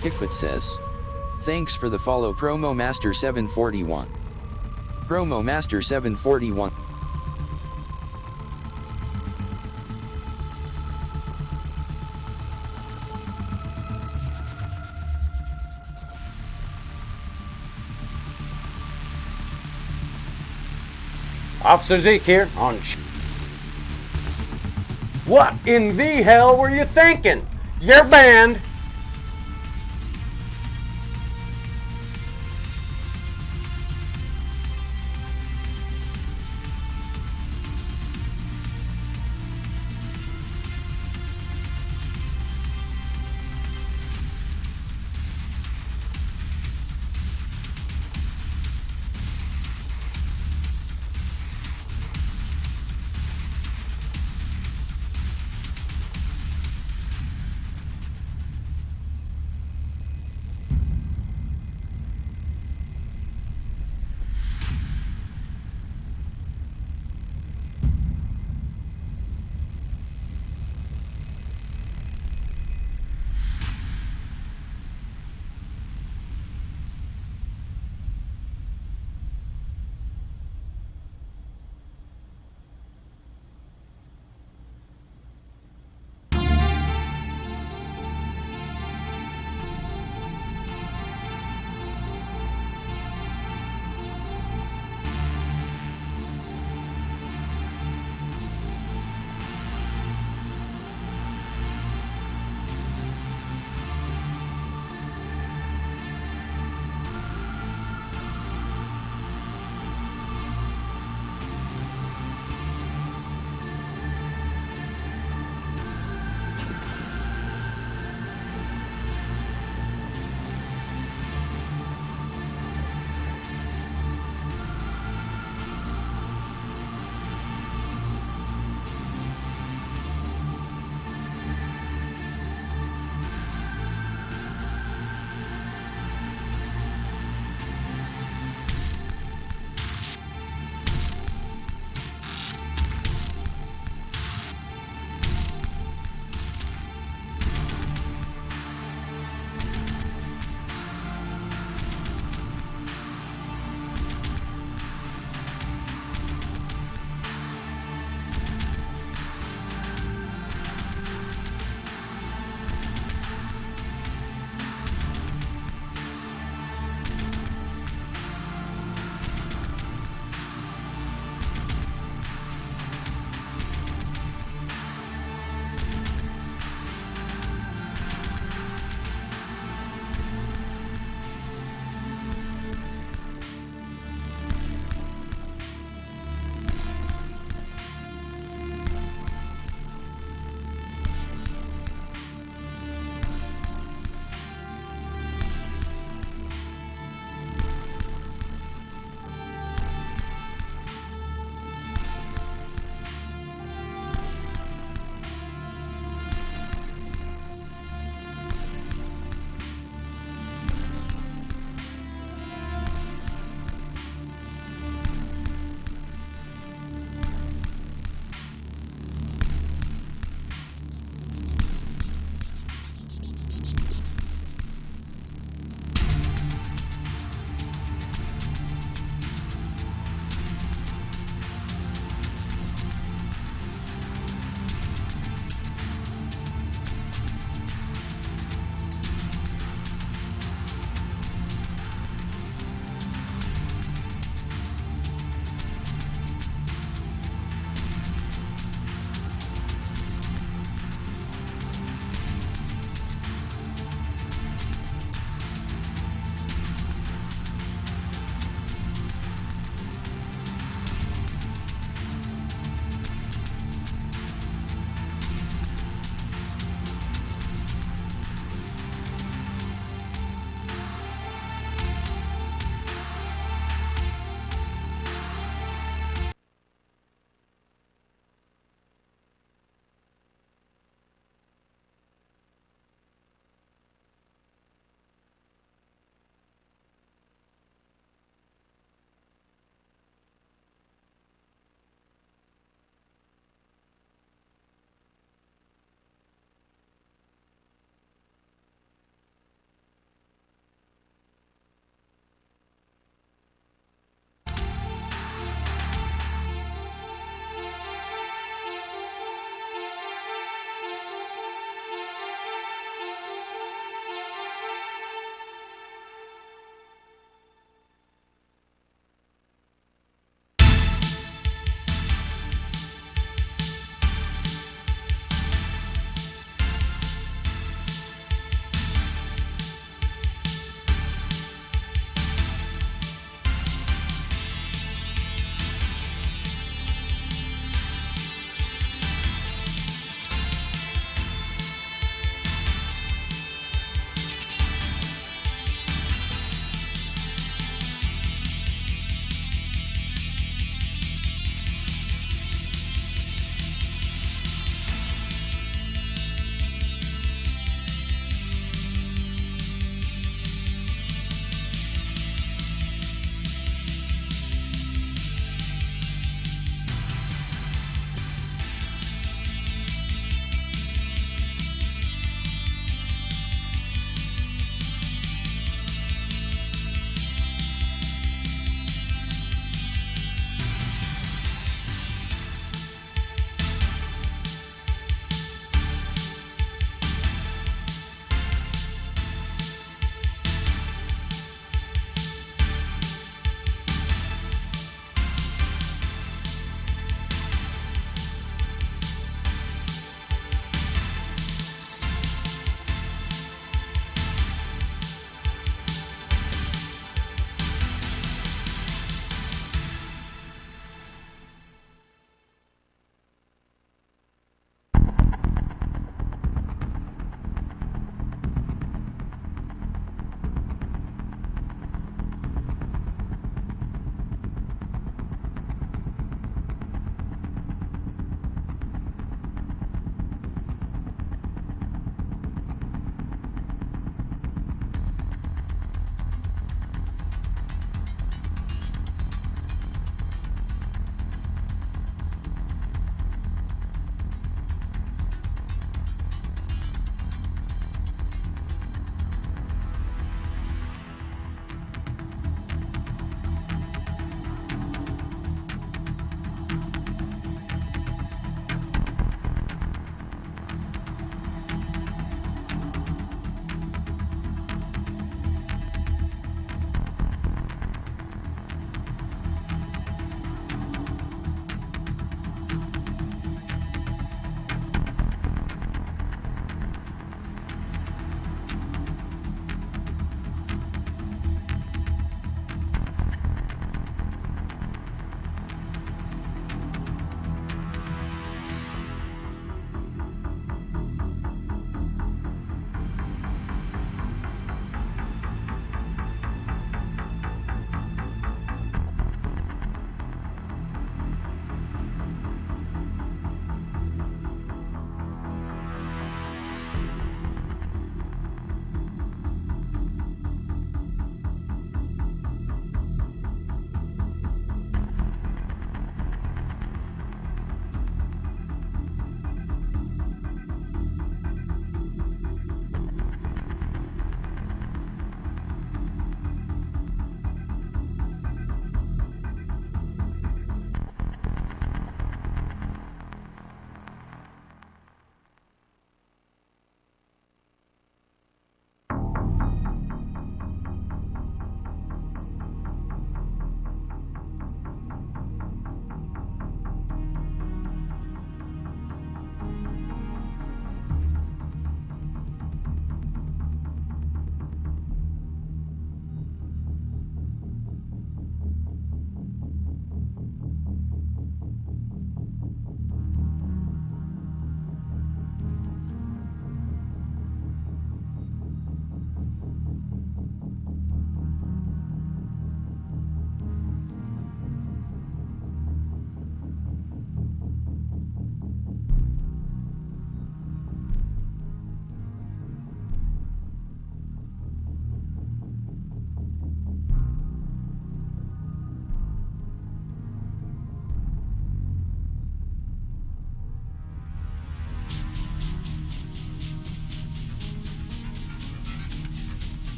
Hickfoot says, "Thanks for the follow Promo Master 741. Promo Master 741. Officer Zeke here on What in the hell were you thinking? You're banned.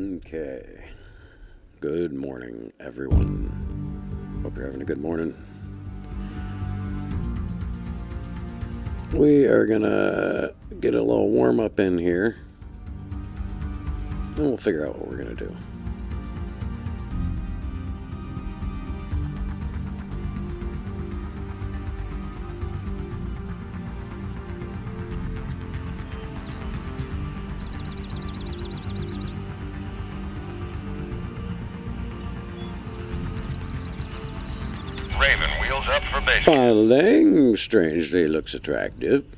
Okay. Good morning, everyone. Hope you're having a good morning. We are gonna get a little warm up in here, and we'll figure out what we're gonna do. Raven, wheels up for base. Piloting strangely looks attractive.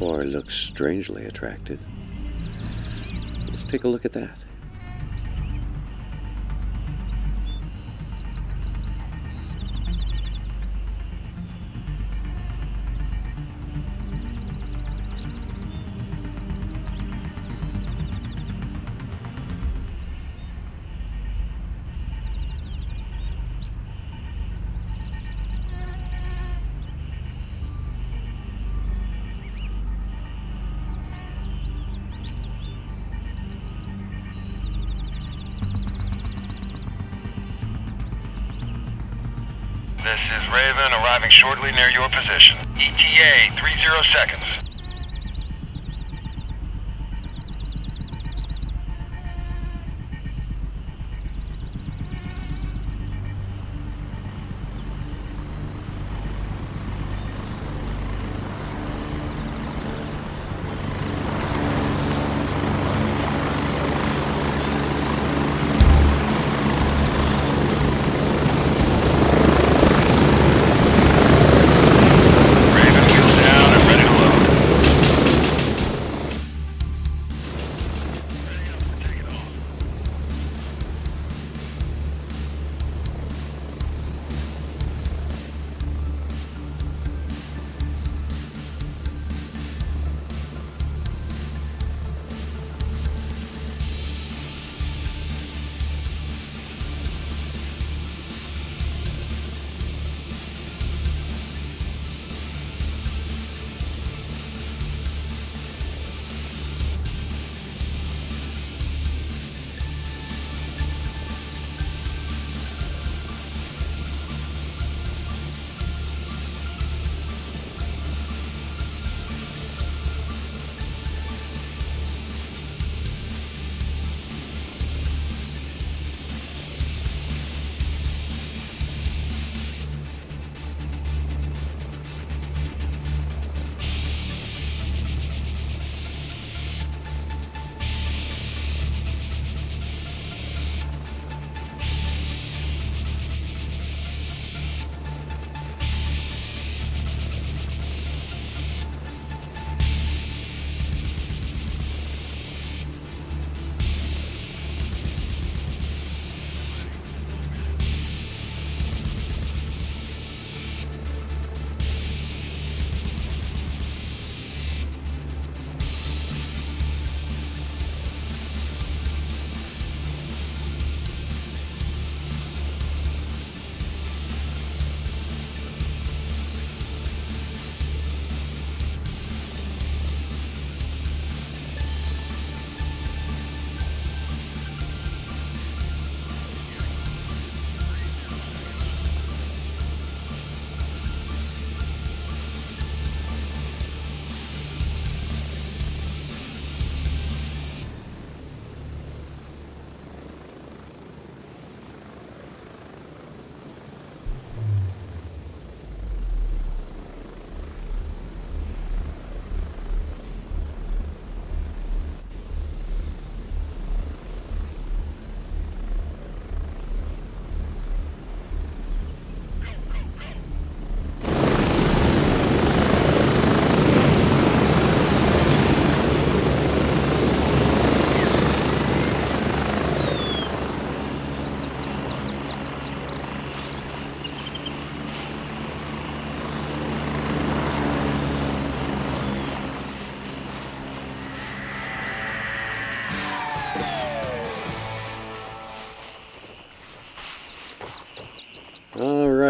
Or looks strangely attractive. Let's take a look at that. This is Raven, arriving shortly near your position. ETA, 30 seconds. Raven, wheels down and ready to load.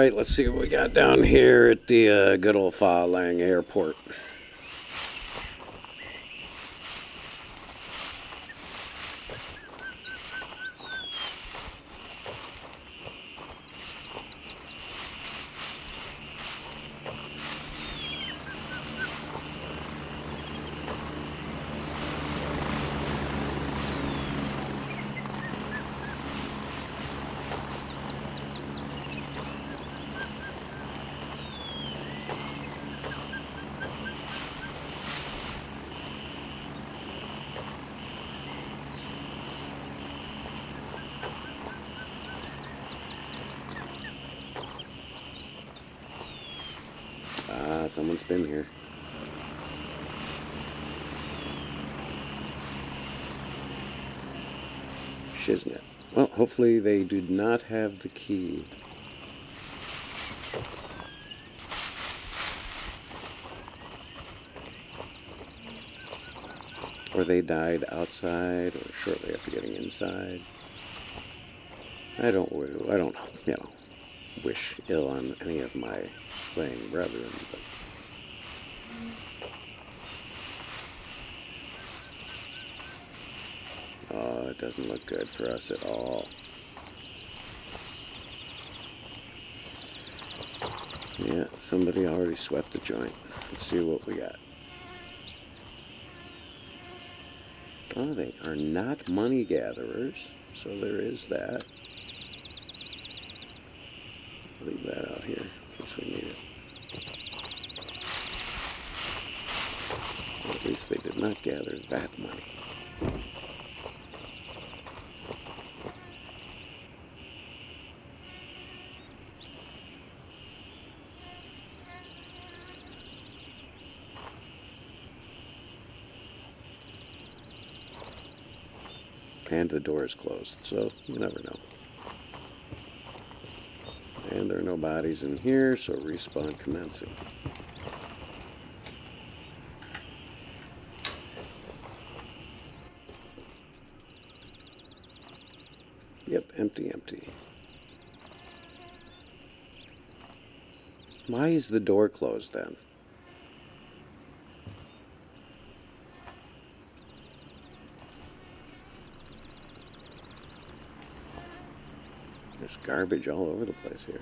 Alright, let's see what we got down here at the good old Pha Lang Airport. Ah, someone's been here. Shiznit. Well, hopefully they do not have the key. Or they died outside or shortly after getting inside. I don't, you know, wish ill on any of my playing brethren, but oh, it doesn't look good for us at all. Yeah, somebody already swept the joint. Let's see what we got. Oh, they are not money gatherers, so there is that. Leave that out here in case we need it. Well, at least they did not gather that money. And the door is closed, so you never know. And there are no bodies in here, so respawn commencing. Yep, empty, empty. Why is the door closed then? There's garbage all over the place here.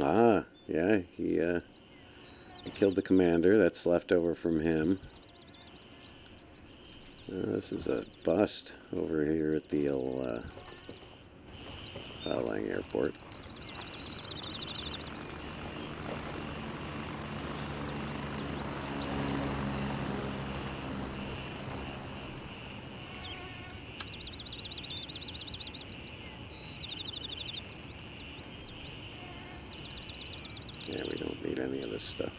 Ah, yeah, he killed the commander. That's left over from him. This is a bust over here at the old Pha Lang Airport. Yeah, we don't need any of this stuff.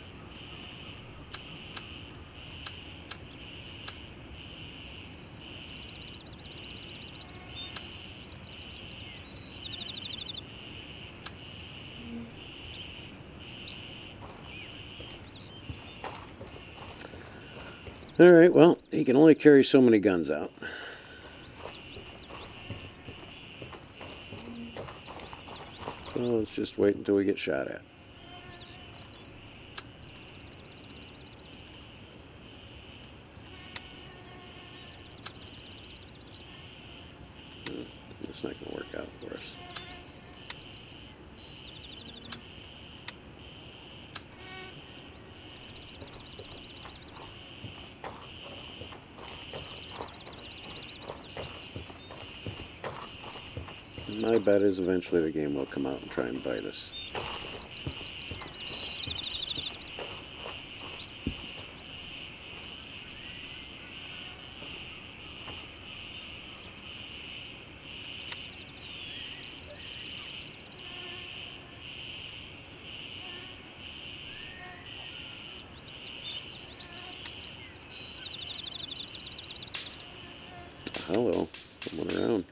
Alright, well, he can only carry so many guns out. So let's just wait until we get shot at. It's not going to work out for us. My bet is eventually the game will come out and try and bite us. Hello, someone around.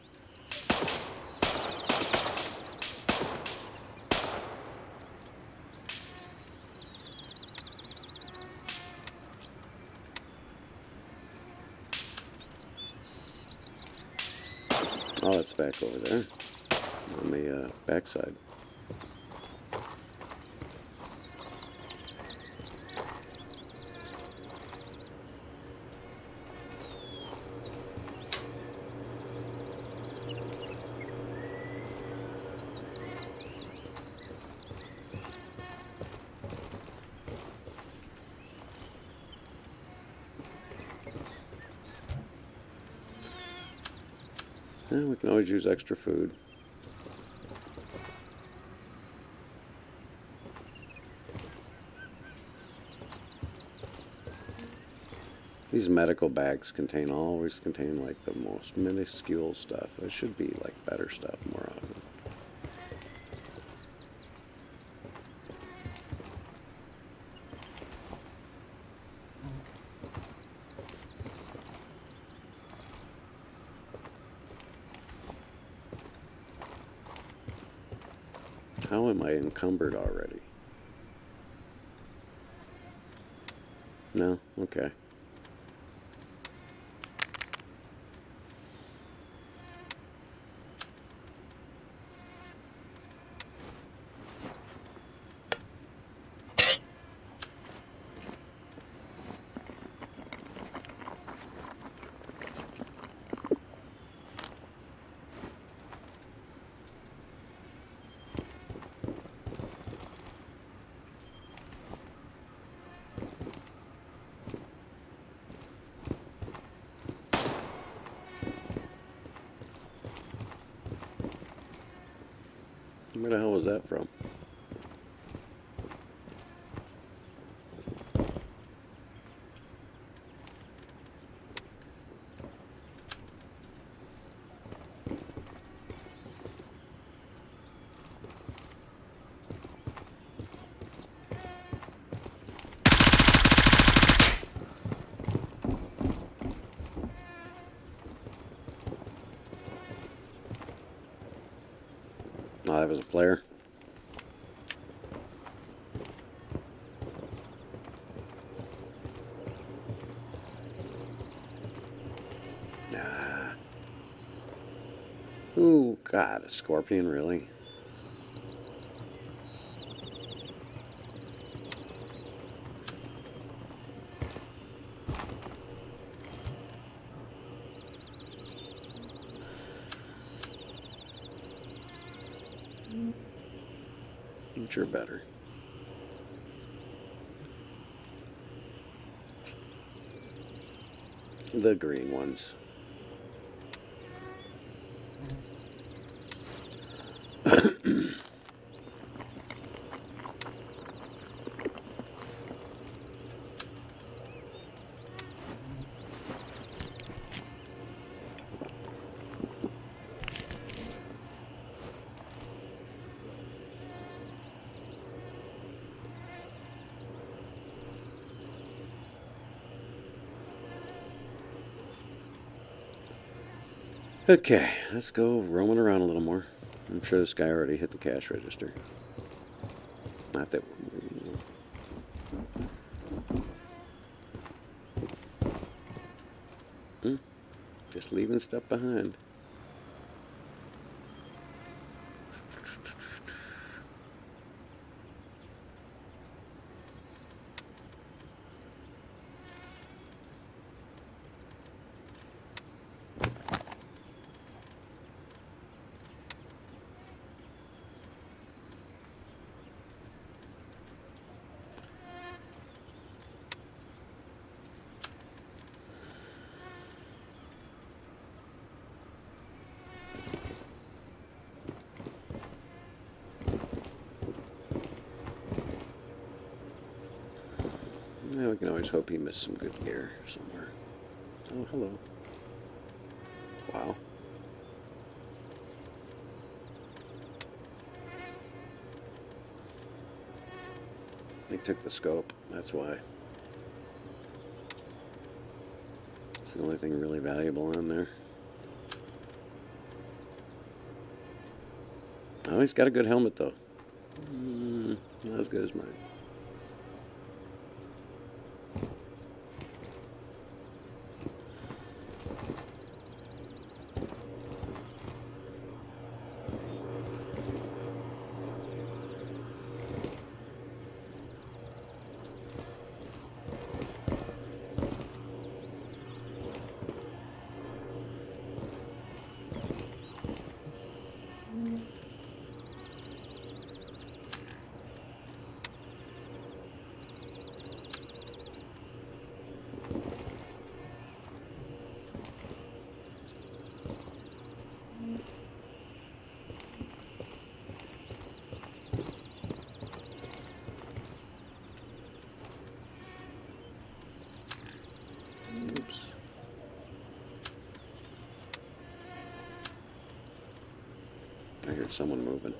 Oh, it's back over there on the backside. Yeah, we can always use extra food. These medical bags always contain like the most minuscule stuff. It should be like better stuff more often. How am I encumbered already? No? Okay. Where the hell was that from? Oh, that was a player. Nah. Ooh, God, a scorpion, really? You're better. The green ones. Okay, let's go roaming around a little more. I'm sure this guy already hit the cash register. Not that... Just leaving stuff behind. Yeah, we can always hope he missed some good gear somewhere. Oh, hello. Wow. They took the scope, that's why. It's the only thing really valuable on there. Oh, he's got a good helmet, though. Not as good as mine. I heard someone moving.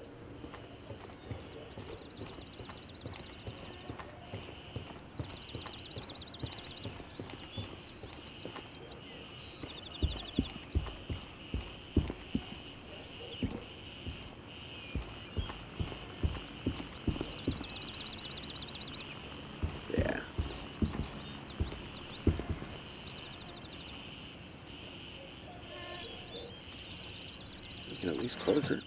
Yeah. We can at least close her.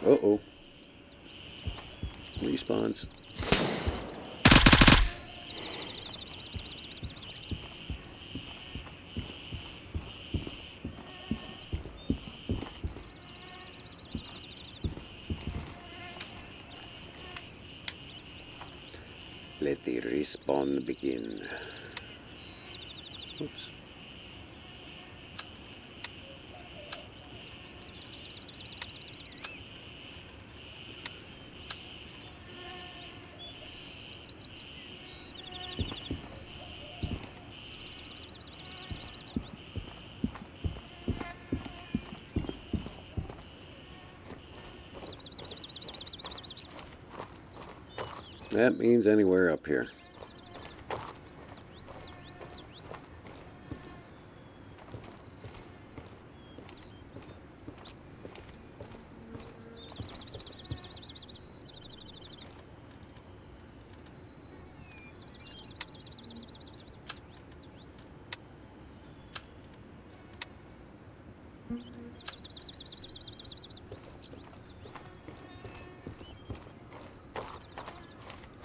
Uh-oh. Respawns. Let the respawn begin. Oops. That means anywhere up here.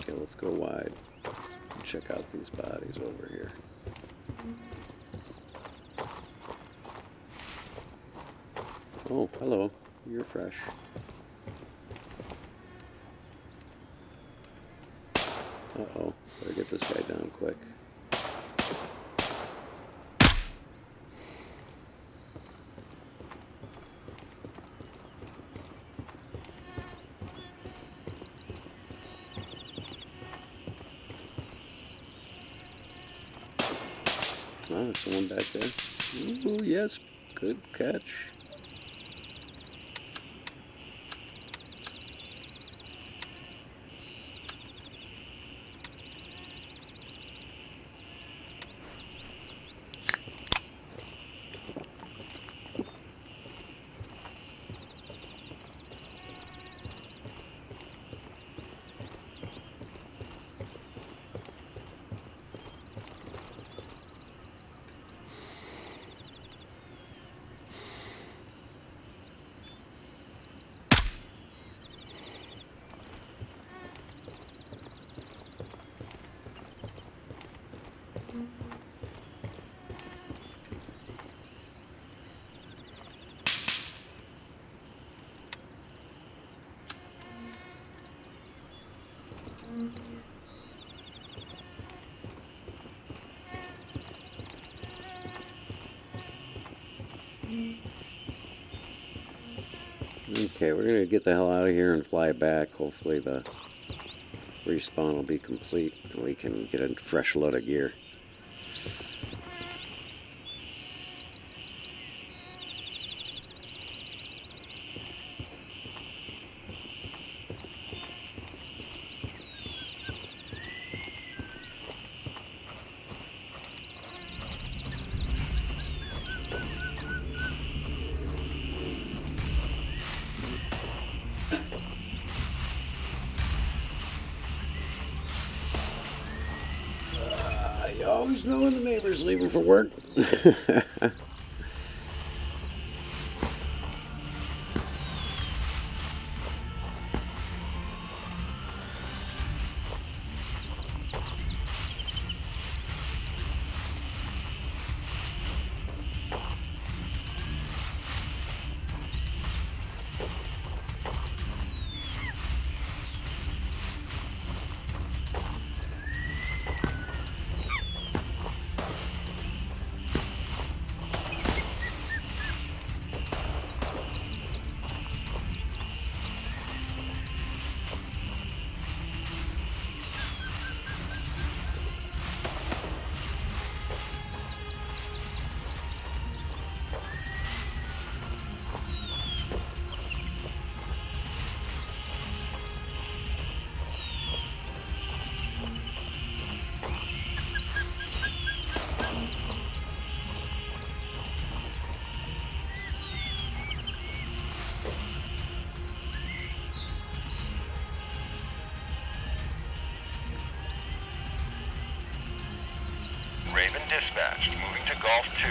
Okay, let's go wide and check out these bodies over here. Oh, hello. You're fresh. Uh-oh. Better get this guy down quick. Oh, there's someone back there. Ooh, yes. Good catch. Okay, we're going to get the hell out of here and fly back. Hopefully the respawn will be complete and we can get a fresh load of gear. You always know when the neighbor's leaving for work. dispatched. Moving to Golf 2.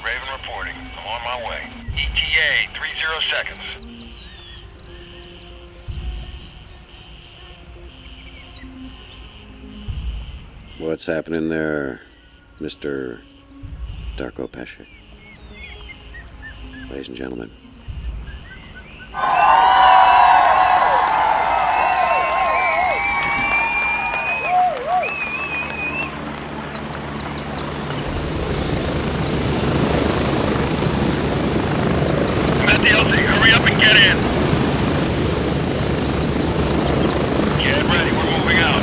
Raven reporting. I'm on my way. ETA, 30 seconds. What's happening there, Mr. Darko Peshek? Ladies and gentlemen. I'm at the LZ. Hurry up and get in. Get ready. We're moving out.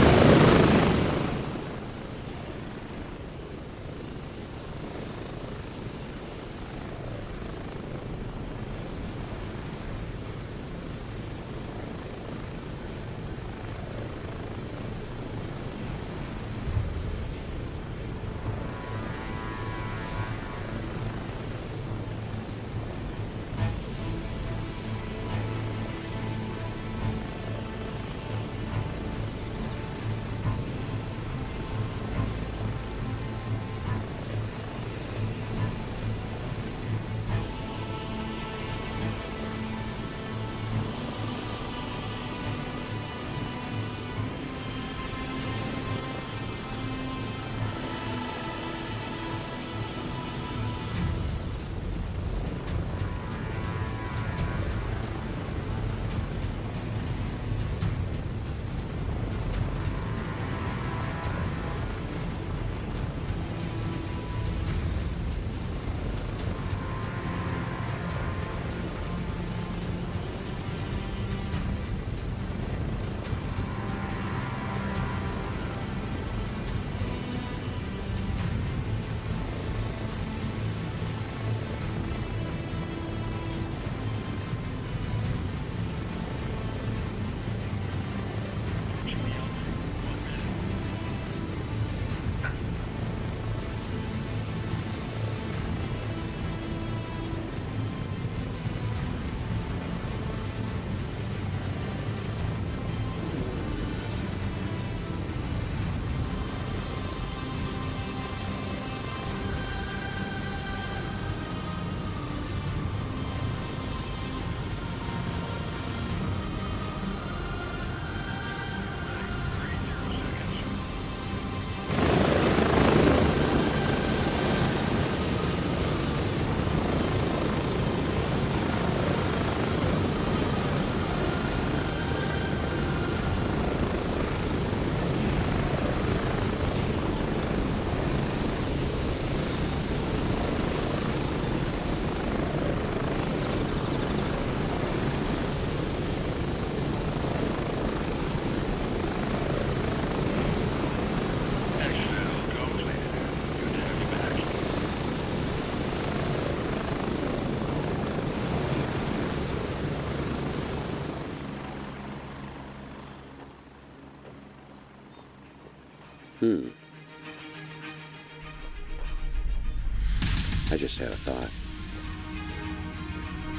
I just had a thought.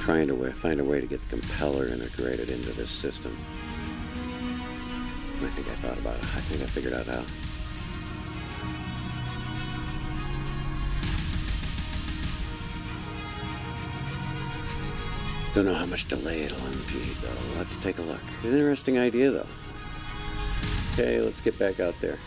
Trying to find a way to get the compeller integrated into this system. I think I thought about it. I think I figured out how. Don't know how much delay it'll impede, though. We'll have to take a look. An interesting idea, though. Okay, let's get back out there.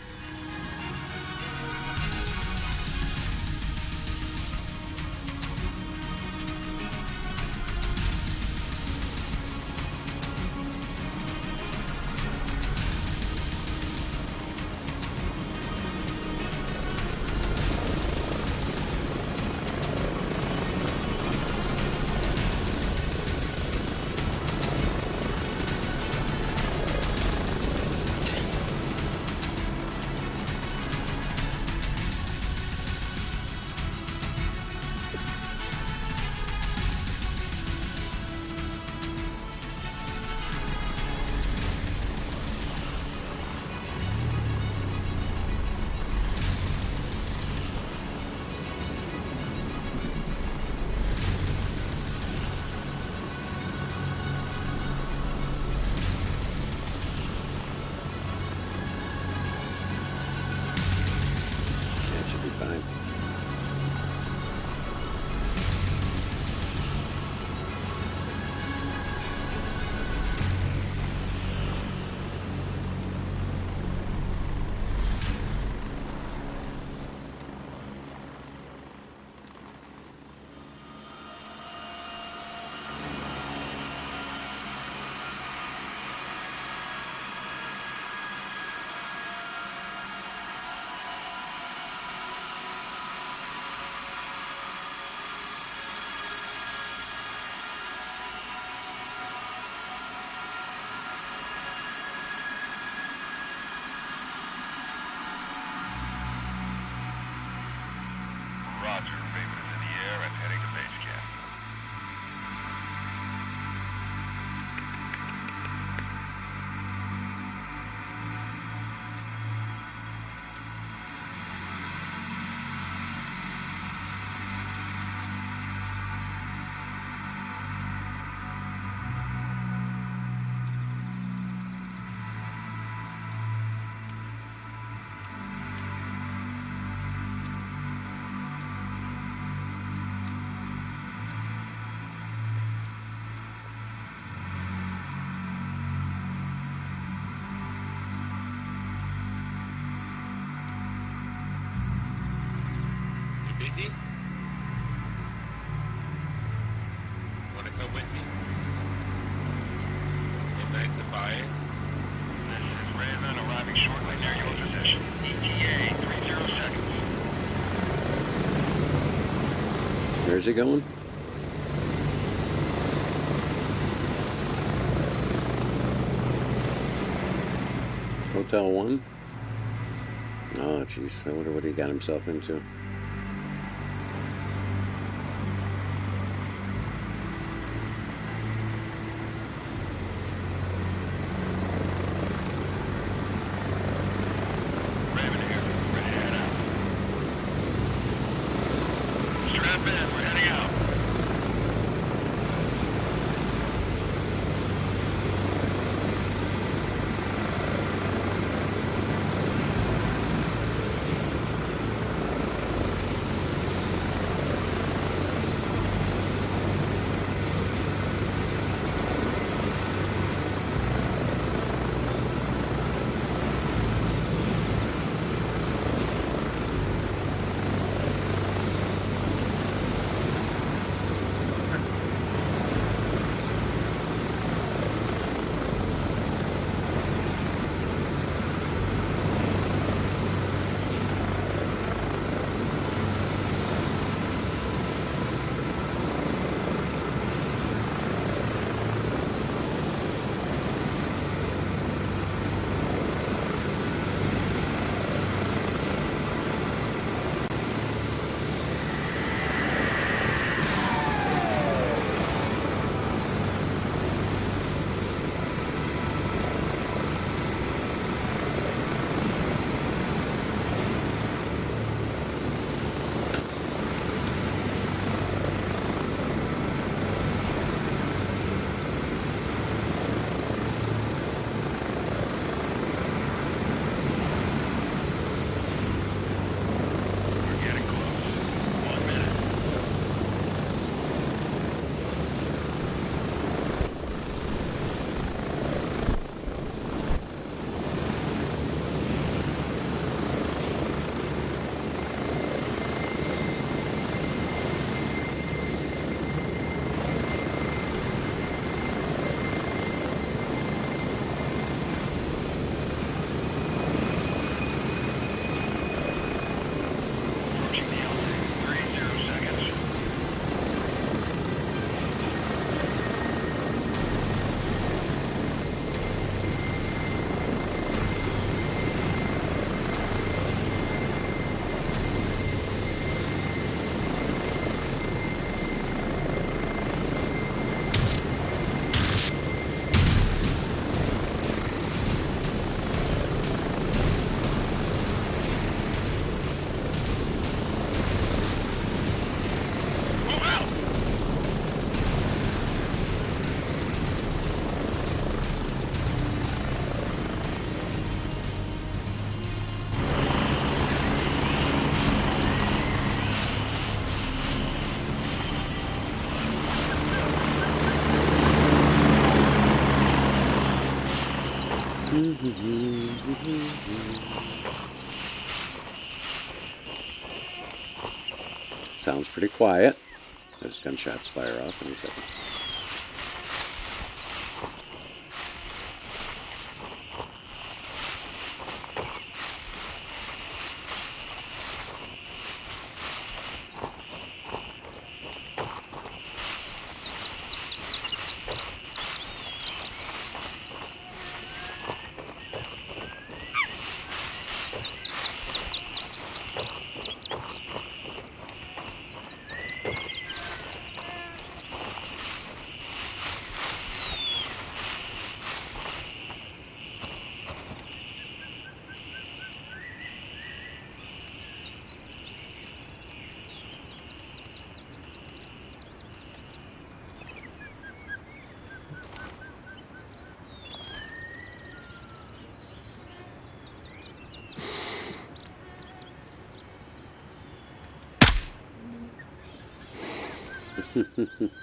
easy? Wanna come with me? Midnight to buy it? This is Raven arriving shortly near your position. ETA 30 seconds. Where's he going? Hotel 1? Oh, jeez. I wonder what he got himself into. Raven here. Ready to head out. Strap in. We're heading out. We're getting close. 1 minute. Approaching the LZ. 30 seconds. Move out! Sounds pretty quiet. Those gunshots fire off any second.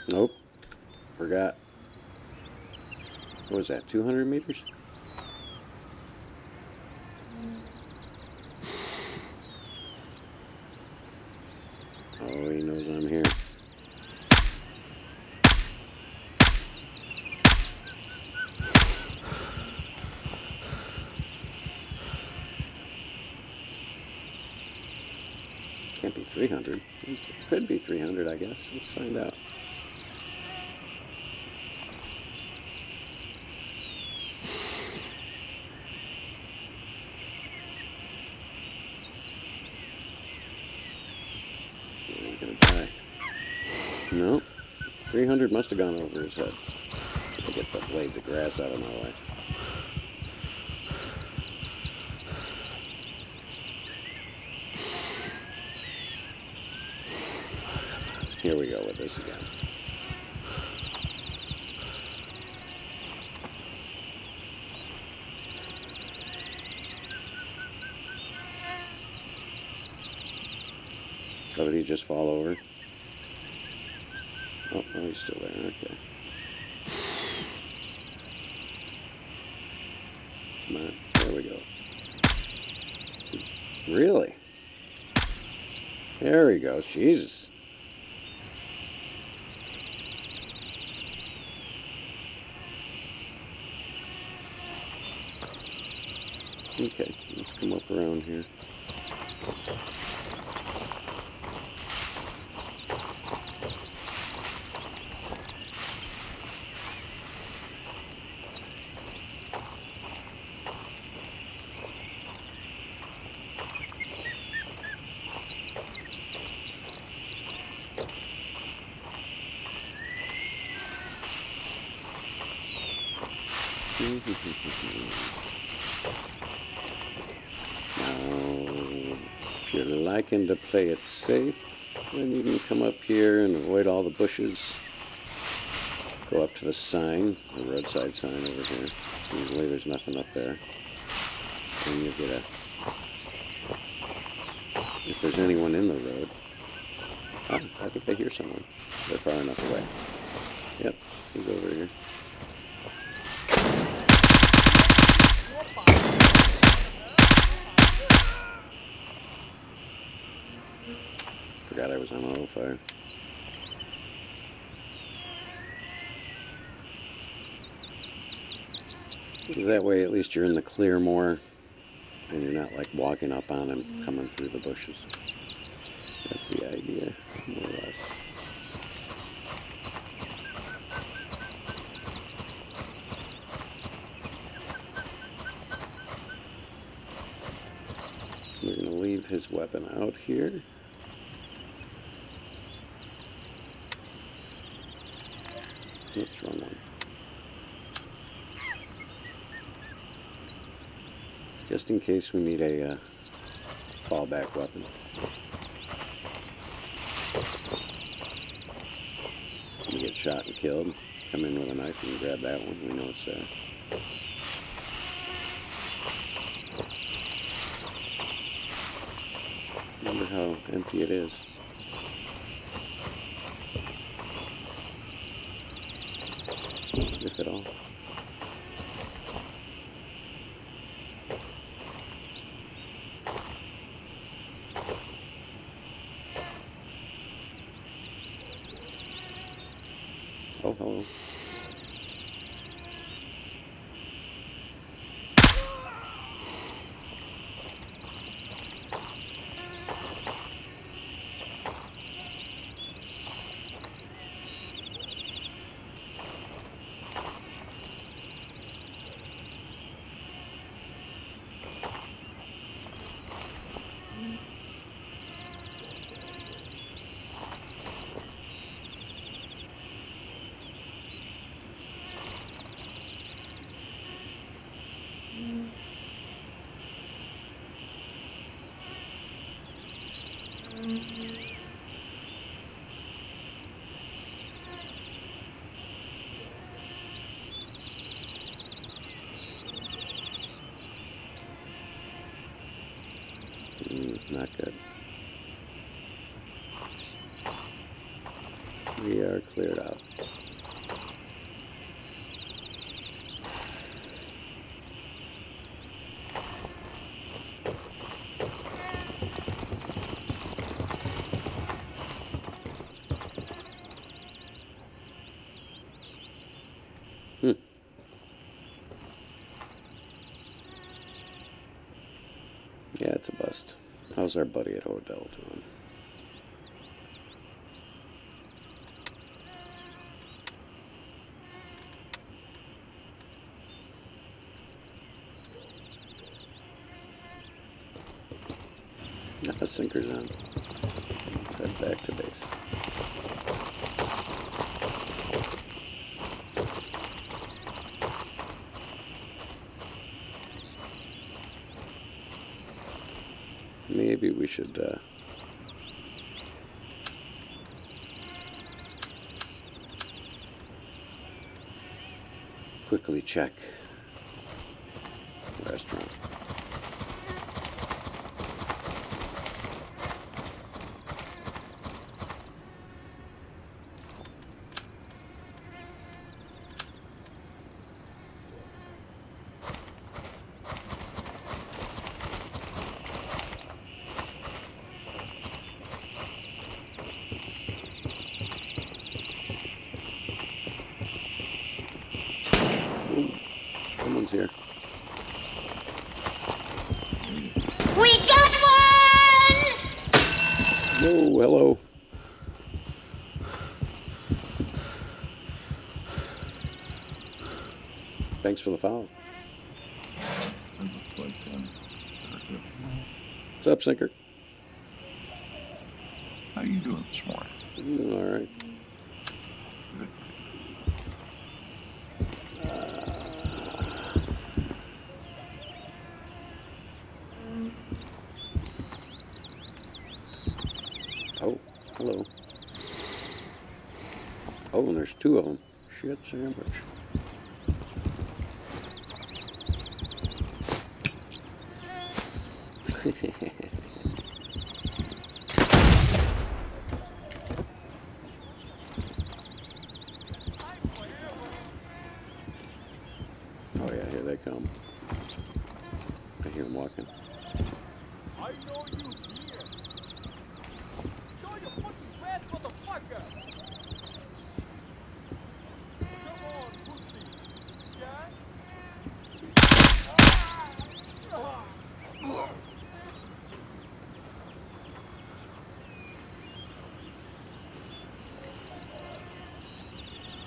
Nope. Forgot. What was that, 200 meters? Can't be 300. It could be 300, I guess. Let's find out. He's gonna die. No. 300 must have gone over his head. To get the blades of grass out of my way. Here we go with this again. Oh, did he just fall over? Oh, oh, he's still there. Okay. Come on. There we go. Really? There he goes. Jesus. Okay, let's come up around here. Now, if you're liking to play it safe, then you can come up here and avoid all the bushes. Go up to the sign, the roadside sign over here. Usually there's nothing up there. And you'll get a... If there's anyone in the road... Oh, I think I hear someone. They're far enough away. Yep, he's over here. Forgot I was on auto fire. That way at least you're in the clear more and you're not like walking up on him coming through the bushes. That's the idea, more or less. We're going to leave his weapon out here. Oops, wrong one. Just in case we need a fallback weapon. We get shot and killed. Come in with a knife and grab that one. We know it's there. Remember how empty it is. If at all. Oh, hello. Not good. We are cleared out. Yeah, it's a bust. How's our buddy at Odell doing? The sinker's on. Head back to base. Maybe we should quickly check the restaurant. Someone's here. We got one! Whoa, hello. Thanks for the follow. What's up, Sinker? How you doing this morning? All right. Oh, hello. Oh, and there's two of them. Shit sandwich. Oh yeah, here they come. I hear them walking. I know you here. Show your fucking ass, motherfucker. Come on, pussy. Yeah?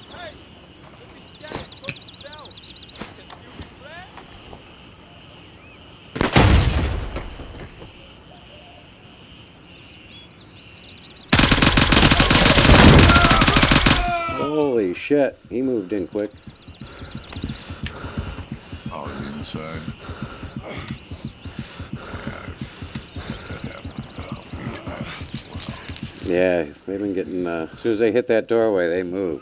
Hey, let me get it. Put it down. Can you be glad? Holy shit, he moved in quick. Oh, the inside. Yeah, they've been getting, as soon as they hit that doorway, they move.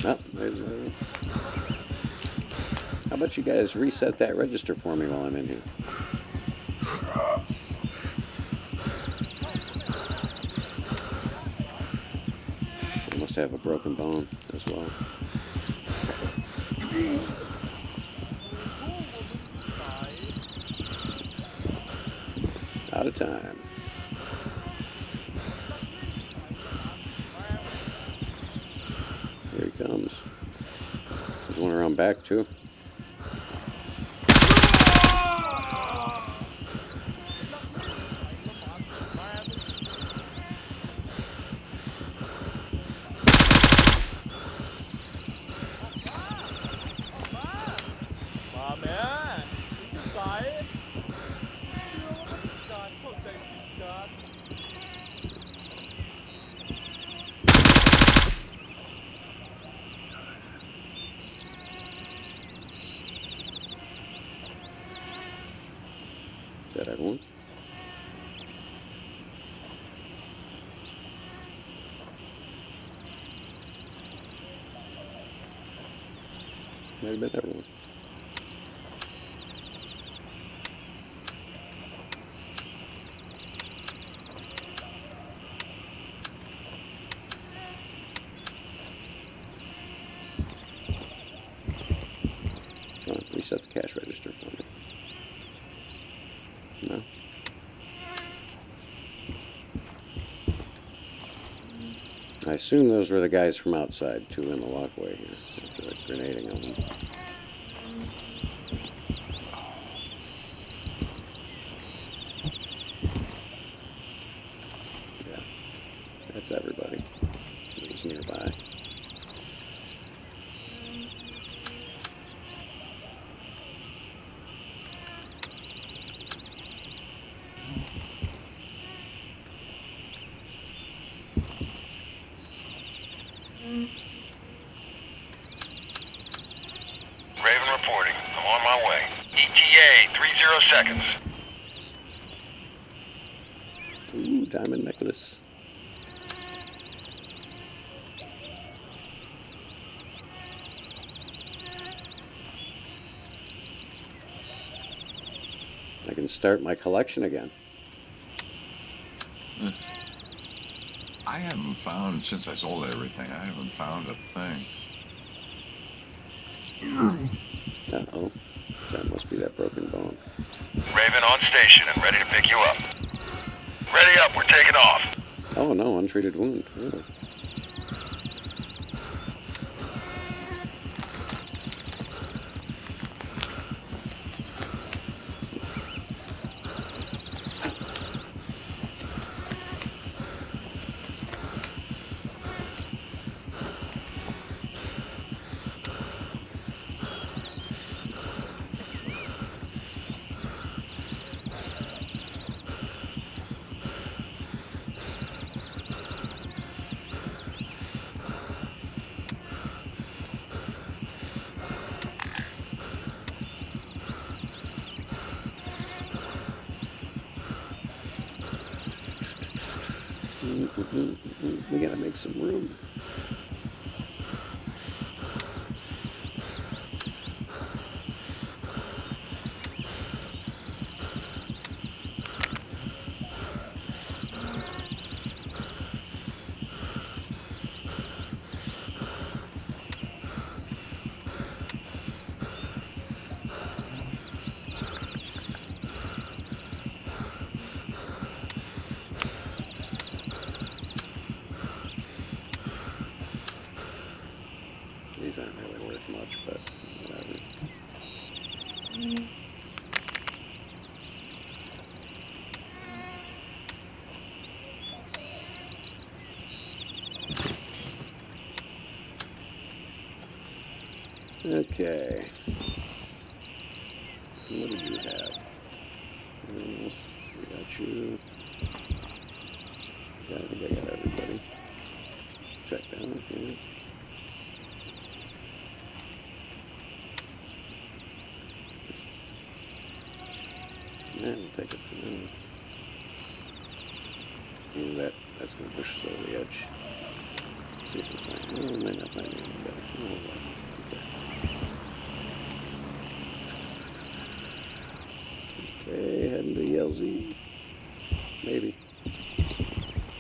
Oh, how about you guys reset that register for me while I'm in here? I must have a broken bone as well. Out of time. Here he comes. There's one around back too. Man, inside. God, thank you, God. Is that everyone? Might have been everyone. Oh, reset the cash register for me. No. I assume those were the guys from outside, two in the walkway here, after grenading on them. That's everybody who's nearby. Raven reporting. I'm on my way. ETA, 30 seconds. Ooh, diamond necklace. I can start my collection again. I haven't found, since I sold everything, I haven't found a thing. Uh-oh. That must be that broken bone. Raven on station and ready to pick you up. Ready up, we're taking off. Oh no, untreated wound. Oh. We gotta make some room. These aren't really worth much, but whatever. Okay. What did you have? We got you. Yeah, I think I got everybody. Check down. Okay. Yeah, we'll take it for now. And that's going to push us over the edge. See if we find. No, we might not find anything better. Oh, well. Okay, heading to LZ. Maybe.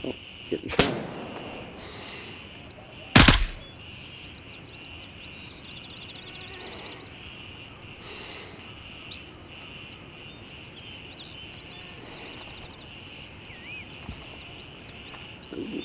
Oh, getting shot. Ooh.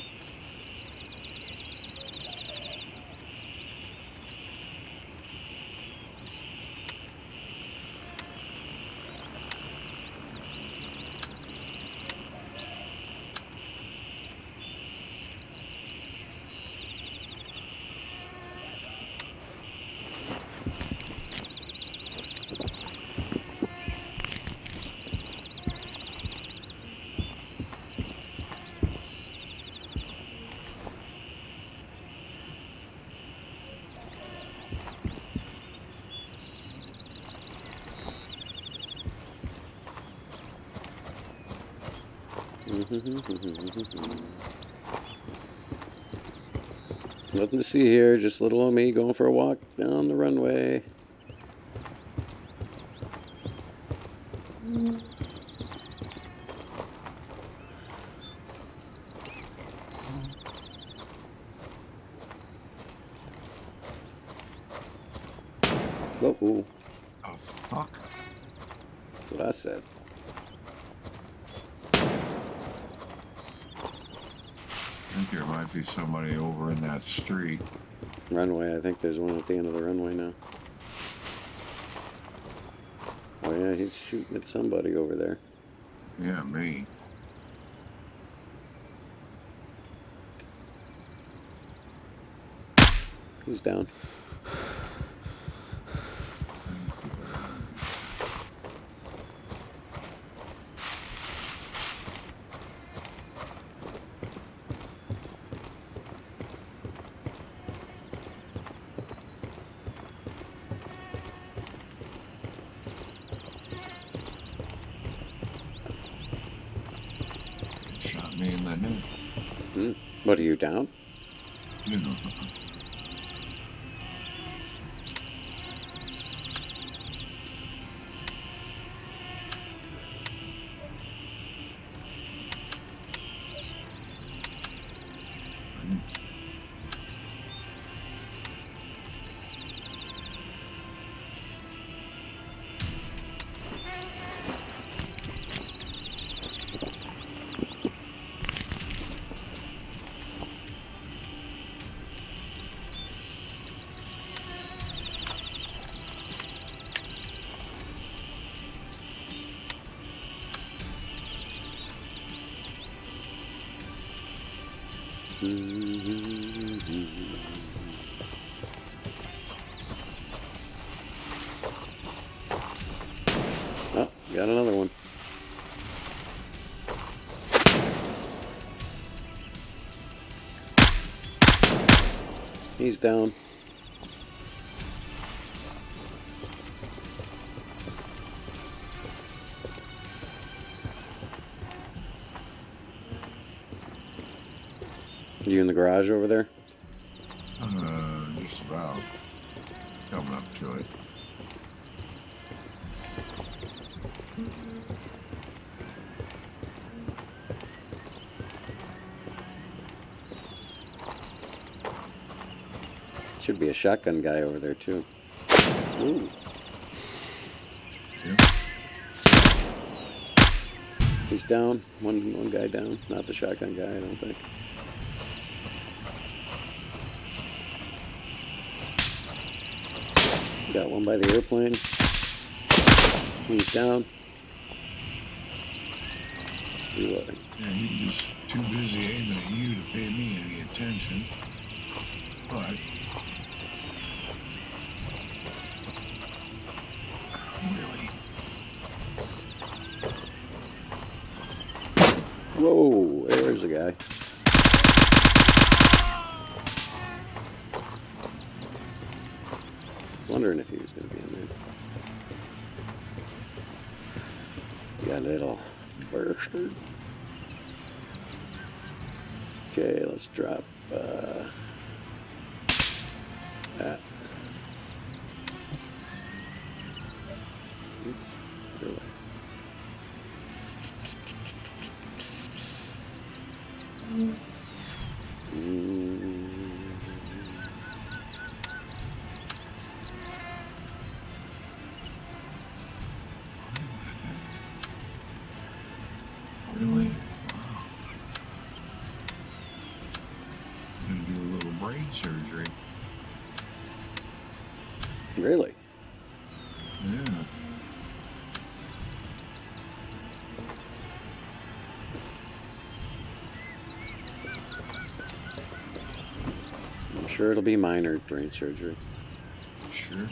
Nothing to see here, just little old me going for a walk down the runway. Oh, ooh, Oh, fuck. that's what I said. I think there might be somebody over in that street. Runway, I think there's one at the end of the runway now. Oh yeah, he's shooting at somebody over there. Yeah, me. He's down. Shot me in the neck. What, are you down? You know. Oh, got another one. He's down. You in the garage over there? Just about coming up to it. Should be a shotgun guy over there too. Ooh. Yeah. He's down. One guy down. Not the shotgun guy, I don't think. Got one by the airplane. He's down. Reloading. Yeah, he was too busy aiming at you to pay me any attention. But really, Whoa, there's a guy. Wondering if he was going to be in there. Got a little bastard. Okay, let's drop that. really, wow. Gonna do a little brain surgery. Really? Yeah. I'm sure it'll be minor brain surgery. Sure.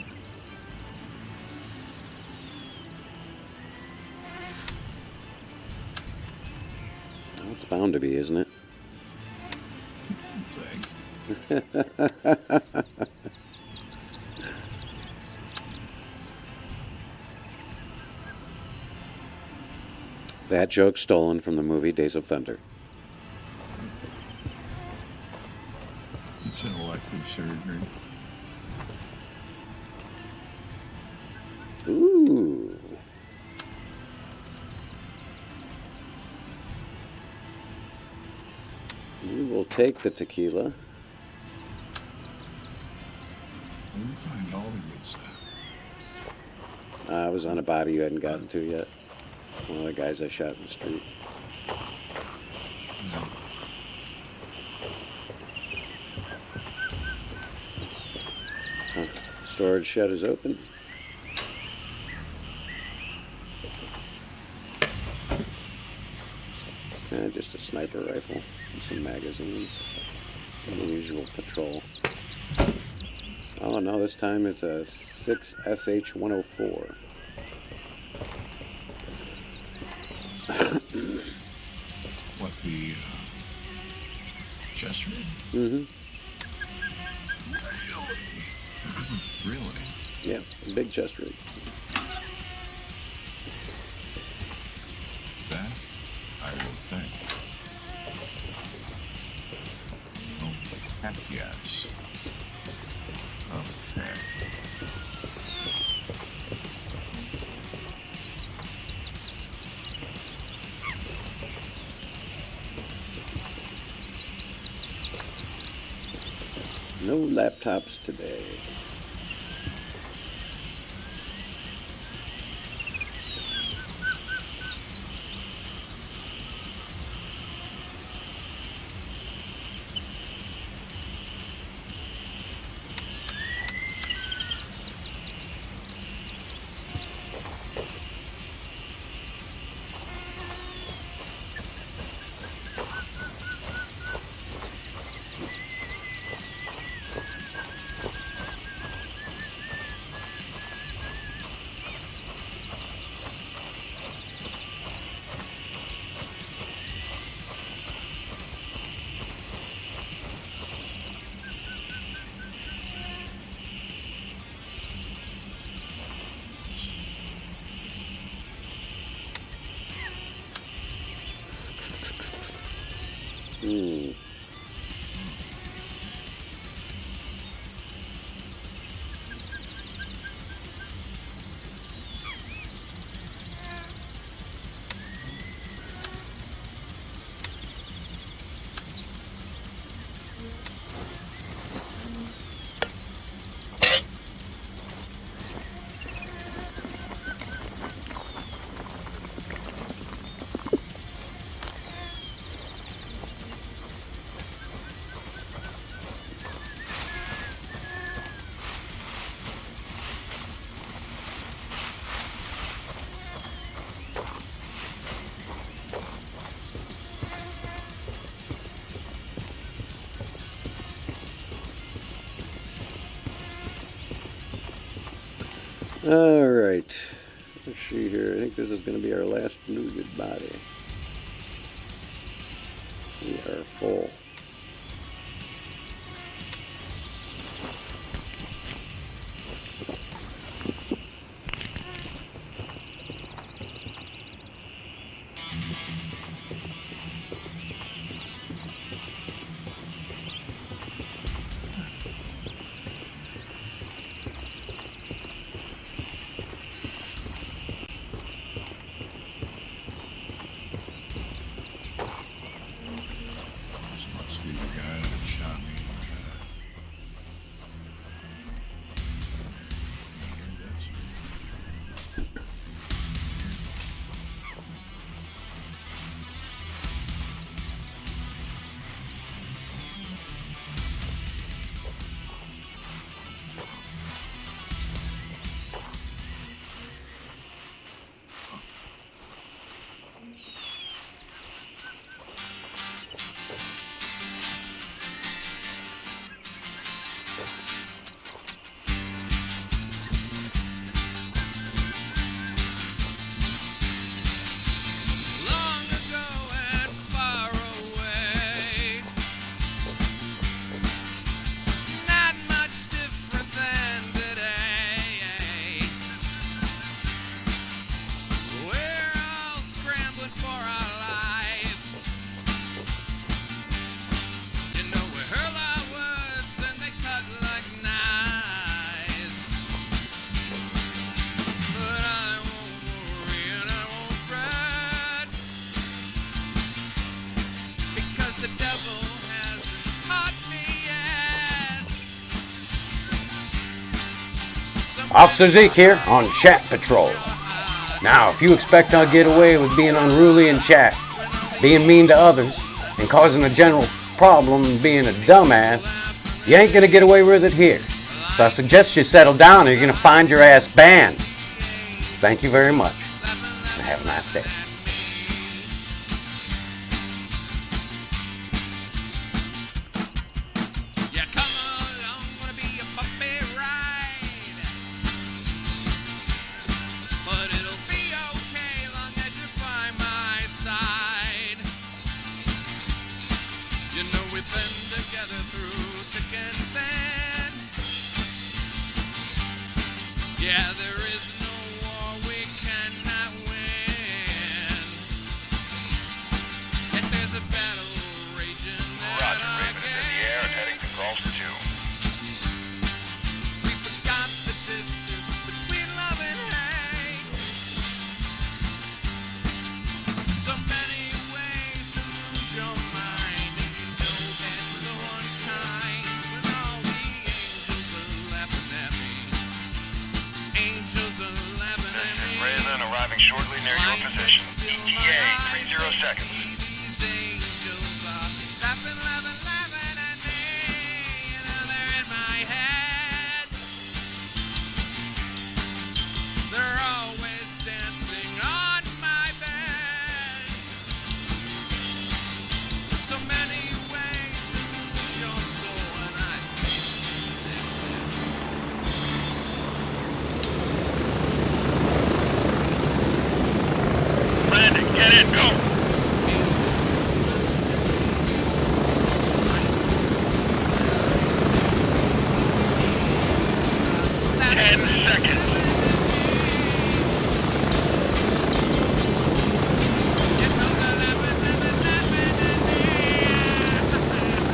Well, it's bound to be, isn't it? Thanks. That joke stolen from the movie Days of Thunder. It's an elective surgery. Ooh. We will take the tequila. We'll find all the good stuff. I was on a body you hadn't gotten to yet. One of the guys I shot in the street. No. Storage shed is open. And just a sniper rifle and some magazines. Unusual patrol. Oh no, this time it's a 6SH104. What, the chest rig? Mm-hmm. Really? Yeah, a big chest rig. That I will think. Oh, heck yes. Okay. No laptops today. Hmm. All right. Let's see here. I think this is going to be our last nugget body. We are full. This must be the guy that shot me in the head. Long ago and far away, not much different than today. We're all scrambling for our lives. You know we hurl our words and they cut like knives. But I won't worry and I won't fret, because the devil hasn't caught me yet. Officer Zeke here on Chat Patrol. Now, if you expect I'll get away with being unruly in chat, being mean to others, and causing a general problem and being a dumbass, you ain't gonna get away with it here. So I suggest you settle down or you're gonna find your ass banned. Thank you very much, and have a nice day. Yeah, come along, wanna be a puppy You know we've been together through thick and thin. Yeah, there is no war we cannot win. If there's a battle raging Roger, out Raven is in the air and heading to Crawls for 2. we forgot the distance between love and hate. So many ways to lose your mind, and you know that's so unkind. When all the angels are laughing at me, angels are laughing at This is me. Raven arriving shortly near your position. ETA 30 seconds. These angels are laughing, laughing, laughing at me. You know they're in my head. They're always dancing on my bed. So many ways to lose your soul, and I Landing, get in, go! Ten seconds.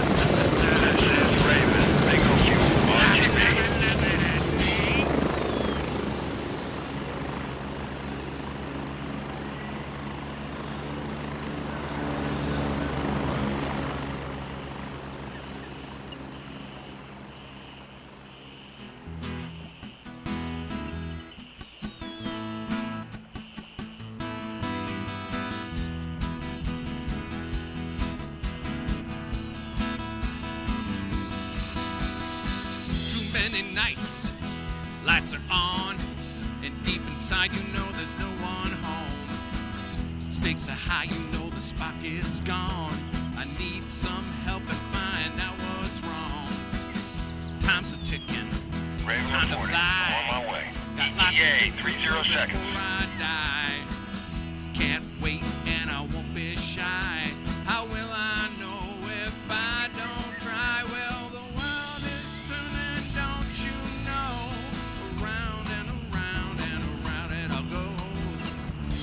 This is Raven. Bingo Fuel on TV. Too many nights, lights are on, and deep inside you know there's no one home. Stakes are high, you know the spark is gone. I need some help and find out what's wrong. Time's a ticking, Raven it's time to reporting. fly. On my way. Got lots ETA to do 30 seconds. before I die. Can't wait and I won't be shy. How will I know if I don't try? Well, the world is turning, don't you know? Around and around and around it all goes.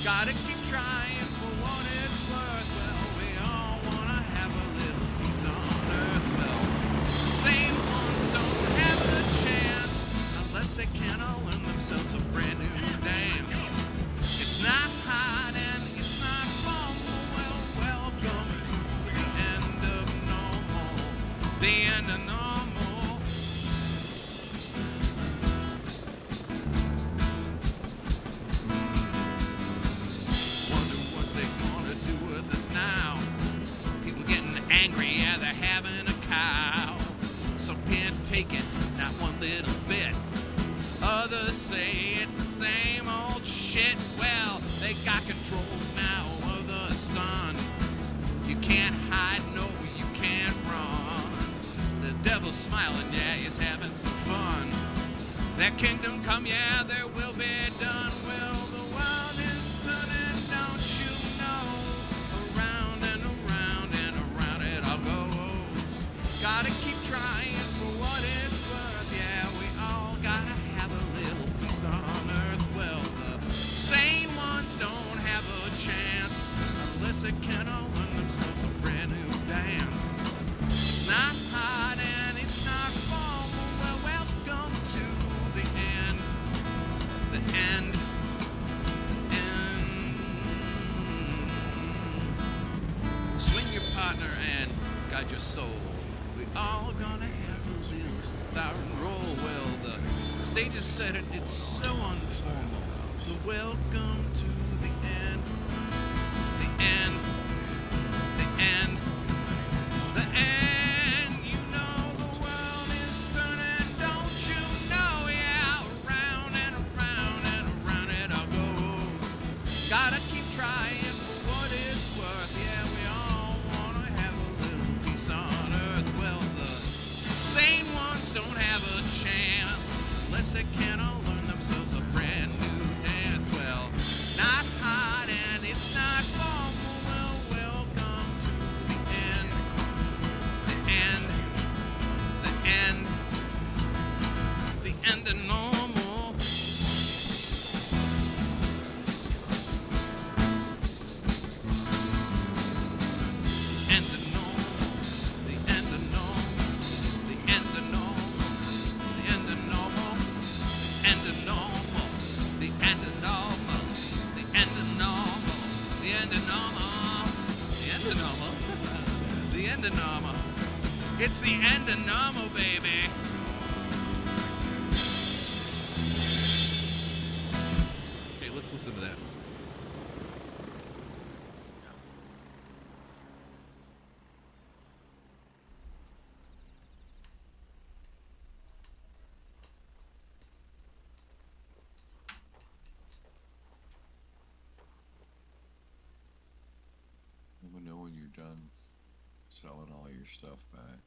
Gotta keep trying for what it's worth. Well, we all wanna have a little peace on earth. Well, same ones don't have a chance unless they can all learn themselves a brand new dance. It's not hard and it's not formal. Well, welcome to the end of normal. The end of normal. Wonder what they're gonna do with us now. People getting angry, yeah, they're having a cow. Some can't take it, not one little bit. Others say it's the same old shit. Well, they got control now of the sun. You can't hide, no, you can't run. The devil's smiling, yeah, he's having some fun. Their kingdom come, yeah, their will be done. Well, the world is turning, don't you know? Around and around and around it all goes. Gotta keep trying for what it's worth. Yeah, we all gotta have a little peace on earth. Well, the sane ones don't have a chance unless they can all learn themselves a brand new dance. It's not hard and it's not formal. Well, welcome to the end. The end. The end. Swing your partner and guide your soul. We all gonna have a little start and roll. Well, the stage is set and it's so informal. So welcome to the end. The end. The end. The end. You know the world is turning, don't you know? Yeah, around and around and around it all goes. Gotta keep trying for what it's worth. Yeah, we all wanna have a little peace on earth. Well, the sane ones don't have a chance unless they can all learn themselves a brand new dance. Well, not hard and it's not formal. Well, endonoma. It's the endonoma, baby. Okay, let's listen to that. Let me know when you're done selling all your stuff back.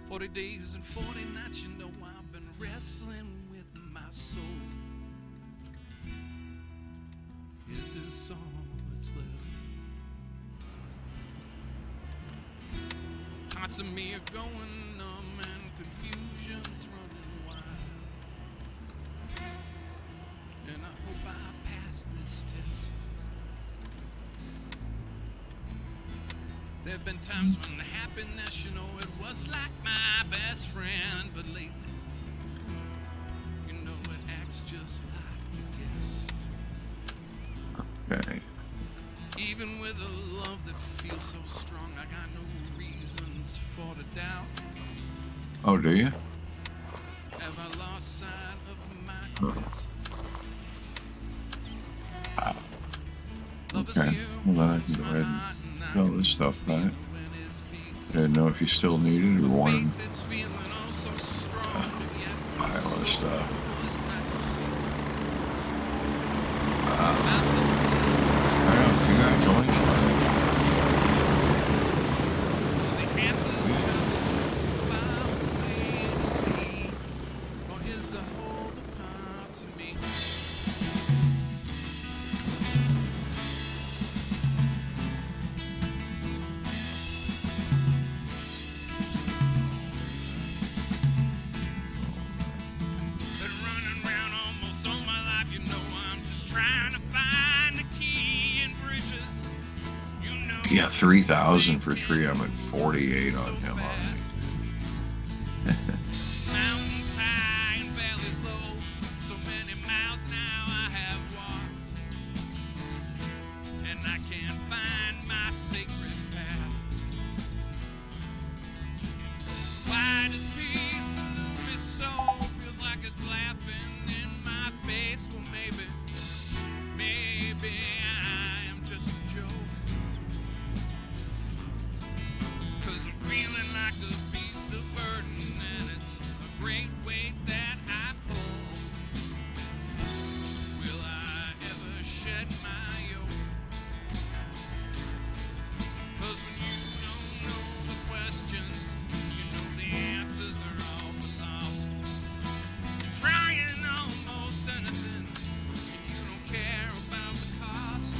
"40 days and 40 nights, you know I've been wrestling with my soul. Is this all that's left? Parts of me are going numb and confusion's running wild. And I hope I pass this test. There've been times when happiness, you know, it was like my best friend, but lately, you know, it acts just like a guest. Okay. Even with a love that feels so strong, I got no reasons for the doubt. Oh, do you? Have I lost sight of my quest? Love is Okay. here, Well, then I warms can go my ahead heart, and and I sell can this stuff feel back. when it beats. Didn't know if you still needed or wanted Faith that's feeling oh so strong, and yet buy all this so stuff. is not. I know, congratulations. The answer's just far away to see, or is the whole the parts of me? Been running around almost all my life, you know I'm just trying to find the key in bridges. You know Yeah, 3,000 for 3. I'm at 48 on him already. mountains high and valleys low, so many miles now I have walked, and I can't find my sacred path. Why does peace elude me so? Feels like it's laughing in my face. Well, maybe I am just a joke. 'Cause I'm feeling like a beast of burden, and it's a great weight that I pull. Will I ever shed my yoke? 'Cause when you don't know the questions, you know the answers are all lost. You're trying almost anything, and you don't care about the cost.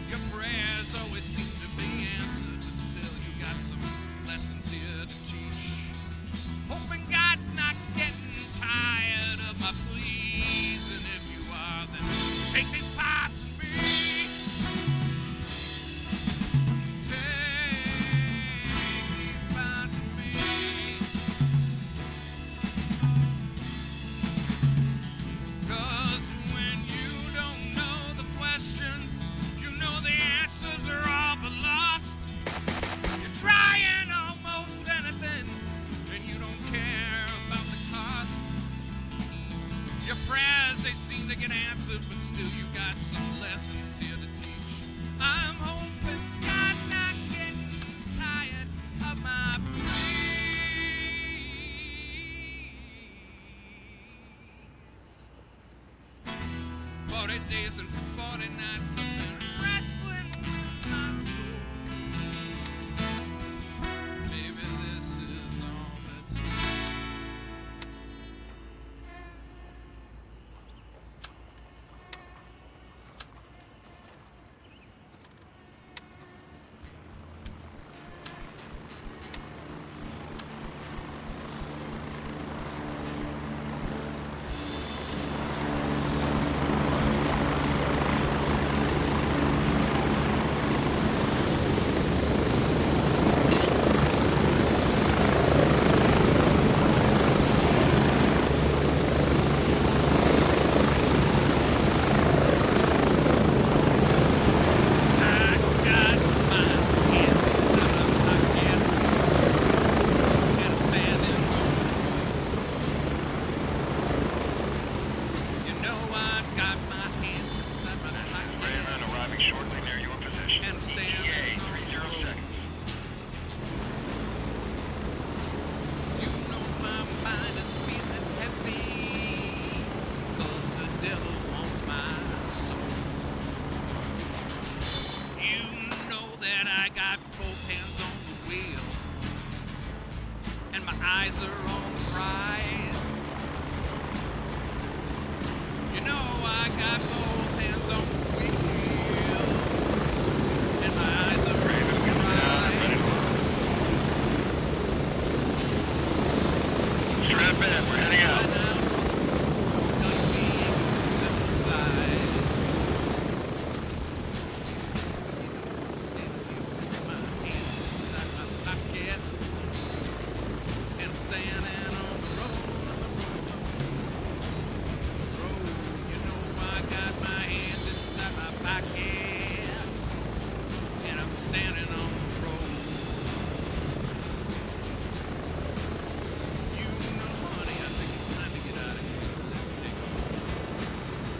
Your prayers always seem to be answered, but still you got some lessons here to teach. Hoping God's not getting tired of my pleas, and if you are, then take these parts of me. Take these parts of me. 'Cause when you don't know the questions, you know the answers are all but lost. You're trying almost anything, and you don't care about the cost. Your prayers, they seem to get answered, but still you got some lessons here to teach. I'm hoping God's not getting tired of my pleas. 40 days and 40 nights I've been wrestling with my soul. Maybe this is all that's eyes are on the prize. You know I got both hands on the wheel, and my eyes are on the prize. Strap in, we're heading out.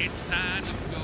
It's time to go.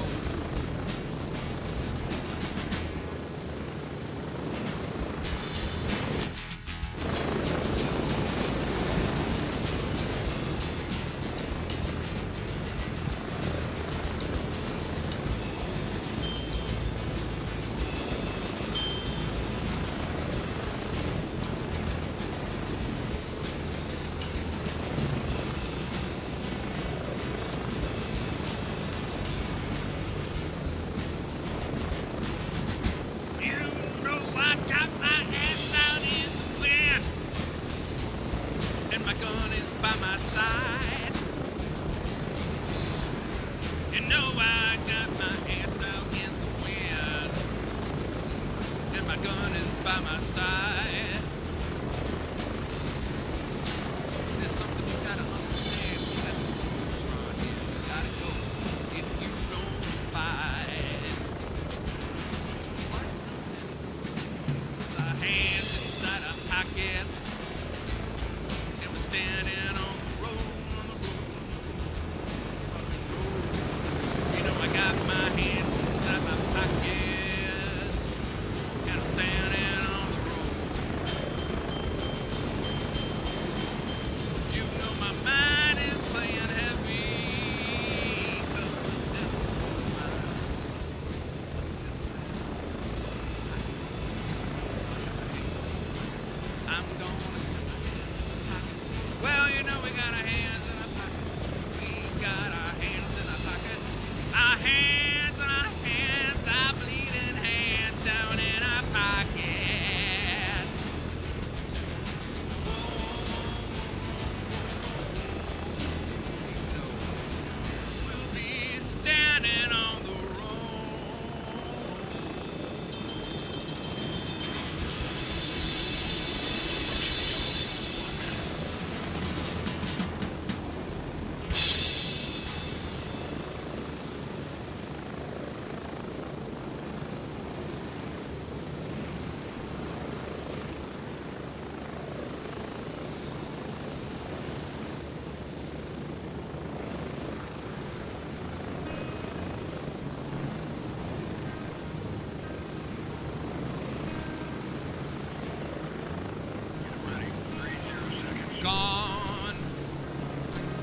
Gone,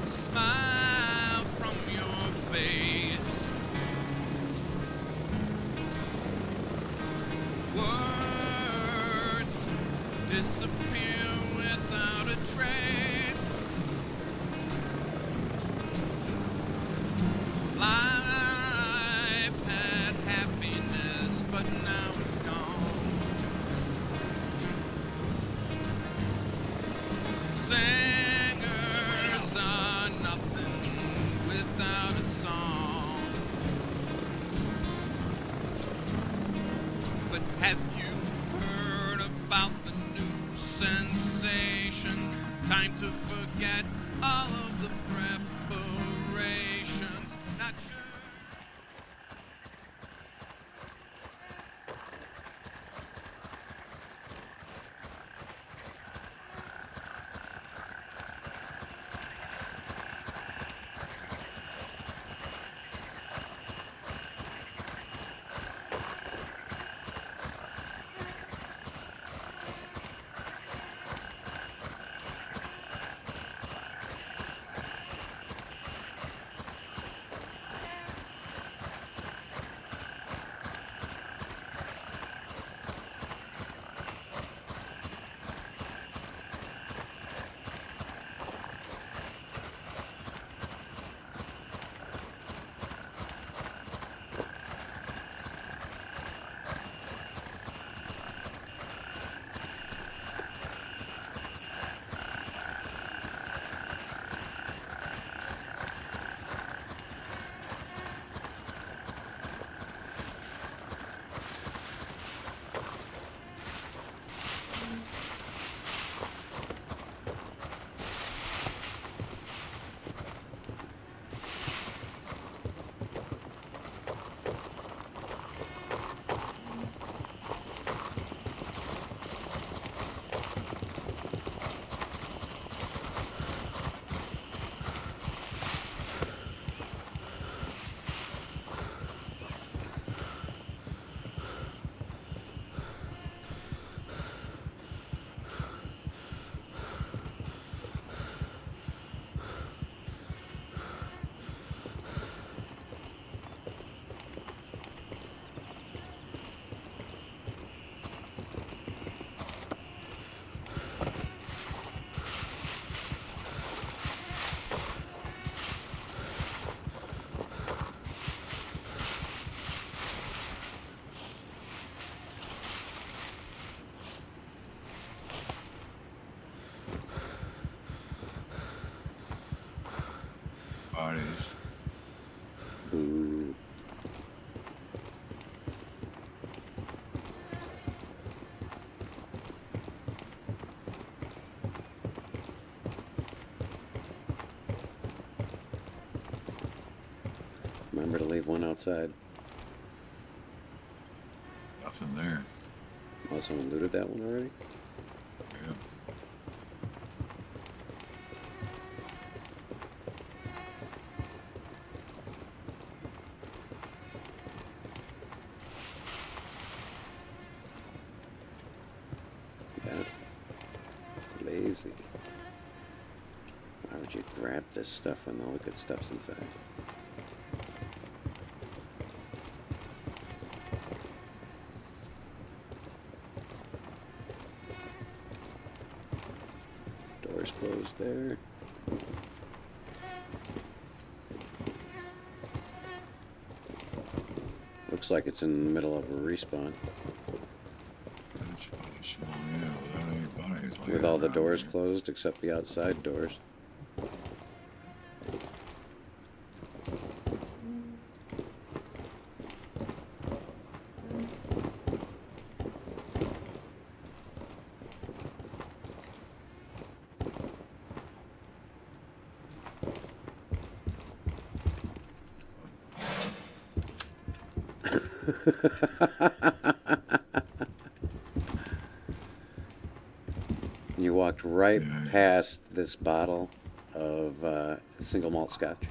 the smile from your face. Words disappear without a trace. Life had happiness, but now it's gone. Singers are nothing without a song. But have you heard about the new sound? Ooh. Remember to leave one outside. Nothing there. Oh, someone looted that one already? Yeah. Yeah. Lazy. Why would you grab this stuff when all the good stuff's inside? Doors closed there. Looks like it's in the middle of a respawn. That's possible, yeah, without anybody laying With all the around doors here. closed except the outside doors. You walked right Yeah. past this bottle of single malt scotch.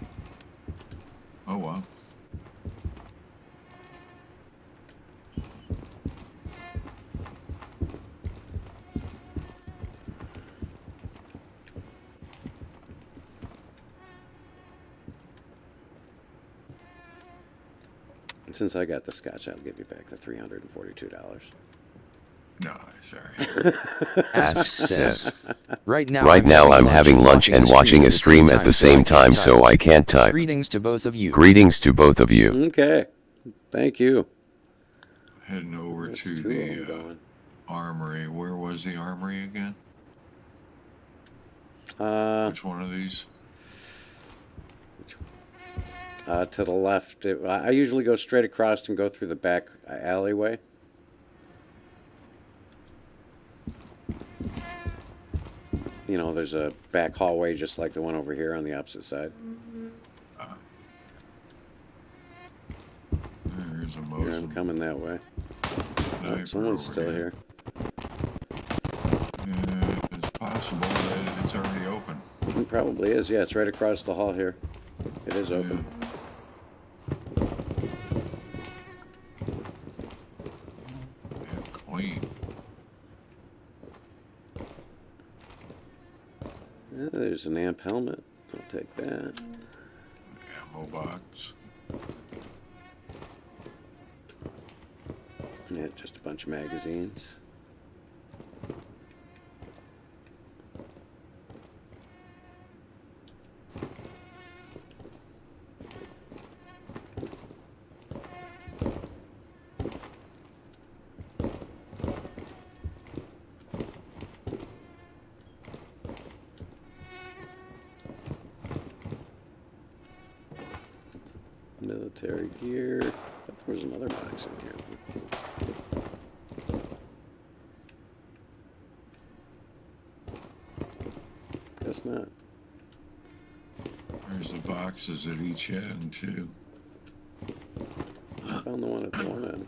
Oh, well. Since I got the scotch, I'll give you back the $342. No, sorry. Asks says. Right now I'm having lunch and watching a stream at the same time, so I can't type. Greetings to both of you. Greetings to both of you. Okay. Thank you. Heading over That's to two of them the going. armory. Where was the armory again? Which one of these? To the left. I usually go straight across and go through the back alleyway. You know, there's a back hallway just like the one over here on the opposite side. There's a Here, Mosin. I'm coming that way. Oh, Sniper someone's over still here. here. It's possible that it's already open. It probably is. Yeah, it's right across the hall here. It is open. Yeah, clean. Yeah, there's an amp helmet. I'll take that. Ammo box. Yeah, just a bunch of magazines. Military gear. I thought there was another box in here. Guess not. There's the boxes at each end, too. I found the one at the one end.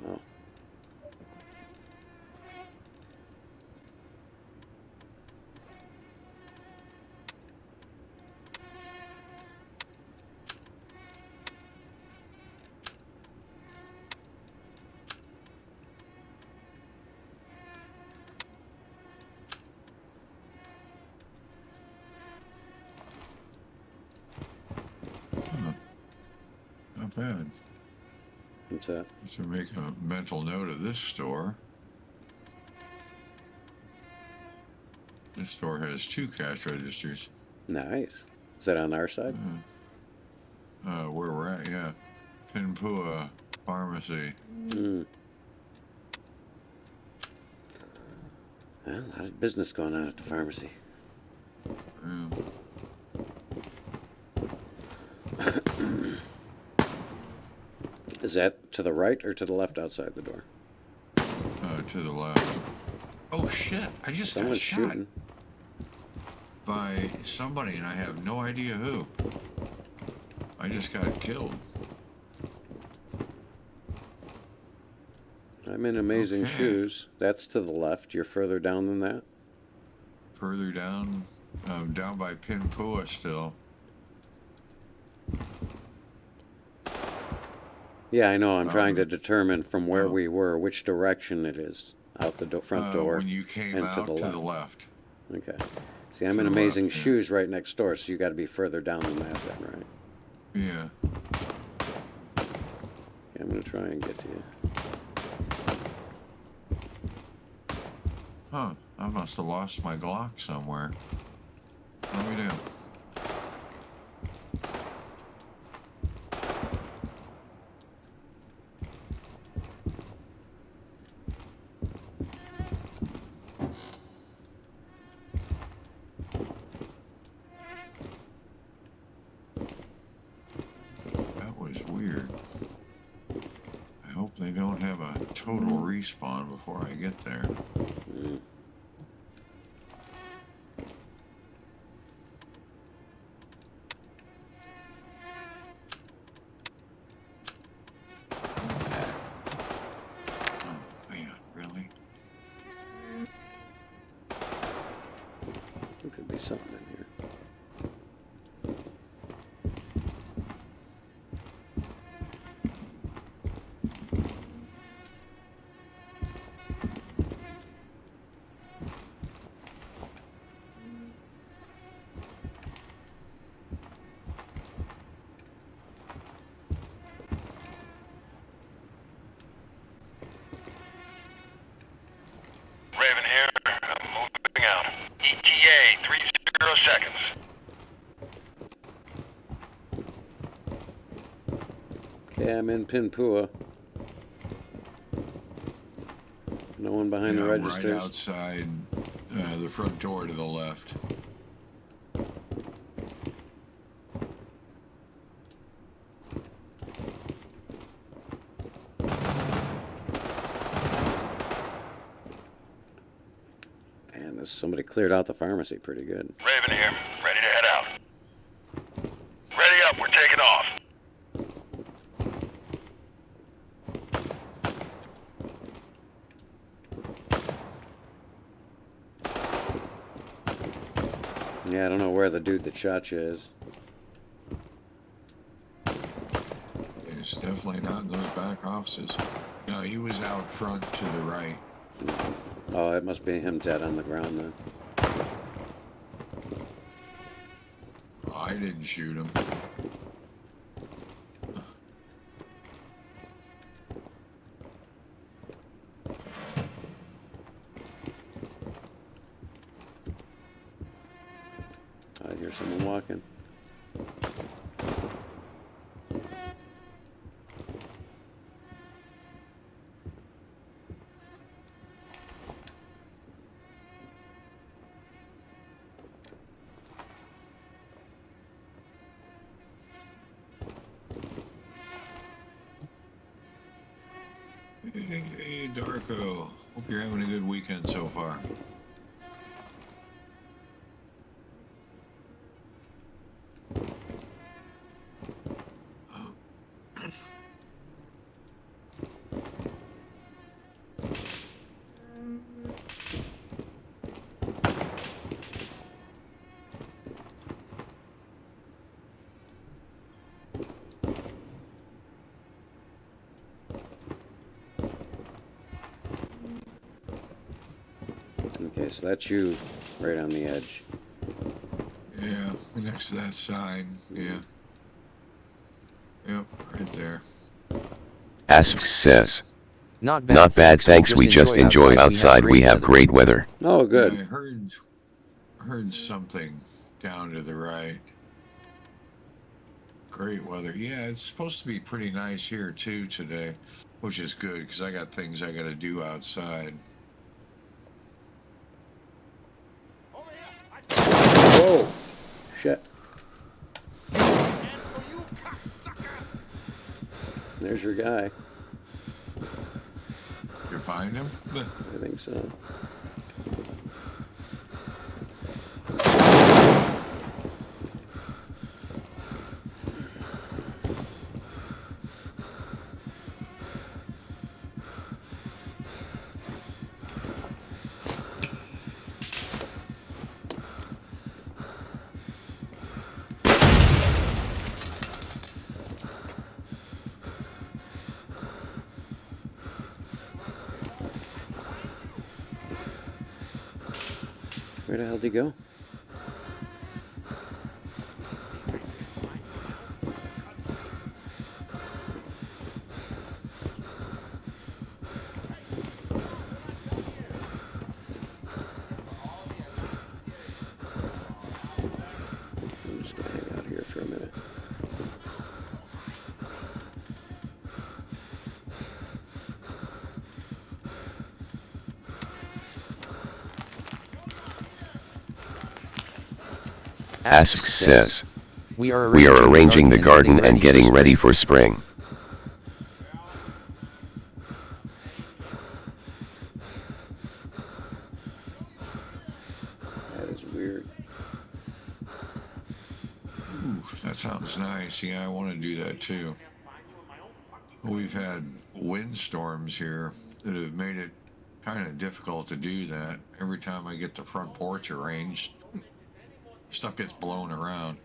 Wow. bad. What's that? To make a mental note of this store. This store has 2 cash registers. Nice. Is that on our side? Where we're at, yeah. Pinpua Pharmacy. Mm. Well, a lot of business going on at the pharmacy. Yeah. Is that to the right or to the left outside the door? To the left. Oh shit! I just Someone's got shot shooting. by somebody, and I have no idea who. I just got killed. I'm in Amazing Okay. Shoes. That's to the left. You're further down than that? Further down, down by Pinpua still. Yeah, I know. I'm trying to determine from where we were, which direction it is. Out the front door. When you came and out to the left. left. Okay. See, I'm To in the Amazing left, yeah. Shoes right next door, so you got to be further down than that then, right? Yeah. Okay, I'm going to try and get to you. Huh. I must have lost my Glock somewhere. Let me do. That was weird. I hope they don't have a total respawn before I get there. Mm. Oh, man, really? There could be something in here. Raven here. I'm moving out. ETA, 30 seconds. Okay, I'm in Pinpua. No one behind the Yeah, registers? right outside the front door to the left. Man, somebody cleared out the pharmacy pretty good. Raven here. Ready to head out. Ready up. We're taking off. Yeah, I don't know where the dude that shot you is. It's definitely not in those back offices. No, he was out front to the right. Oh, it must be him dead on the ground then. I didn't shoot him. I hear someone walking. Hey, Darko. Hope you're having a good weekend so far. Okay, so that's you right on the edge. Yeah, next to that sign. Yeah. Yep, right there. Asks says, Not bad, not bad thanks, we just enjoy outside, we have great weather. Oh, Yeah, good. I heard something down to the right. Great weather. Yeah, it's supposed to be pretty nice here too today, which is good because I got things I got to do outside. Whoa! Shit. There's your guy. You find him? I think so. Where the hell did he go? I'm just gonna hang out here for a minute. Asks says, we are we are arranging the garden and getting ready for spring. That is weird. Ooh, that sounds nice. Yeah, I want to do that too. We've had windstorms here that have made it kind of difficult to do that. Every time I get the front porch arranged, stuff gets blown around.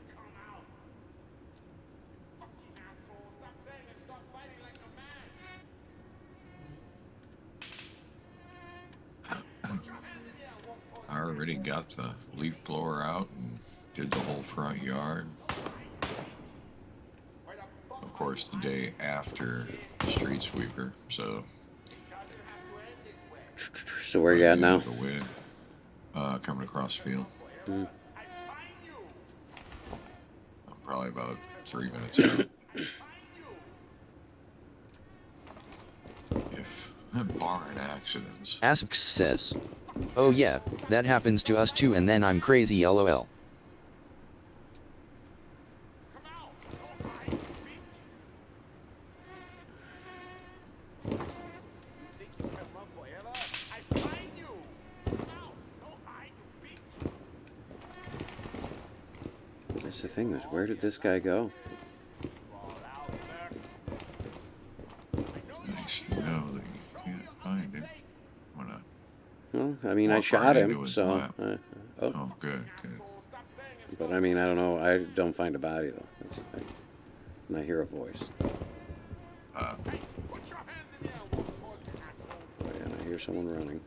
I already got the leaf blower out and did the whole front yard. Of course, the day after the street sweeper, so. So where you at now? The wind, coming across the field. Mm. I'm probably about 3 minutes out. If barring accidents. Asks says, oh yeah, that happens to us too and then I'm crazy lol. That's the thing is, where did this guy go? Nice to know that you can't find him. Why not? Well, I mean, I Walk shot right him, into his so. lap. Oh. Oh, good, good. But I mean, I don't know. I don't find a body though. And I hear a voice. Uh, Oh, yeah, and I hear someone running.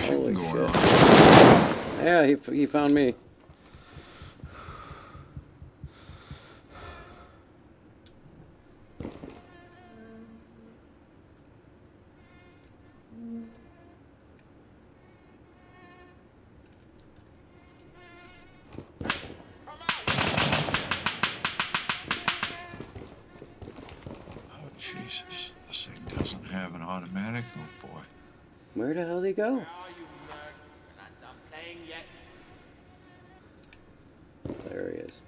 Holy going shit. on. Yeah, he found me. Oh, Jesus. This thing doesn't have an automatic. Oh, boy. Where the hell did he go? There he is.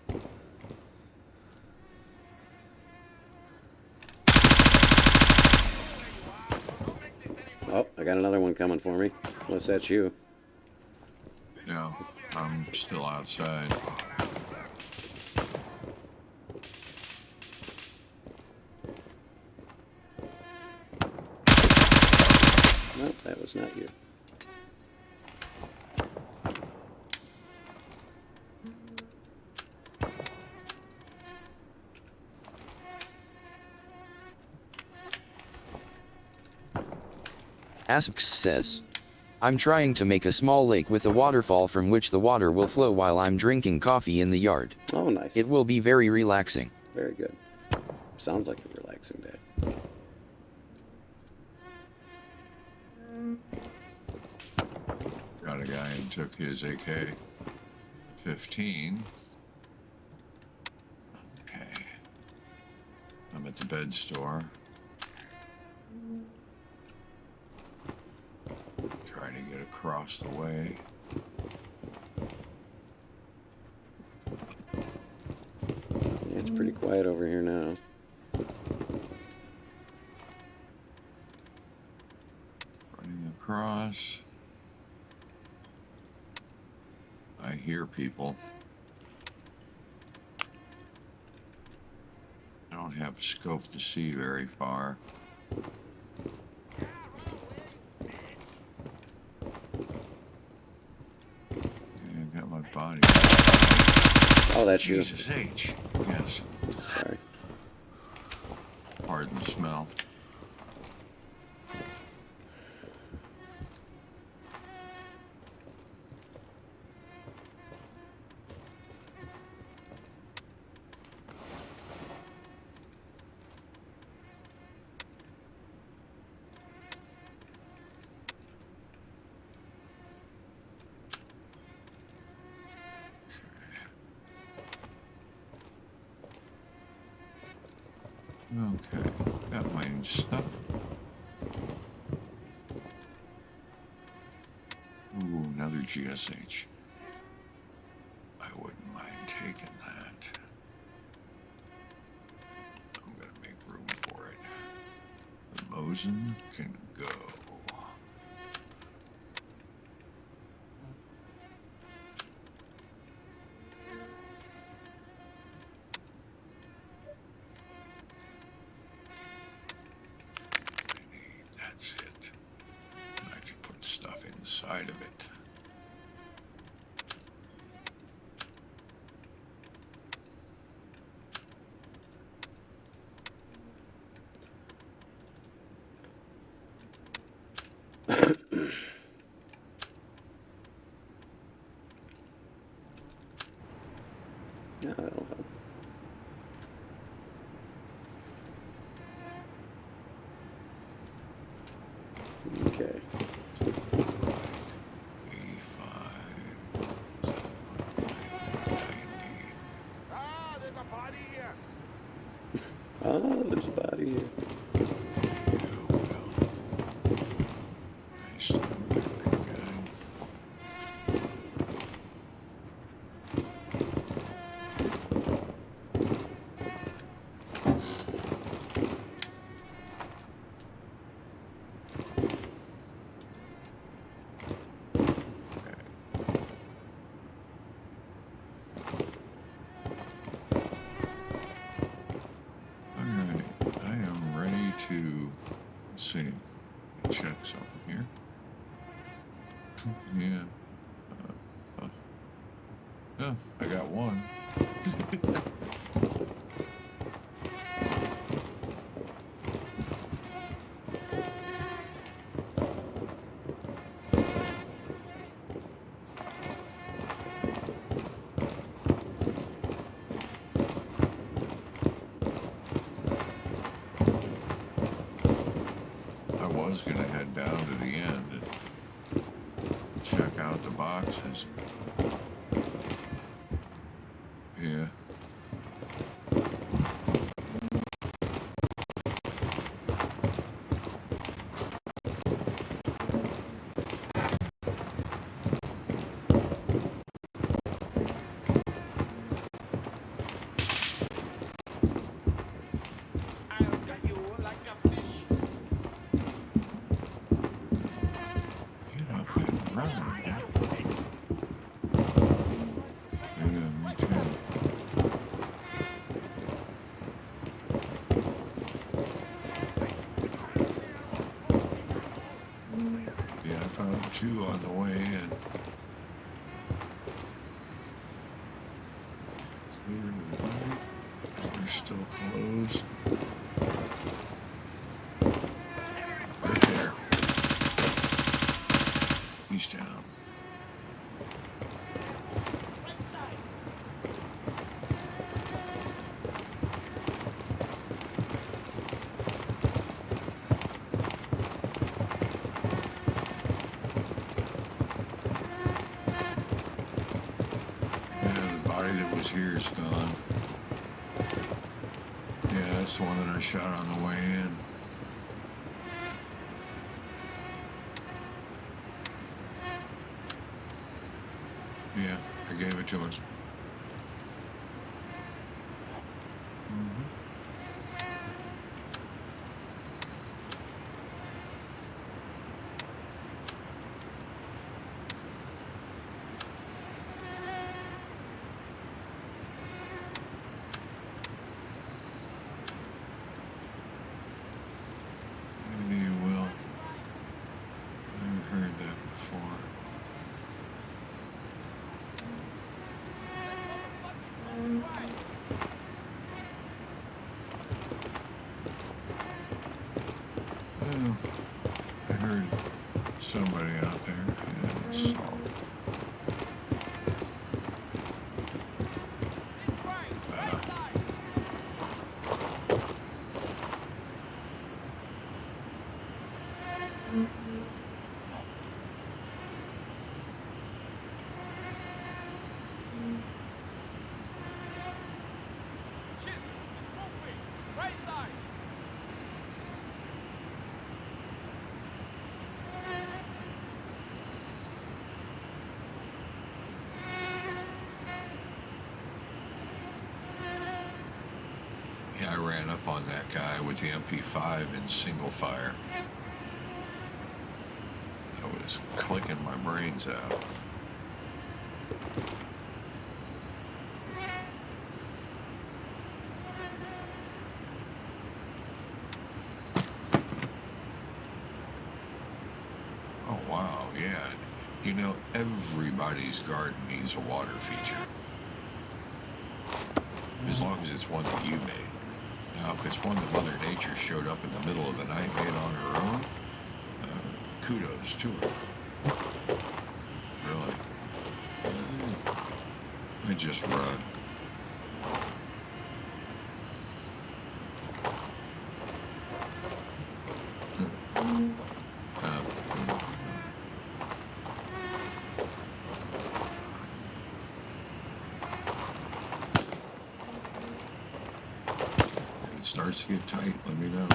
Oh, I got another one coming for me. Unless that's you. Yeah, I'm still outside. Nope, that was not you. Asks says, I'm trying to make a small lake with a waterfall from which the water will flow while I'm drinking coffee in the yard. Oh, nice. It will be very relaxing. Very good. Sounds like a relaxing day. Got a guy who took his AK-15. Okay. I'm at the bed store. Trying to get across the way. Yeah, it's pretty quiet over here now. Running across. I hear people. I don't have a scope to see very far. Yeah, I got my body. Oh, that's Jesus you. H. Yes. Sorry. Pardon the smell. Okay, got my stuff. Ooh, another GSH. I wouldn't mind taking that. I'm gonna make room for it. The Mosin can go. That's it. And I can put stuff inside of it. Yeah, that'll help. Okay. 85. Oh, there's a body here. Nice. Big guy. Alright, I am ready to, let's see, check something here. Yeah. Yeah, I got one. I was gonna head down to the end and check out the boxes. Yeah. Get up and run. Yeah, me too. Yeah, I found two on the way in. Clear to the right. They're still closed. Right there. fire's gone. Yeah, that's the one that I shot on the way in. Yeah, I gave it to him. Maybe you will. I've heard that before. Well, I heard somebody out there. Yes. Yeah, I ran up on that guy with the MP5 in single fire. I was clicking my brains out. Oh, wow, yeah. You know, everybody's garden needs a water feature. As long as it's one that you made. Now, if it's one that Mother Nature showed up in the middle of the night made on her own, kudos to her. Really. I just run. If it starts to get tight, let me know.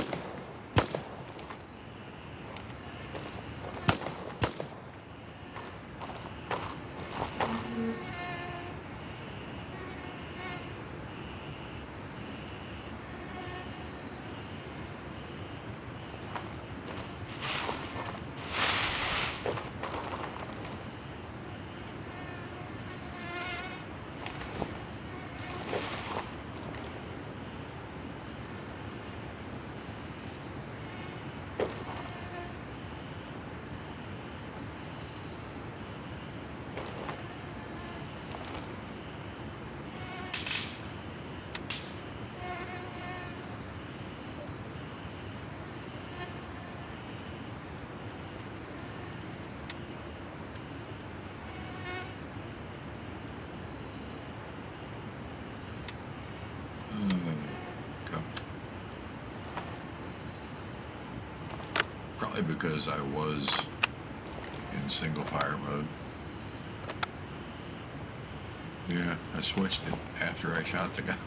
Probably because I was in single fire mode. Yeah, I switched it after I shot the guy.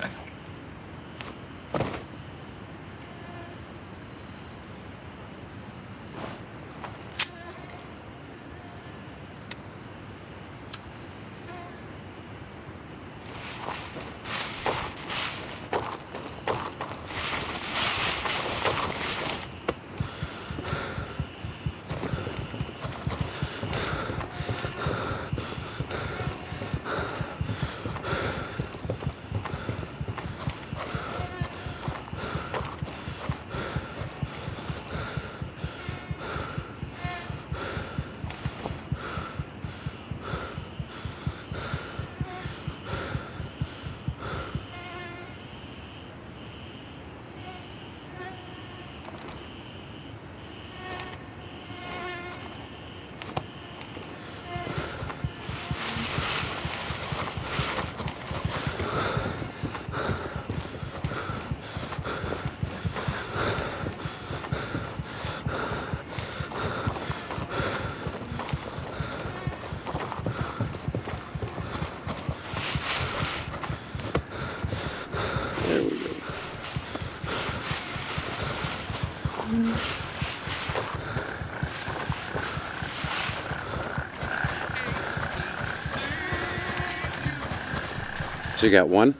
So you got one?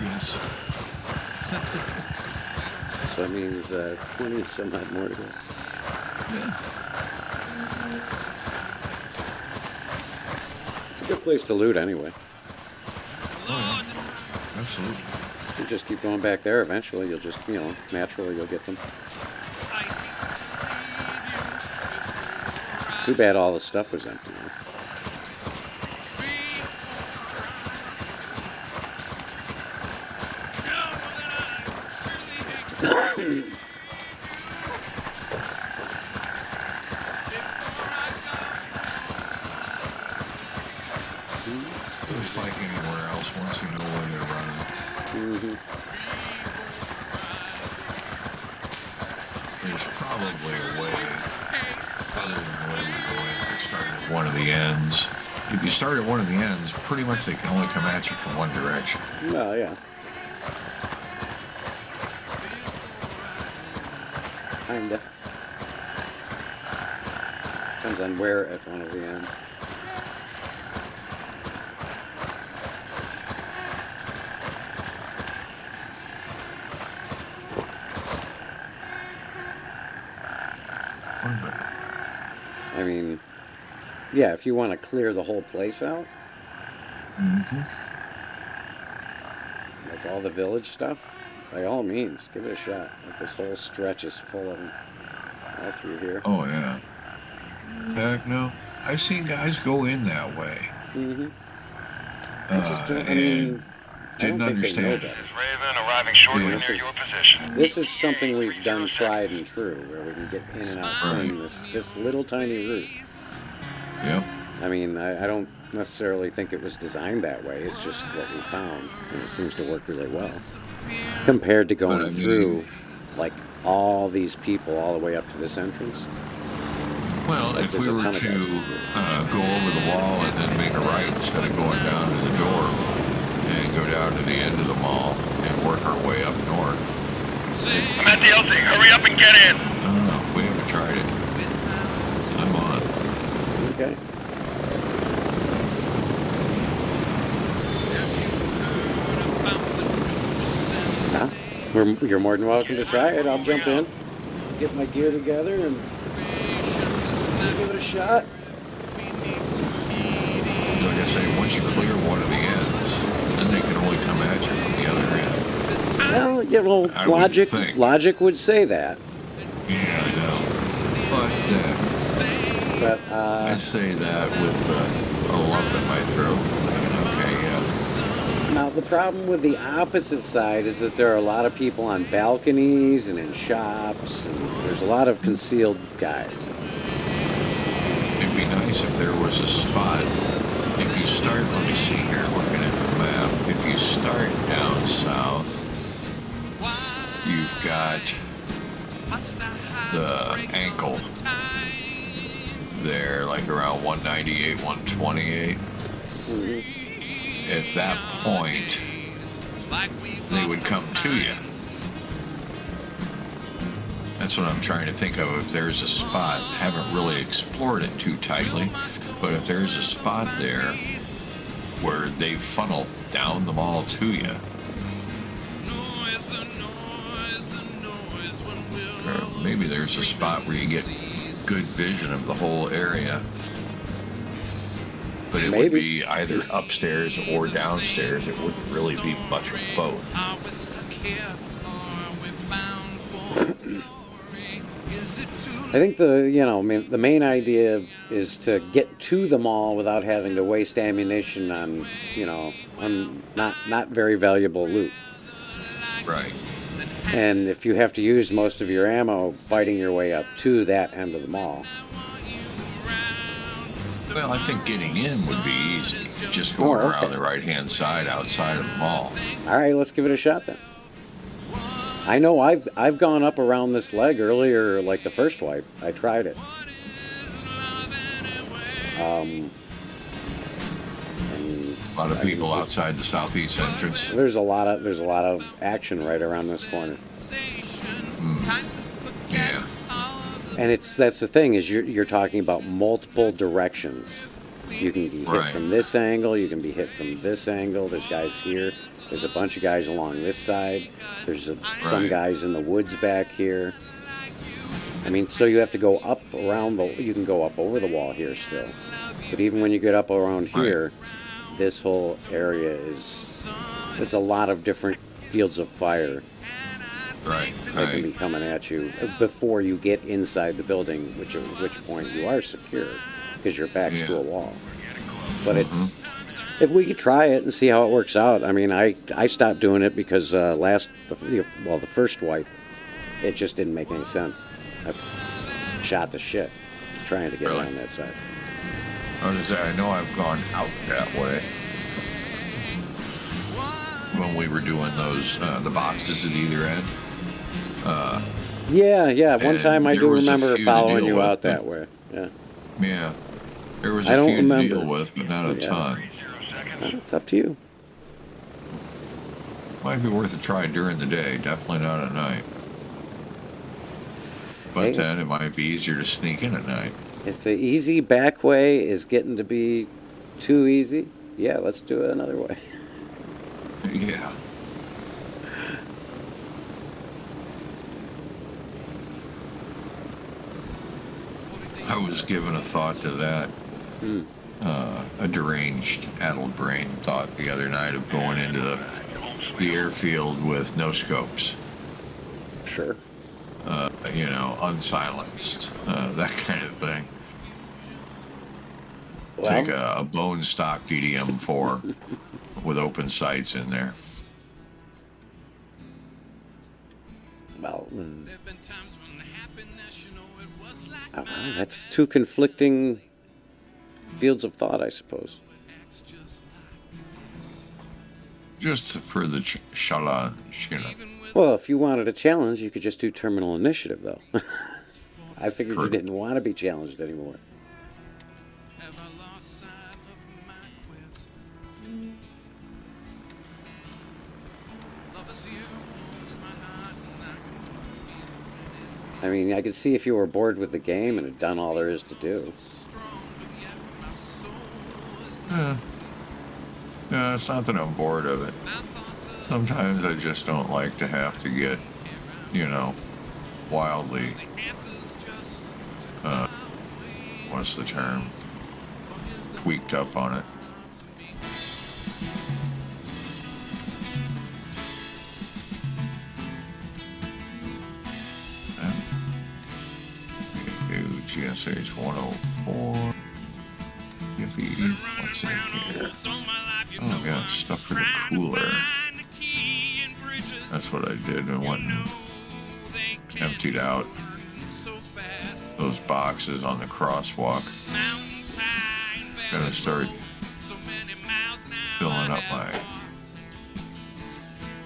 Yes. So that means 20 some odd more to go. Yeah. It's a good place to loot anyway. Oh, yeah. Absolutely. You just keep going back there. Eventually, you'll just, naturally you'll get them. Too bad all the stuff was empty. It's like anywhere else once you know where they're running. There's probably a way, other than the way we go in, to start at one of the ends. If you start at one of the ends, pretty much they can only come at you from one direction. Well, yeah. Kinda. Depends on where at one of the ends. I mean, yeah, if you want to clear the whole place out, like all the village stuff, by all means, give it a shot. Like this whole stretch is full of them all through here. Oh, yeah. Heck no. I've seen guys go in that way. I just don't, I mean, I don't Didn't think they know understand. better. Raven arriving shortly Yeah. near your position. This is something we've done tried and true, where we can get in and out Right. from this little tiny route. Yep. I mean, I don't necessarily think it was designed that way. It's just what we found, and it seems to work really well. Compared to going But I mean- through, like, all these people all the way up to this entrance. Well, Like if there's we a were ton to of guys. go over the wall and then make a right instead of going down to the door and go down to the end of the mall and work our way up north. I'm at the LZ. Hurry up and get in. Oh, we haven't tried it. I'm on. Okay. Huh? You're more than welcome to try it. I'll jump in, get my gear together, and give it a shot. Like I say, once you clear one of the ends, then they can only come at you from the other end. Well, yeah, well, I would think. logic would say that, Yeah, I know. But but I say that with a lump in my throat. Okay, yeah. now the problem with the opposite side is that there are a lot of people on balconies and in shops, and there's a lot of concealed guys. It'd be nice if there was a spot. If you start, let me see here, looking at the map. If you start down south, you've got the ankle there, like around 198, 128. At that point, they would come to you. That's what I'm trying to think of. If there's a spot, haven't really explored it too tightly, but if there's a spot there where they funnel down the mall to you, or maybe there's a spot where you get good vision of the whole area, but it would be either upstairs or downstairs. It wouldn't really be much of both. I think the main idea is to get to the mall without having to waste ammunition on not very valuable loot. Right. And if you have to use most of your ammo fighting your way up to that end of the mall. Well, I think getting in would be easy. Just going around the right-hand side outside of the mall. All right, let's give it a shot then. I know I've gone up around this leg earlier, like the first wipe. I tried it. And lot of people outside the southeast entrance. There's a lot of action right around this corner. Yeah. And that's the thing, is you're talking about multiple directions. You can be hit Right. from this angle, you can be hit from this angle. There's guys here. There's a bunch of guys along this side. There's some Right. guys in the woods back here. I mean, so you have to go up around you can go up over the wall here still. But even when you get up around here, this whole area it's a lot of different fields of fire Right. that can be coming at you before you get inside the building, at which point you are secure because your back's to a wall. But if we could try it and see how it works out. I mean, I stopped doing it because the first wipe, it just didn't make any sense. I shot the shit trying to get around that side. I know I've gone out that way when we were doing those the boxes at either end. Yeah. One time I there do was a remember few to following deal you with, out that but- way. Yeah. Yeah. There was I a don't few to remember. deal with, but not a ton. It's up to you. Might be worth a try during the day, definitely not at night. But Hey. then it might be easier to sneak in at night. If the easy back way is getting to be too easy, yeah, let's do it another way. Yeah. I was given a thought to that. A deranged, addled brain thought the other night of going into the airfield with no scopes. Sure. Unsilenced, that kind of thing. Well, Take a bone stock DDM4 with open sights in there. well, that's two conflicting fields of thought, I suppose. Just for the shala. Well, if you wanted a challenge, you could just do terminal initiative, though. I figured you didn't want to be challenged anymore. I mean, I could see if you were bored with the game and had done all there is to do. Yeah, it's not that I'm bored of it. Sometimes I just don't like to have to get, wildly, what's the term? Tweaked up on it. GSH 104. What's in here? Oh, yeah, stuff for the cooler. That's what I did. I went and emptied out those boxes on the crosswalk. Gonna start filling up my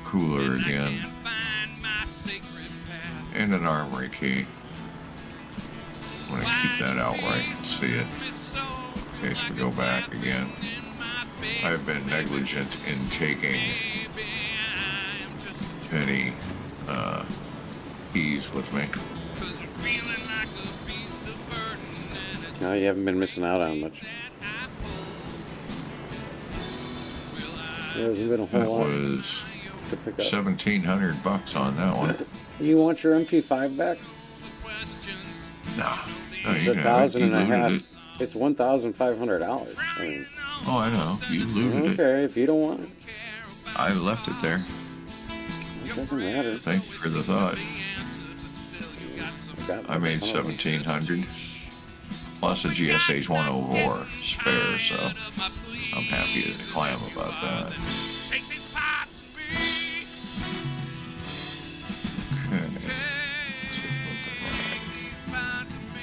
cooler again. And an armory key. I'm gonna keep that out where I can see it in case we go back again. I've been negligent in taking any keys with me. No, you haven't been missing out on much. There hasn't been a That whole lot was to pick up. $1,700 on that one. You want your MP5 back? Nah, no, It's you can have it. You $1,500. looted it. It's $1,500. I mean, Oh, I know. You looted it. okay, if you don't want it, I left it there. it doesn't matter. Thank you for the thought. I made $1,700 plus a GSH 104 spare, so I'm happy as a clam about that.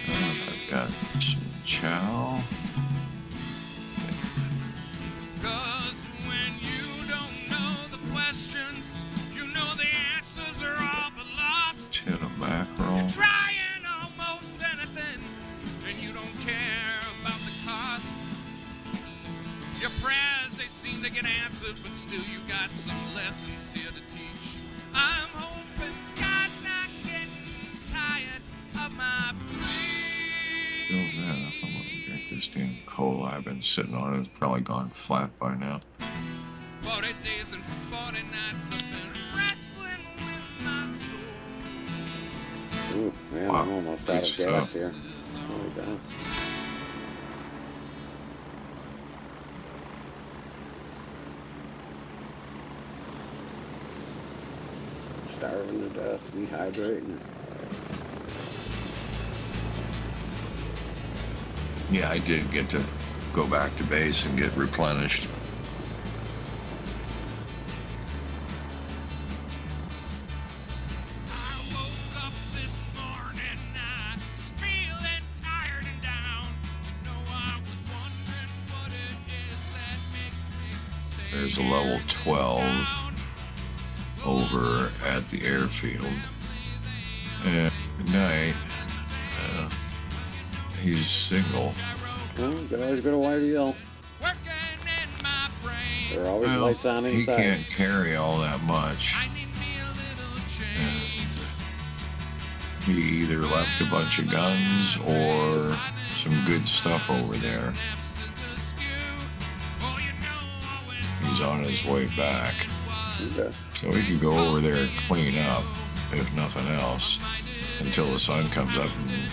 I've got some chow. Tin of mackerel. Trying almost anything, and you don't care about the cost. Your prayers, they seem to lessons here to teach. I'm hoping God's not getting tired of my plea. Fills that up. I'm gonna drink this damn cola I've been sitting on. It's probably gone flat by now. 40 days and 40 nights I've been wrestling with my soul. Ooh, man, Wow. I'm almost Good out of gas stuff. here. Holy God. Starving to death, dehydrating. Yeah, I did get to go back to base and get replenished. I woke up this morning, I was feeling tired and down. You know, I was wondering what it is that makes me stay. There's a level 12 down. over at the airfield. And at night, he's single. Well, you can always go to YVL. Working in my brain. There are always Well, lights on he inside. can't carry all that much. I need me a little change. He either left a bunch of guns or some good stuff over there. He's on his way back. Okay. So he could go over there and clean up, if nothing else, until the sun comes up.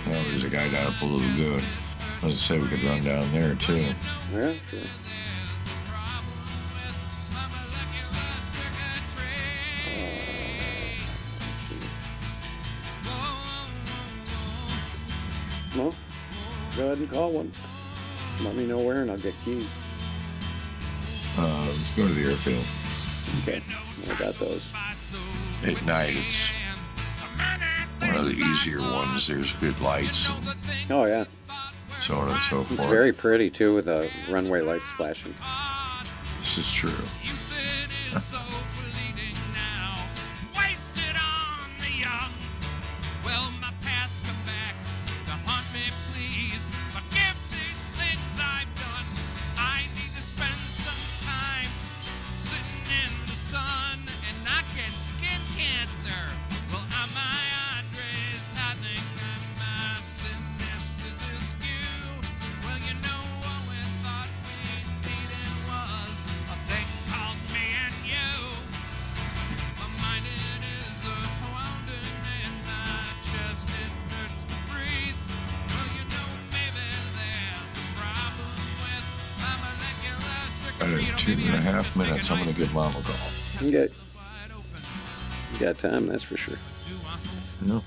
And there's a guy down at Blue Lagoon. As I said, we could run down there too. Yeah, sure. Well, go ahead and call one. Let me know where and I'll get keys. Let's go to the airfield. Okay. I got those. At night, it's one of the easier ones. There's good lights and Oh, yeah. so on and so It's forth. very pretty, too, with the runway lights flashing. This is true. Got it, 2.5 minutes. I'm going to give Mom a call. Okay. You got time, that's for sure. No.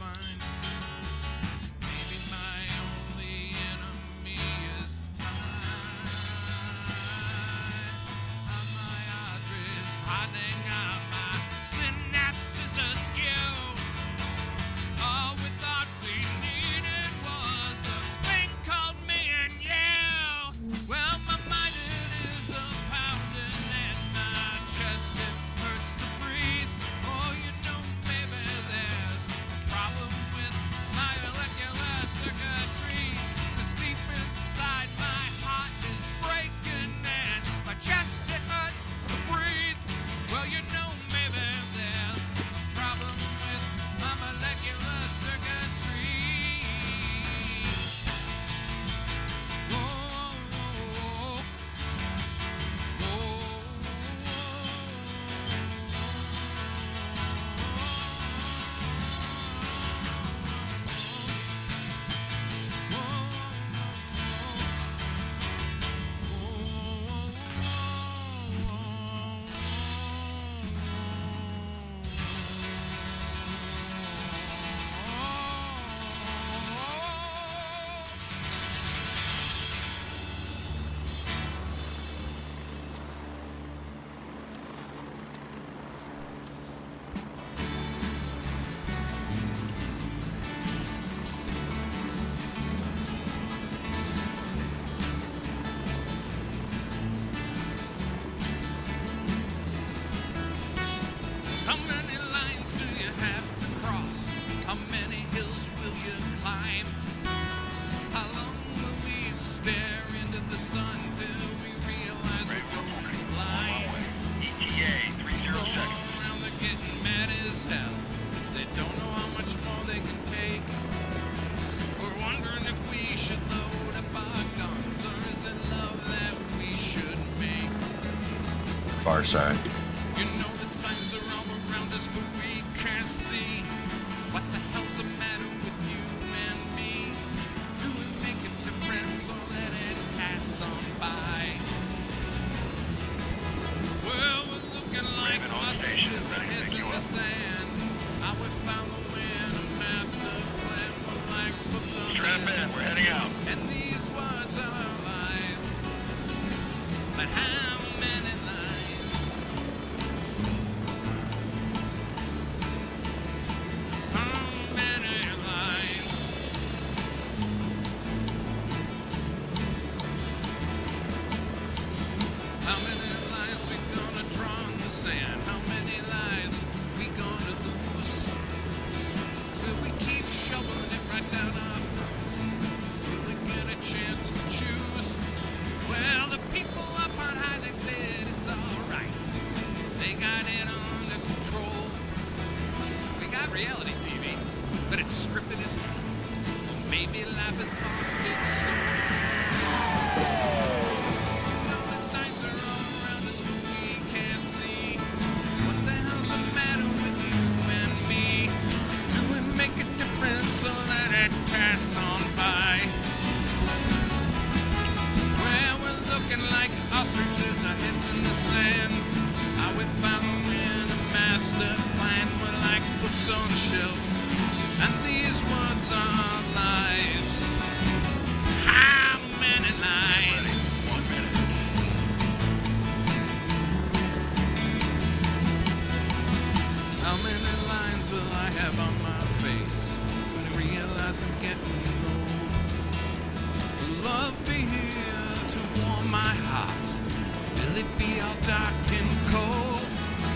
far side. You know that signs are all around us, but we can't see. What the hell's the matter with you and me? Do we make a difference or let it pass on by? Well, we're looking like ostriches with heads in the sand. I would follow in a master plan. We're like books on Strap in, we're heading out. and these words are our lives. But how many lives? How many lives? How many lives we gonna draw in the sand? How many lives we gonna lose? Will we keep shoveling it right down our throats? Will we get a chance to choose? Well, the people up on high, they said it's alright. They got it under control. We got reality TV, but it's scripted as hell. Well, maybe life has lost its soul. You know that signs are all around us, but we can't see. What the hell's the matter with you and me? Do we make a difference or let it pass on by? Well, we're looking like ostriches, our heads in the sand. Are we following a master plan? We're like books on a shelf, and these words are our lives. How many lives? 1 minute. How many lines will I have on my face when I realize I'm getting old? Will love be here to warm my heart? Will it be all dark and cold?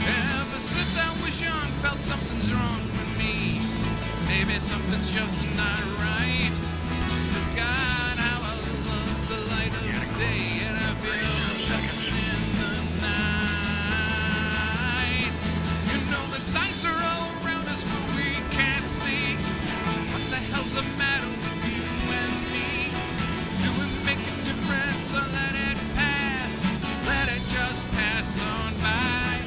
Ever since I was young, felt something's wrong with me. Maybe something's just not right. 'Cause God, how I love the light of day, and I feel nothing in the night. You know the signs are all around us, but we can't see. What the hell's the matter with you and me? Do we make a difference or let it pass? Let it just pass on by.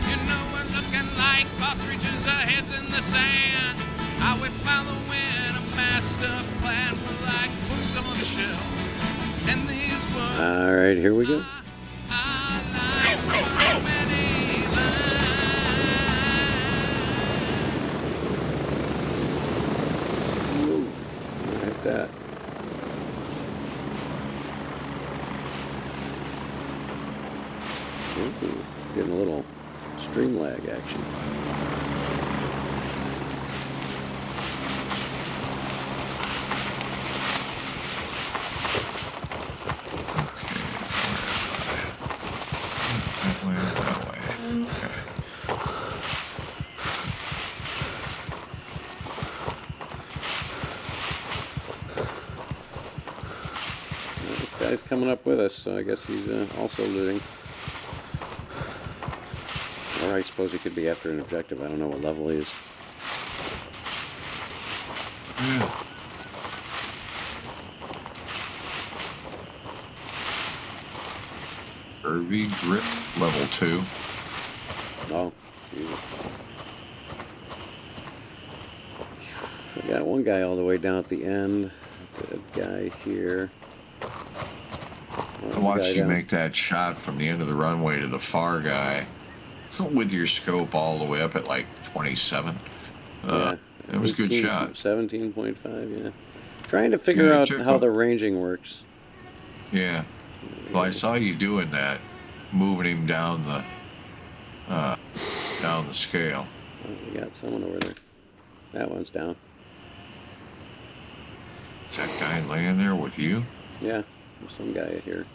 You know we're looking like ostriches, our heads in the sand. I would follow in a master plan. We're like books on the shelf, and these words. All right, here we go. Our lives. How many Woo. Like that. Ooh, getting a little stream lag action. That way, that way. Okay. Well, this guy's coming up with us, so I guess he's also looting. Or I suppose he could be after an objective. I don't know what level he is. Yeah. Irvy grip level 2. Oh, Jesus. I got one guy all the way down at the end. The guy here. I watched you make that shot from the end of the runway to the far guy with your scope all the way up at like 27. Yeah, it was a good shot. 17.5, yeah. Trying to figure out how the ranging works. Yeah. Well, I saw you doing that, moving him down the scale. Oh, we got someone over there. That one's down. Is that guy laying there with you? Yeah, there's some guy here.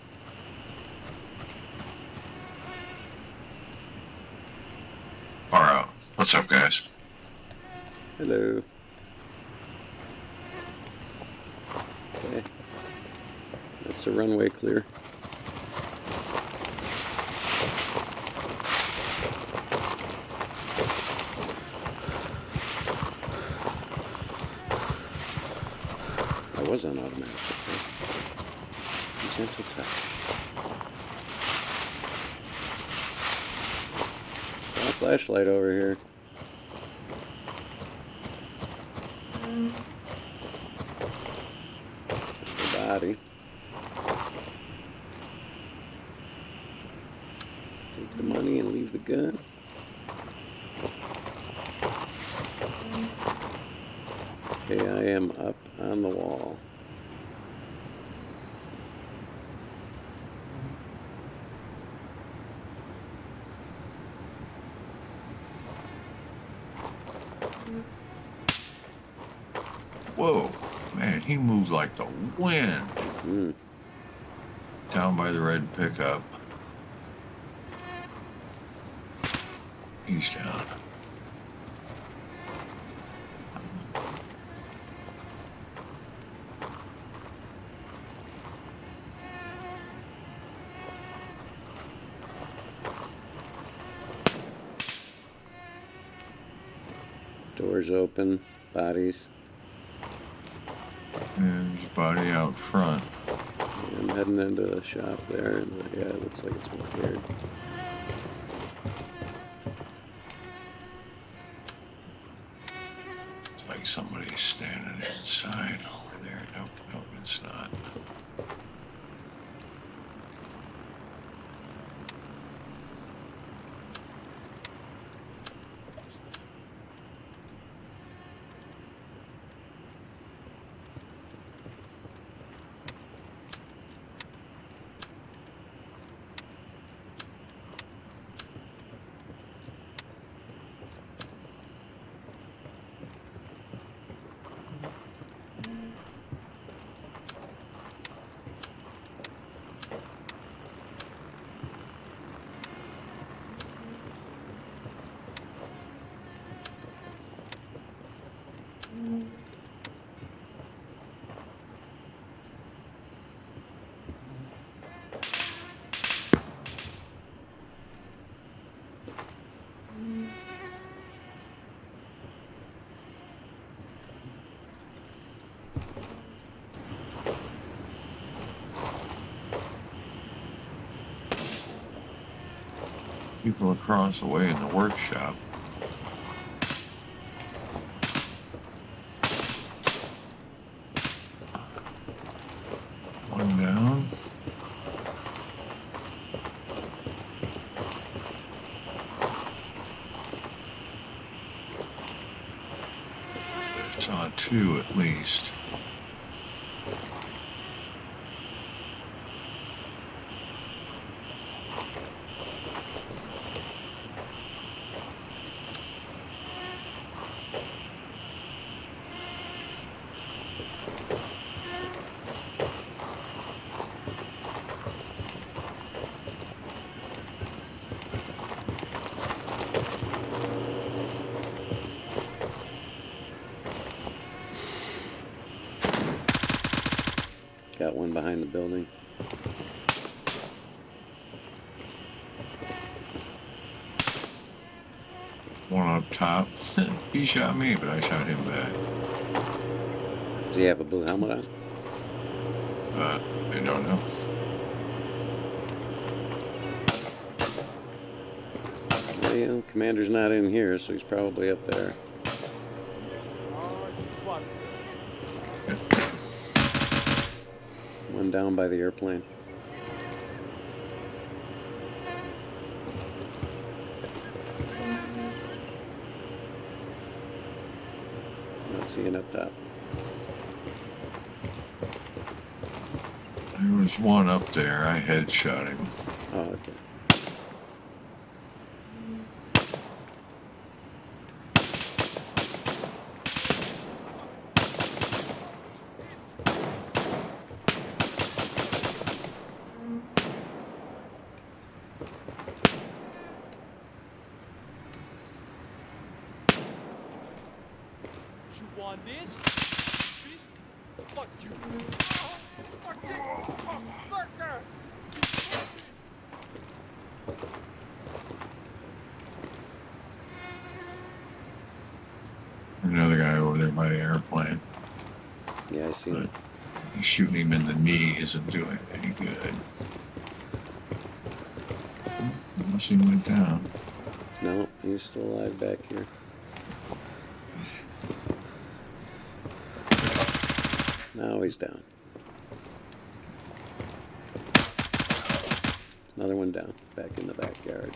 All right. What's up, guys? Hello. Okay. That's the runway clear. That was on automatic. Okay. Gentle touch. flashlight over here. The body. Take the money and leave the gun. Okay, I am up on the wall. Whoa, man, he moves like the wind. Down by the red pickup. He's down. Doors open, bodies. And his body out front. I'm heading into the shop there, and yeah, it looks like it's been cleared. It's like somebody's standing inside over there. Nope, nope, it's not. People across the way in the workshop. One down. It's on two at least. Got one behind the building. One up top. He shot me, but I shot him back. Does he have a blue helmet on? I don't know. Well, you know, commander's not in here, so he's probably up there. One down by the airplane. Not seeing up top. There was one up there. I headshot him. Oh, okay. Want this? Fuck you. Fuck it. Sucker. Another guy over there by the airplane. Yeah, I see him. Shooting him in the knee isn't doing any good. She went down. No, he's still alive back here. Now he's down. Another one down, back in the backyard.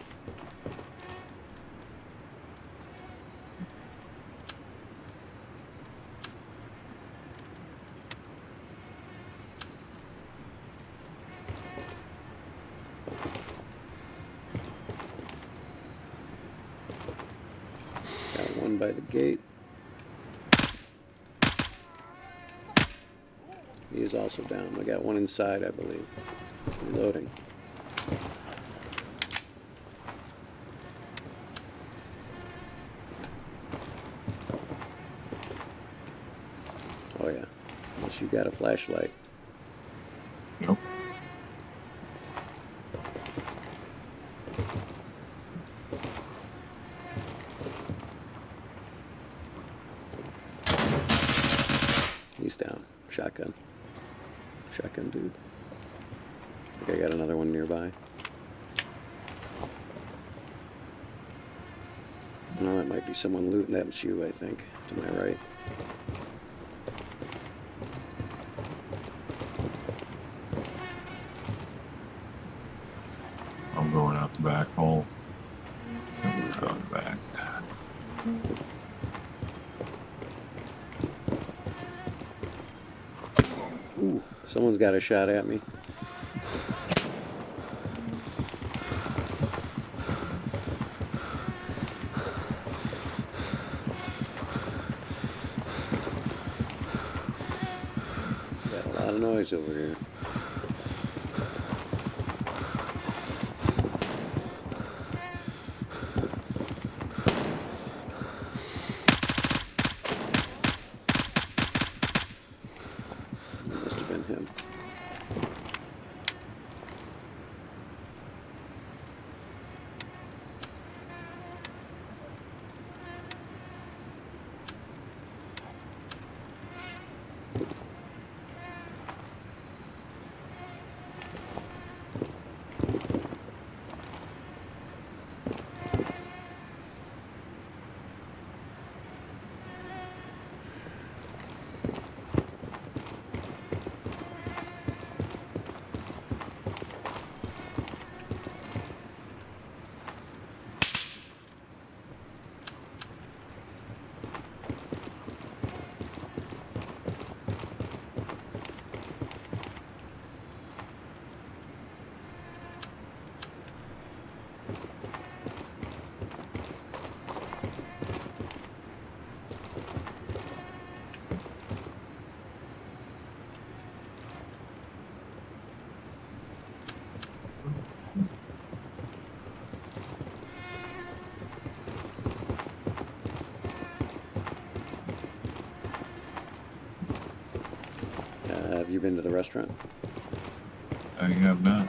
Got one by the gate. He is also down. I got one inside, I believe. Reloading. Oh yeah. Unless you got a flashlight. Nope. He's down. Shotgun. Shotgun dude. I think I got another one nearby. No, that might be someone looting. That was you, I think, to my right. I'm going out the back hole. And we're out the back. Ooh, someone's got a shot at me. Got a lot of noise over here. Must have been him. Have you been to the restaurant? I have not.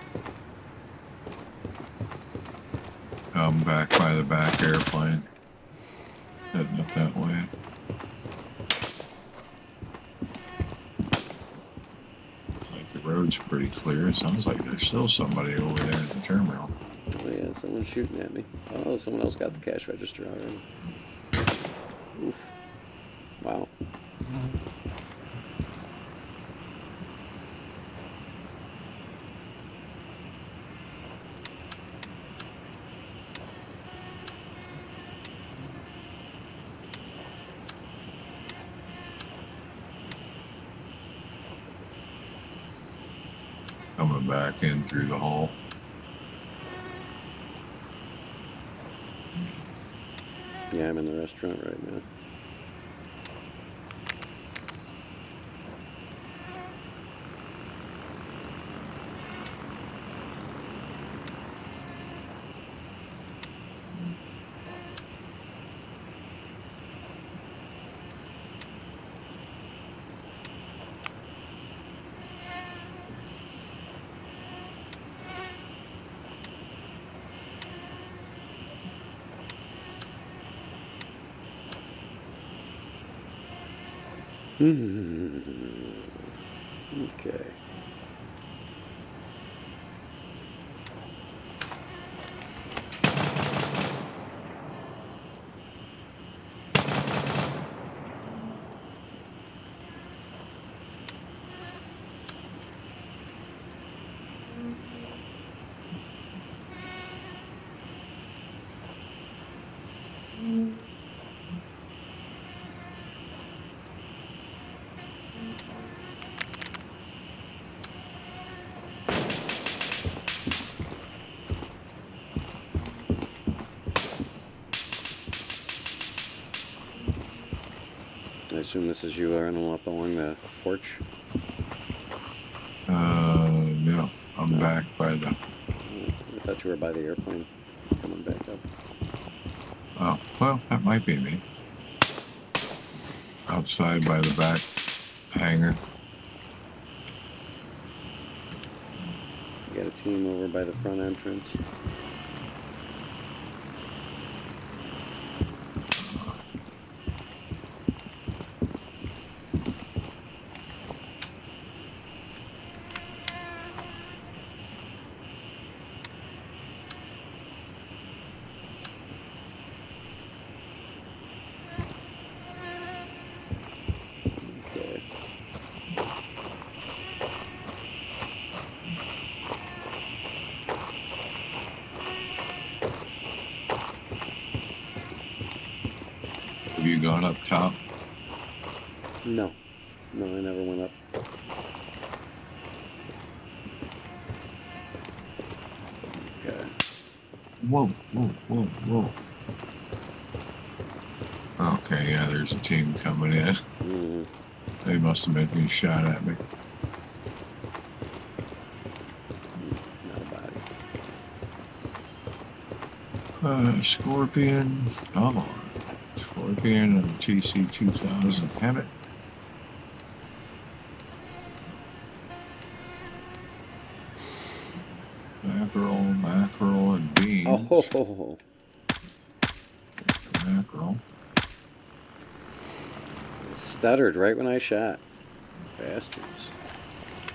I'm back by the back airplane. Heading up that way. Like the road's pretty clear. Sounds like there's still somebody over there at the terminal. Oh yeah, someone's shooting at me. Oh, someone else got the cash register already. Oof. Wow. Coming back in through the hall. Yeah, I'm in the restaurant right now. Okay. I assume this is you running up along the porch. No, I'm back by the. I thought you were by the airplane, coming back up. Oh, well, that might be me. Outside by the back hangar. You got a team over by the front entrance. Okay. Have you gone up top? No. No, I never went up. Okay. Whoa, whoa, whoa, whoa. Okay, yeah, there's a team coming in. Mm. They must have been being shot at me. Not a body. Scorpion. Come on. Scorpion and TC-2000. Have it. Mackerel, and beans. Oh. Mackerel. Stuttered right when I shot. Bastards.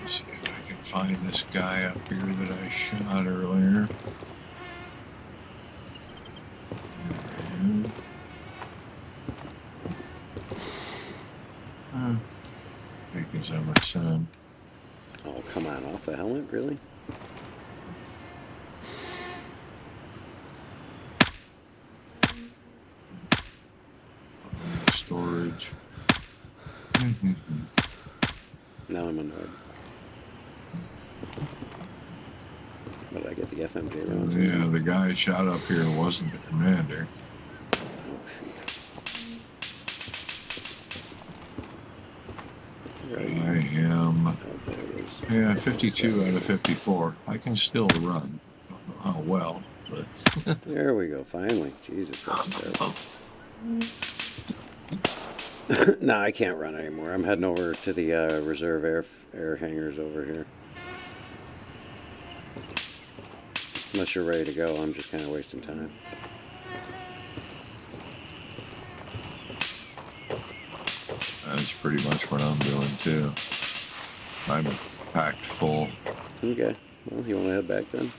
Let's see if I can find this guy up here that I shot earlier. I think it's on my son. Oh, come on. Off the helmet? Really? Storage. Now I'm annoyed. What did I get the FMJ rounds? Yeah, the guy shot up here wasn't the commander. Oh, shoot. I am, Oh, there it is. yeah, 52 out of 54. I can still run. Oh, well, but... There we go, finally. Jesus, that's terrible. No, I can't run anymore. I'm heading over to the reserve air hangars over here. Unless you're ready to go, I'm just kind of wasting time. That's pretty much what I'm doing, too. I'm packed full. Okay, well, you want to head back then?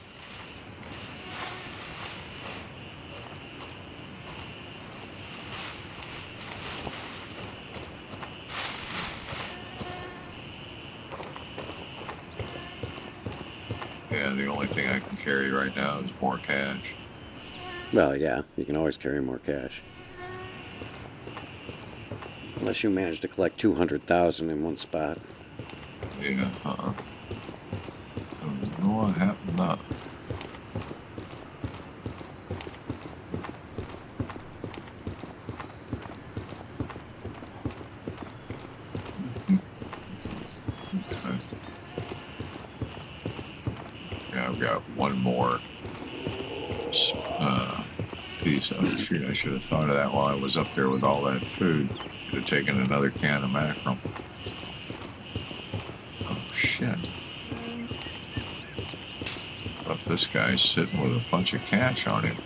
Yeah, the only thing I can carry right now is more cash. Well, yeah, you can always carry more cash. Unless you manage to collect 200,000 in one spot. Yeah, no, I have not. Yeah, I've got one more piece. Oh, shoot, I should have thought of that while I was up there with all that food. Could have taken another can of mackerel. Oh, shit. But this guy's sitting with a bunch of cash on him.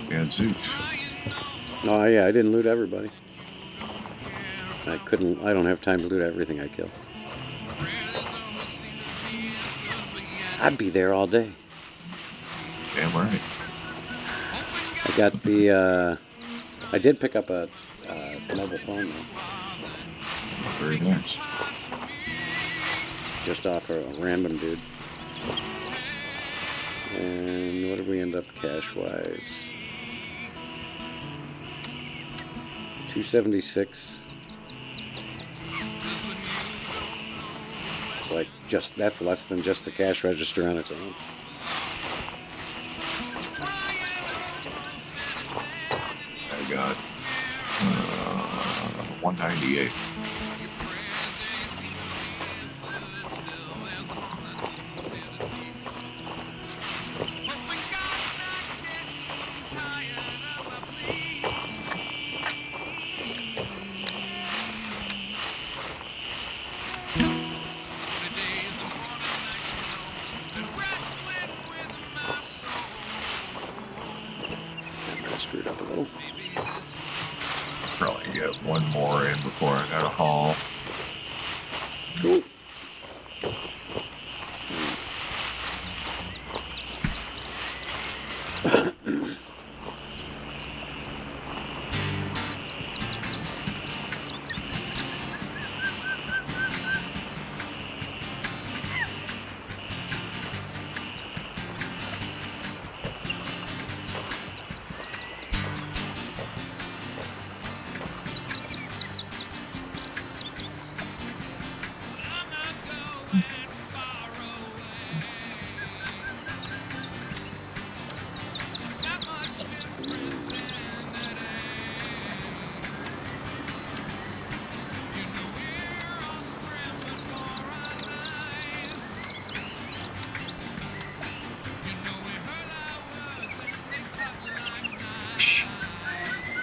Yeah, zooch. Oh, yeah, I didn't loot everybody. I don't have time to loot everything I kill. I'd be there all day. Damn right. I got the, I did pick up a mobile phone though. Very nice. Just off a random dude. And what did we end up cash-wise? 276. Like, that's less than just the cash register on its own. I got 198. Screwed up a little. Probably get one more in before I got a haul. Cool.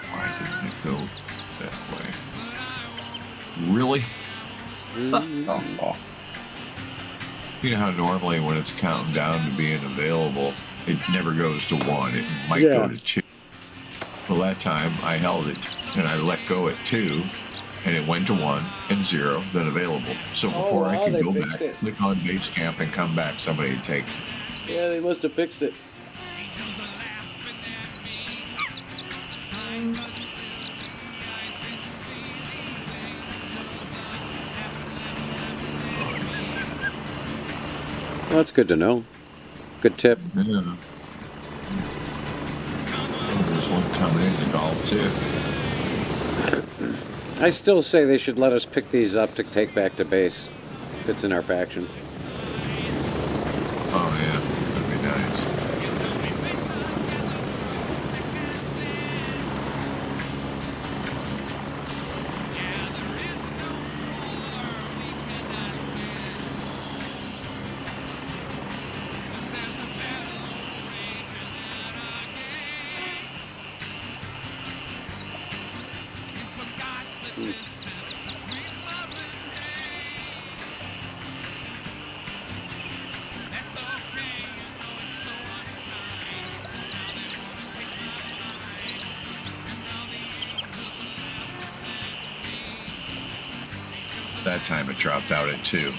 Why didn't it go that way? Really? Oh. You know how normally when it's counting down to being available, it never goes to 1. It might go to 2. Well, that time I held it and I let go at 2, and it went to 1 and 0, then available. So before I could go back, click on base camp and come back, somebody would take it. Yeah, they must have fixed it. Well, that's good to know. Good tip. Yeah. There's one coming in the golf too. I still say they should let us pick these up to take back to base. If it's in our faction. Oh yeah, that'd be nice. That time it dropped out at 2.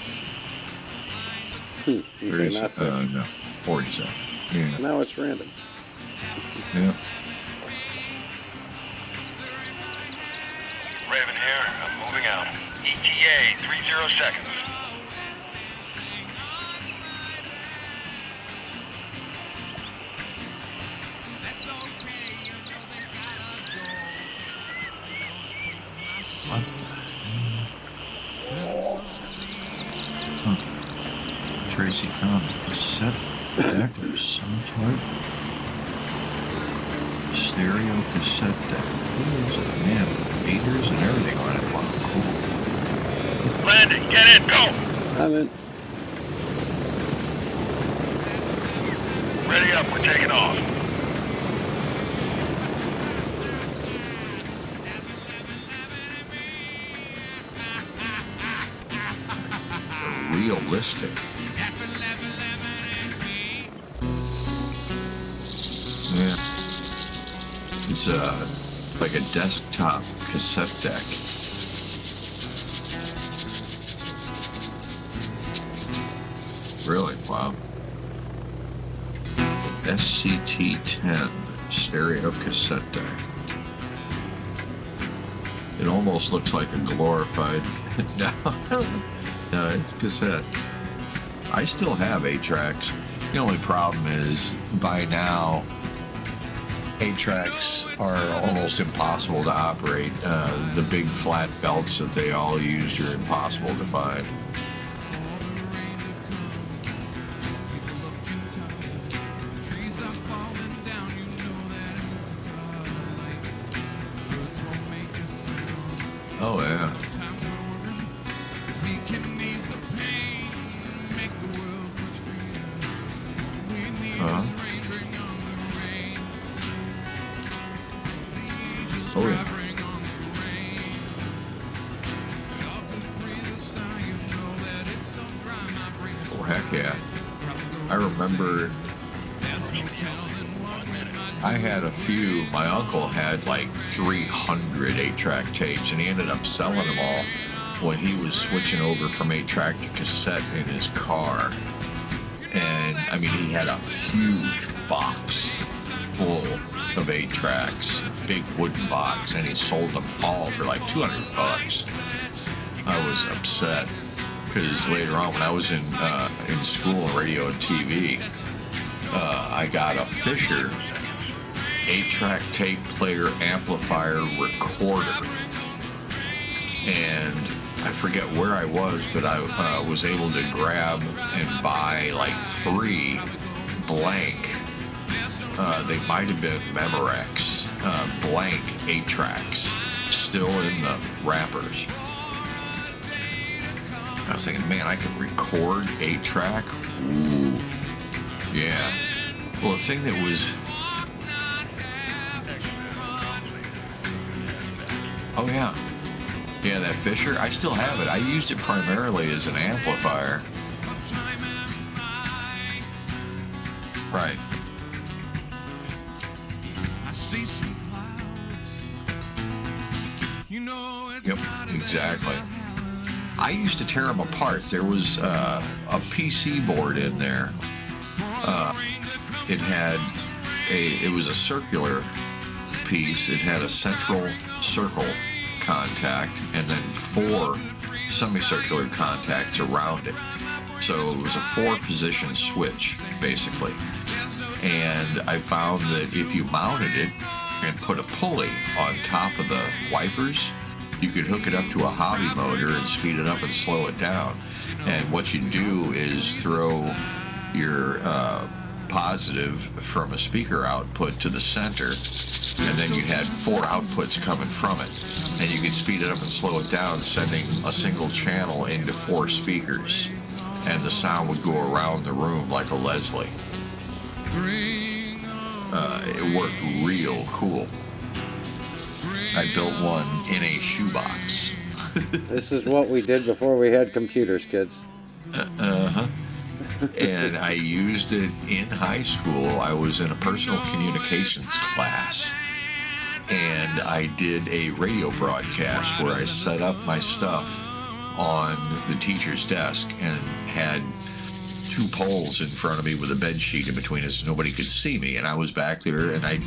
Okay, not no, 47. Yeah. Now it's random. Yeah. Raven here. I'm moving out. ETA 30 seconds. Tracy found a cassette deck of some type. Stereo cassette deck. What is it? Man, meters and everything on it. Wow, cool. Landing. Get in. Go. I'm in. Ready up. We're taking off. Realistic. Yeah. It's like a desktop cassette deck. Really? Wow. SCT-10 stereo cassette deck. It almost looks like a glorified. No, it's cassette. I still have 8 tracks. The only problem is, by now, 8 tracks are almost impossible to operate. The big flat belts that they all used are impossible to find. Oh, yeah. Uh-huh. Oh, yeah. Oh, heck yeah. I remember I had a few. My uncle had like 300 8-track tapes, and he ended up selling them all when he was switching over from 8-track to cassette in his car. And, I mean, he had a huge box full of 8-tracks, big wooden box, and he sold them all for like $200. I was upset because later on when I was in school, radio and TV, I got a Fisher 8-track tape player amplifier recorder, and I forget where I was, but I was able to grab and buy like 3 blank, they might have been Memorex, blank 8-tracks, still in the wrappers. I was thinking, man, I could record 8-track? Ooh, yeah. Well, the thing that was... Oh, yeah. Yeah, that Fisher, I still have it. I used it primarily as an amplifier. Right. Yep, exactly. I used to tear them apart. There was a PC board in there. It was a circular piece. It had a central circle contact and then 4 semicircular contacts around it. So it was a 4-position switch, basically. And I found that if you mounted it and put a pulley on top of the wipers, you could hook it up to a hobby motor and speed it up and slow it down. And what you do is throw your positive from a speaker output to the center, and then you had 4 outputs coming from it. And you could speed it up and slow it down, sending a single channel into 4 speakers. And the sound would go around the room like a Leslie. It worked real cool. I built one in a shoebox. This is what we did before we had computers, kids. Uh-huh. And I used it in high school. I was in a personal communications class. And I did a radio broadcast where I set up my stuff on the teacher's desk and had 2 poles in front of me with a bed sheet in between us so nobody could see me. And I was back there, and I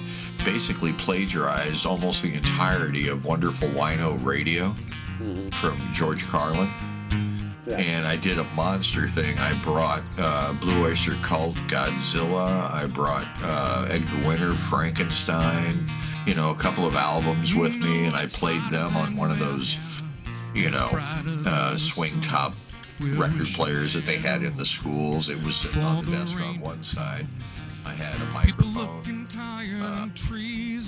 basically plagiarized almost the entirety of Wonderful Wino Radio from George Carlin. Yeah. And I did a monster thing. I brought Blue Oyster Cult, Godzilla. I brought Edgar Winter, Frankenstein, a couple of albums with me, and I played them on one of those, swing top record players that they had in the schools. It was sitting on the desk on one side. I had a microphone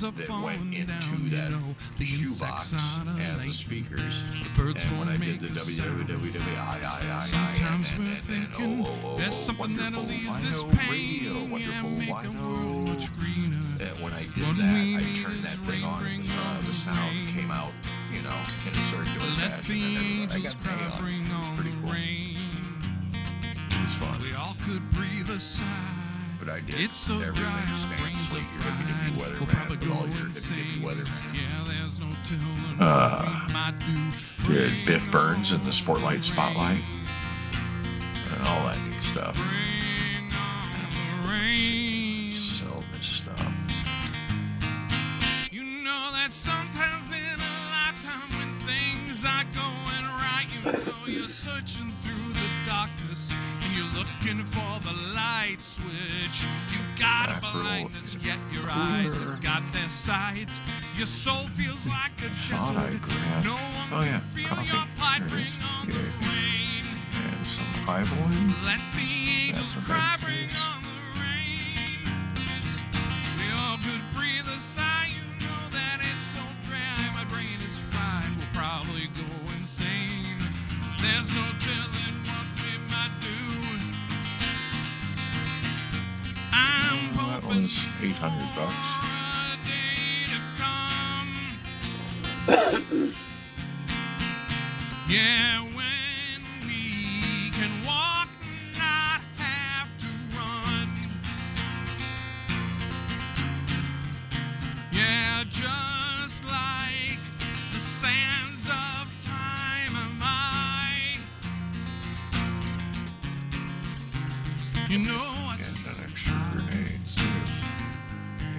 that went into that shoebox and the speakers. And when I did the wonderful Wino. And when I did that, I turned that thing on. The sound came out, in a circular fashion. And I got paid on it. It was pretty cool. It was fun. But I did everything famously. Your hippie weatherman with all your hippie weatherman. Did Biff Burns in the Sportlight Spotlight and all that good stuff. So good stuff. Sometimes in a lifetime when things are going right, you're searching through the darkness and you're looking for the light switch. You got a blindness, yet your eyes have got their sight. Your soul feels like a desert. No one can feel your plight. Bring on the rain. And some eyeballing. Let the angels cry. Bring on the rain. We all could breathe a sigh. That it's so dry, my brain is fried. We'll probably There's no telling what we might do. I'm Well, that hoping was $800. for a day to come. Yeah, when we can walk, not have to run. Yeah, just like the sands of time am I. You know I Get see that some extra grenade, too.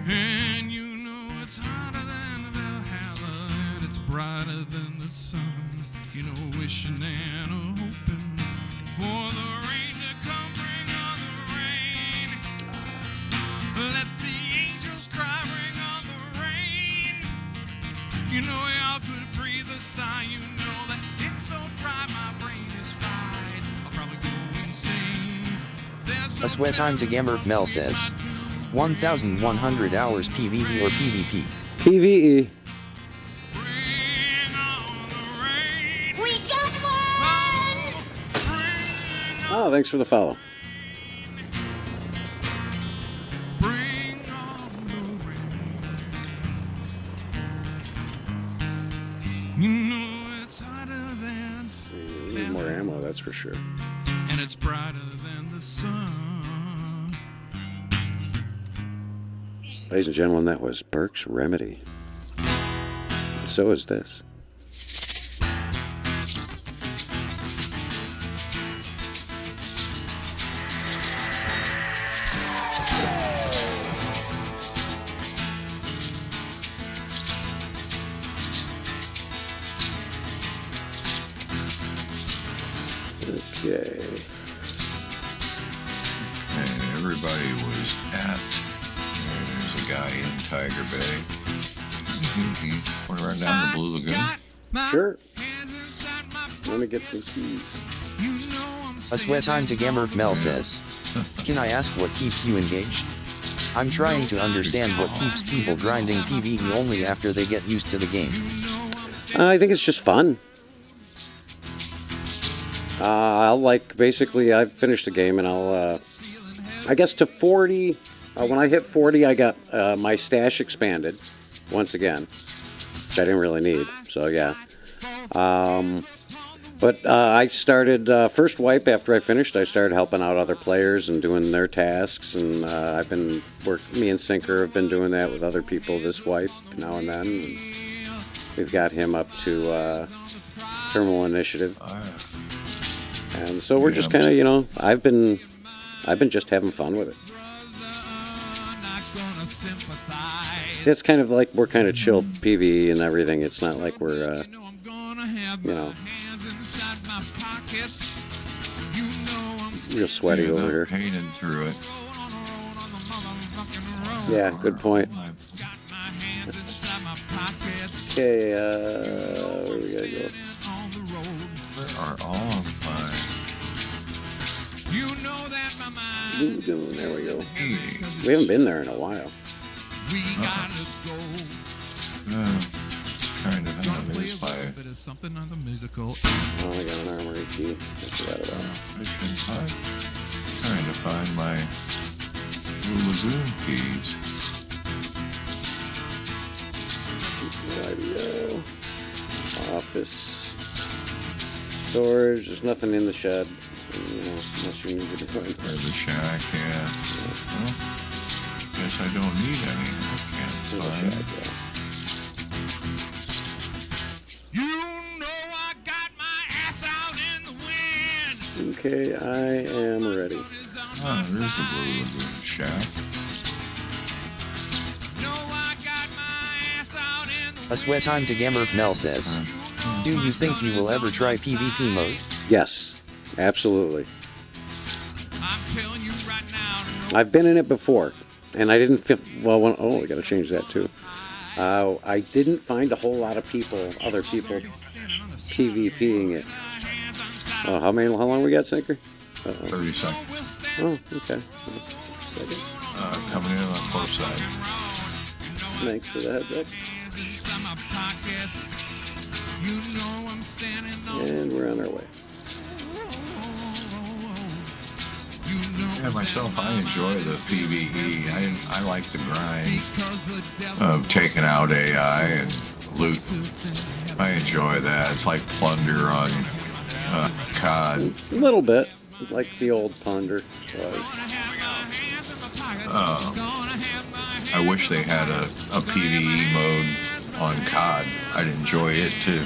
and you know it's hotter than Valhalla, and it's brighter than the sun. You know, wishing and hoping for the rain to come, bring on the rain. Let the angels cry, bring on the rain. You know, y'all could breathe a sigh. You know that it's so dry, my brain is fried. I'll probably go insane. There's no A sweat time to Gammer Mel says. 1,100 hours PvE or PvP. PvE. We got one! Oh, thanks for the follow. Bring on the rain. You know it's hotter than We need more ammo, that's for sure. and it's brighter than the sun. Ladies and gentlemen, that was Burke's Remedy. So is this. Okay. And everybody was at. There's a guy in Tiger Bay. He went right down the Blue Lagoon. Sure. Let me get some keys. A sweat time to Gammer Mel says. Can I ask what keeps you engaged? I'm trying to understand what keeps people grinding PvE only after they get used to the game. I think it's just fun. Basically, I've finished the game and I guess to 40, when I hit 40, I got my stash expanded once again, which I didn't really need, so yeah. But I started, first wipe after I finished, I started helping out other players and doing their tasks, and me and Sinker have been doing that with other people this wipe now and then. And we've got him up to Terminal Initiative. And so we're just kind of, I've been just having fun with it. It's kind of like we're kind of chill PvE and everything. It's not like we're, real sweaty over here. Painted through it. Yeah, good point. Okay, where we gotta go? Where are all of my... There we go. We haven't been there in a while. Trying to find these by... Something on the musical. Oh, I got an armory key. I forgot about it. Trying to find my Blue Lagoon keys. Radio. Office. Storage. There's nothing in the shed. Unless you need to find. Or the shack, yeah. Well, guess I don't need any. I can't find. You know I got my ass out in the wind. Okay, I am ready. Oh, there's the Blue Lagoon shack. A sweat time to Gammer Mel says. Do you think you will ever try PvP mode? Yes, absolutely. I've been in it before, and I didn't feel well. I got to change that too. I didn't find a whole lot of other people, PvPing it. Oh, how long we got, Sinker? 30 seconds. Oh, okay. Coming in on the close side. Thanks for the heads up. And we're on our way. myself, I enjoy the PvE. I like the grind of taking out AI and loot. I enjoy that. It's like plunder on COD. A little bit, like the old plunder was. I wish they had a PvE mode on COD. I'd enjoy it too.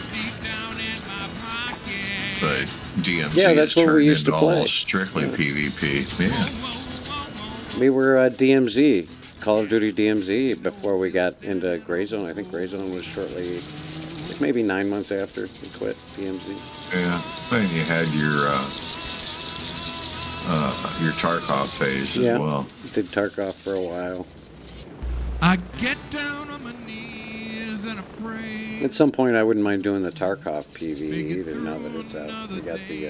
But DMZ Yeah, that's what we used to play. Strictly PvP. Yeah. We were DMZ, Call of Duty DMZ, before we got into Gray Zone. I think Gray Zone was shortly, like maybe 9 months after we quit DMZ. Yeah, and you had your Tarkov phase as well. Did Tarkov for a while. I get down on my knees and I pray. At some point, I wouldn't mind doing the Tarkov PvE either. Now that it's out, we got the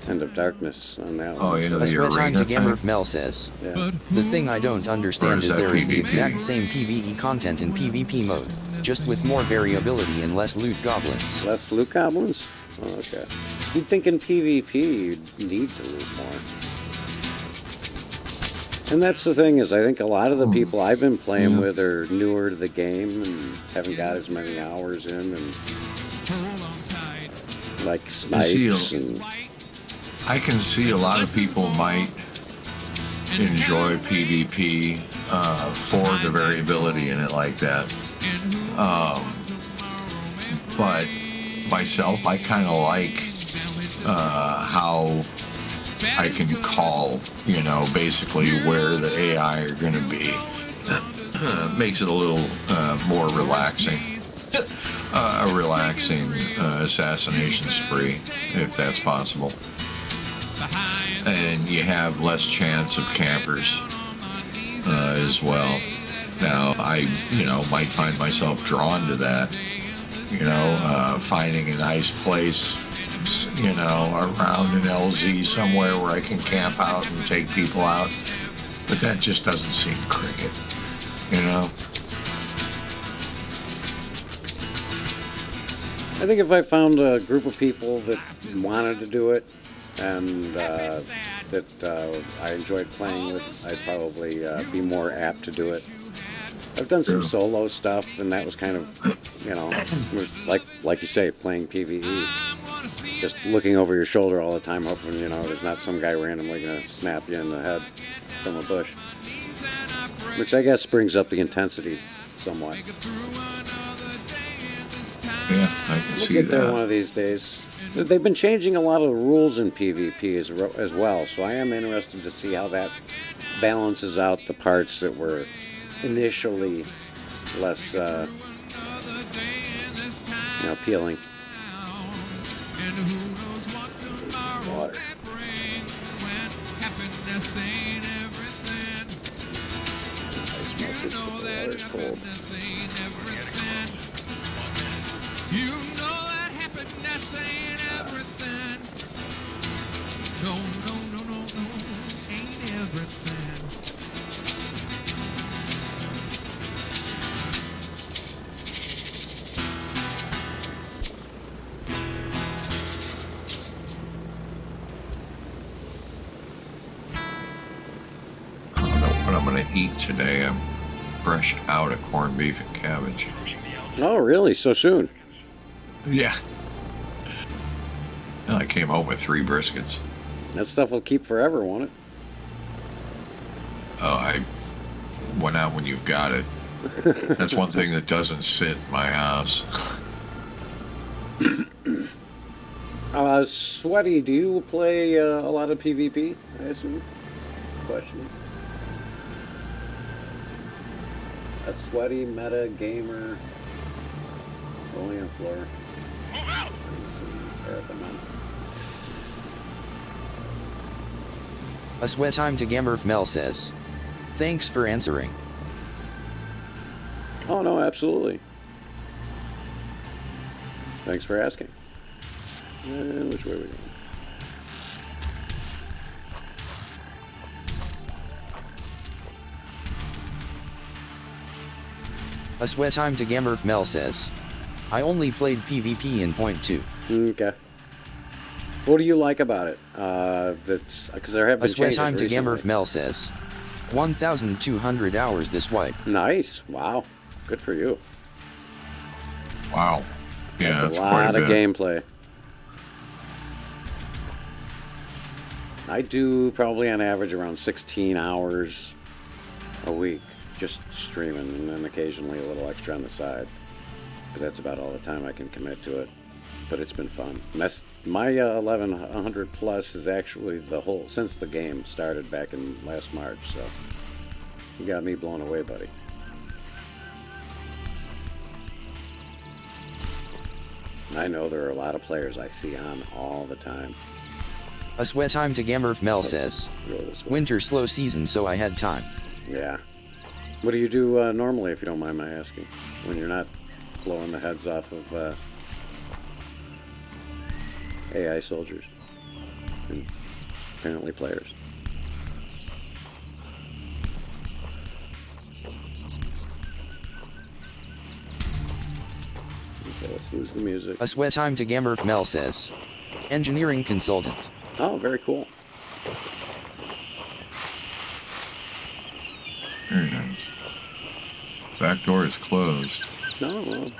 End of Darkness on that one. Oh yeah, A the sweat time arena to Gamer thing. Mel says. Yeah. The thing I don't understand Or is is that there is the PvP? exact same PvE content in PvP mode, just with more variability and less loot goblins. Less loot goblins? Oh, okay. You'd think in PvP you'd need to loot more. And that's the thing is, I think a lot of the people I've been playing with are newer to the game and haven't got as many hours in, and like snipes and... I can see a lot of people might enjoy PvP for the variability in it like that. But myself, I kind of like how I can call, basically where the AI are going to be. Makes it a little more relaxing. A relaxing assassination spree, if that's possible. And you have less chance of campers as well. Now, I, might find myself drawn to that, finding a nice place, around an LZ somewhere where I can camp out and take people out. But that just doesn't seem cricket, I think if I found a group of people that wanted to do it and that I enjoyed playing with, I'd probably be more apt to do it. I've done some solo stuff, and that was kind of, it was like you say, playing PvE. Just looking over your shoulder all the time, hoping, there's not some guy randomly going to snap you in the head from a bush. Which I guess brings up the intensity somewhat. Yeah, I can We'll see get there that. one of these days. They've been changing a lot of the rules in PvP as well, so I am interested to see how that balances out the parts that were initially less, appealing. Water. Water's cold. You know that happiness ain't everything. No, ain't everything. I don't know what I'm going to eat today. I'm fresh out of corned beef and cabbage. Oh, really? So soon? Yeah. And I came home with 3 briskets. That stuff will keep forever, won't it? Oh, I went out when you've got it. That's one thing that doesn't sit in my house. Sweaty, do you play a lot of PvP, I assume? Question. A sweaty meta gamer. Only on floor. Move out! A sweat time to Gamer Mel says. Thanks for answering. Oh, no, absolutely. Thanks for asking. Which way are we going? A sweat time to Gamer Mel says. I only played PvP in .2. Okay. What do you like about it? That's because there have A been sweat changes time to recently. Gamer Mel says. 1,200 hours this wipe. Nice. Wow. Good for you. Wow. Yeah, That's a quite lot a of bit. gameplay. I do probably on average around 16 hours a week just streaming, and then occasionally a little extra on the side. But that's about all the time I can commit to it. But it's been fun. And that's my 1100 plus is actually the whole since the game started back in last March. So you got me blown away, buddy. I know there are a lot of players I see on all the time. A sweat time to Gamer Mel says. Go this way. Winter slow season, so I had time. Yeah. What do you do normally, if you don't mind my asking, when you're not blowing the heads off of AI soldiers and apparently players? Okay, let's lose the music. A sweat time to Gamer Mel says. Engineering consultant. Oh, very cool. Very nice. Back door is closed. No, well.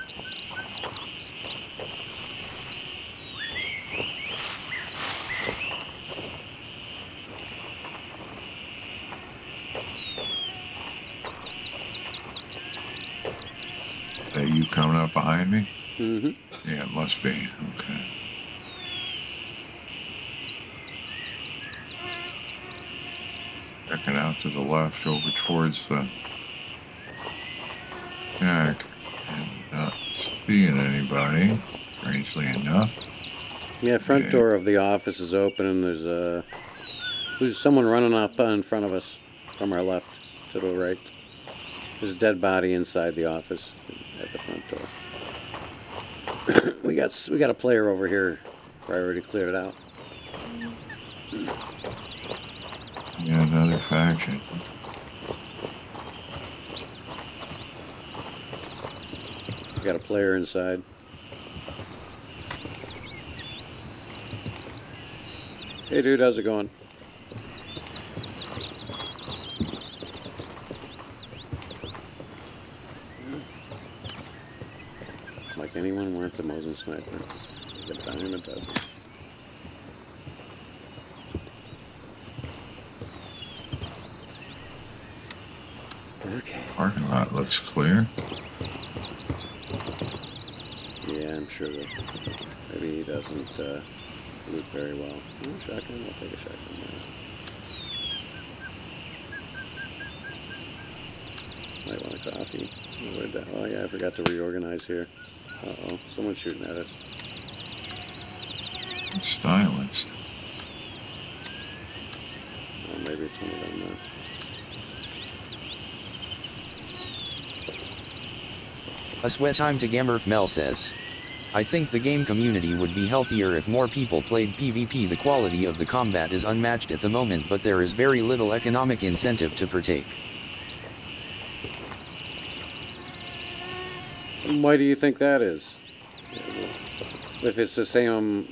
Is that you coming up behind me? Mm-hmm. Yeah, it must be. Okay. Checking out to the left over towards the shack and not seeing anybody, strangely enough. Yeah, front Okay. door of the office is open, and there's someone running up in front of us from our left to the right. There's a dead body inside the office at the front door. we got a player over here. I already cleared it out. Yeah, another faction. We got a player inside. Hey dude, how's it going? Like anyone wants a Mosin sniper. Get down him a dozen. Okay. Parking lot looks clear. Yeah, I'm sure that maybe he doesn't loot very well. Oh, shotgun? I'll take a shotgun. Yeah. Might want a coffee. Where'd that? Oh yeah, I forgot to reorganize here. Uh-oh, someone's shooting at us. It's silenced. Oh, maybe it's one of them now. A sweat time to Gamer Mel says. I think the game community would be healthier if more people played PvP. The quality of the combat is unmatched at the moment, but there is very little economic incentive to partake. Why do you think that is? If it's the same,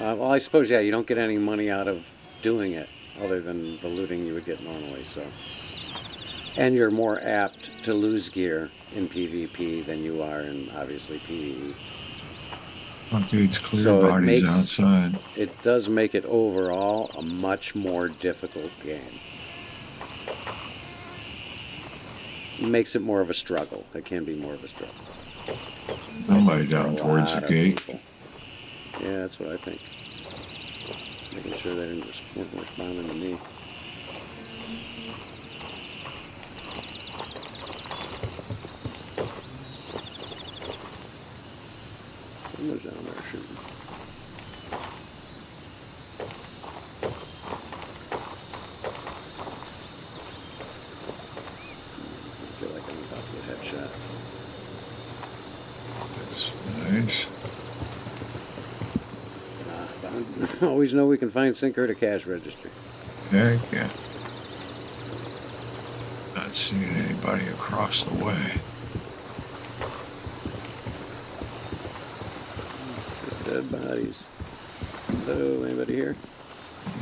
well, I suppose, yeah, you don't get any money out of doing it, other than the looting you would get normally, so. And you're more apt to lose gear in PvP than you are in, obviously, PvE. Okay, it's clear, So it bodies makes- outside. It does make it overall a much more difficult game. It makes it more of a struggle. It can be more of a struggle. Somebody For a down towards lot the of gate. people. Yeah, that's what I think. Making sure they weren't responding to me. Someone's down there shooting. I feel like I'm about to get headshot. That's nice. Always know we can find Sinker at a cash register. Heck yeah. Not seeing anybody across the way. Just dead bodies. Hello, anybody here?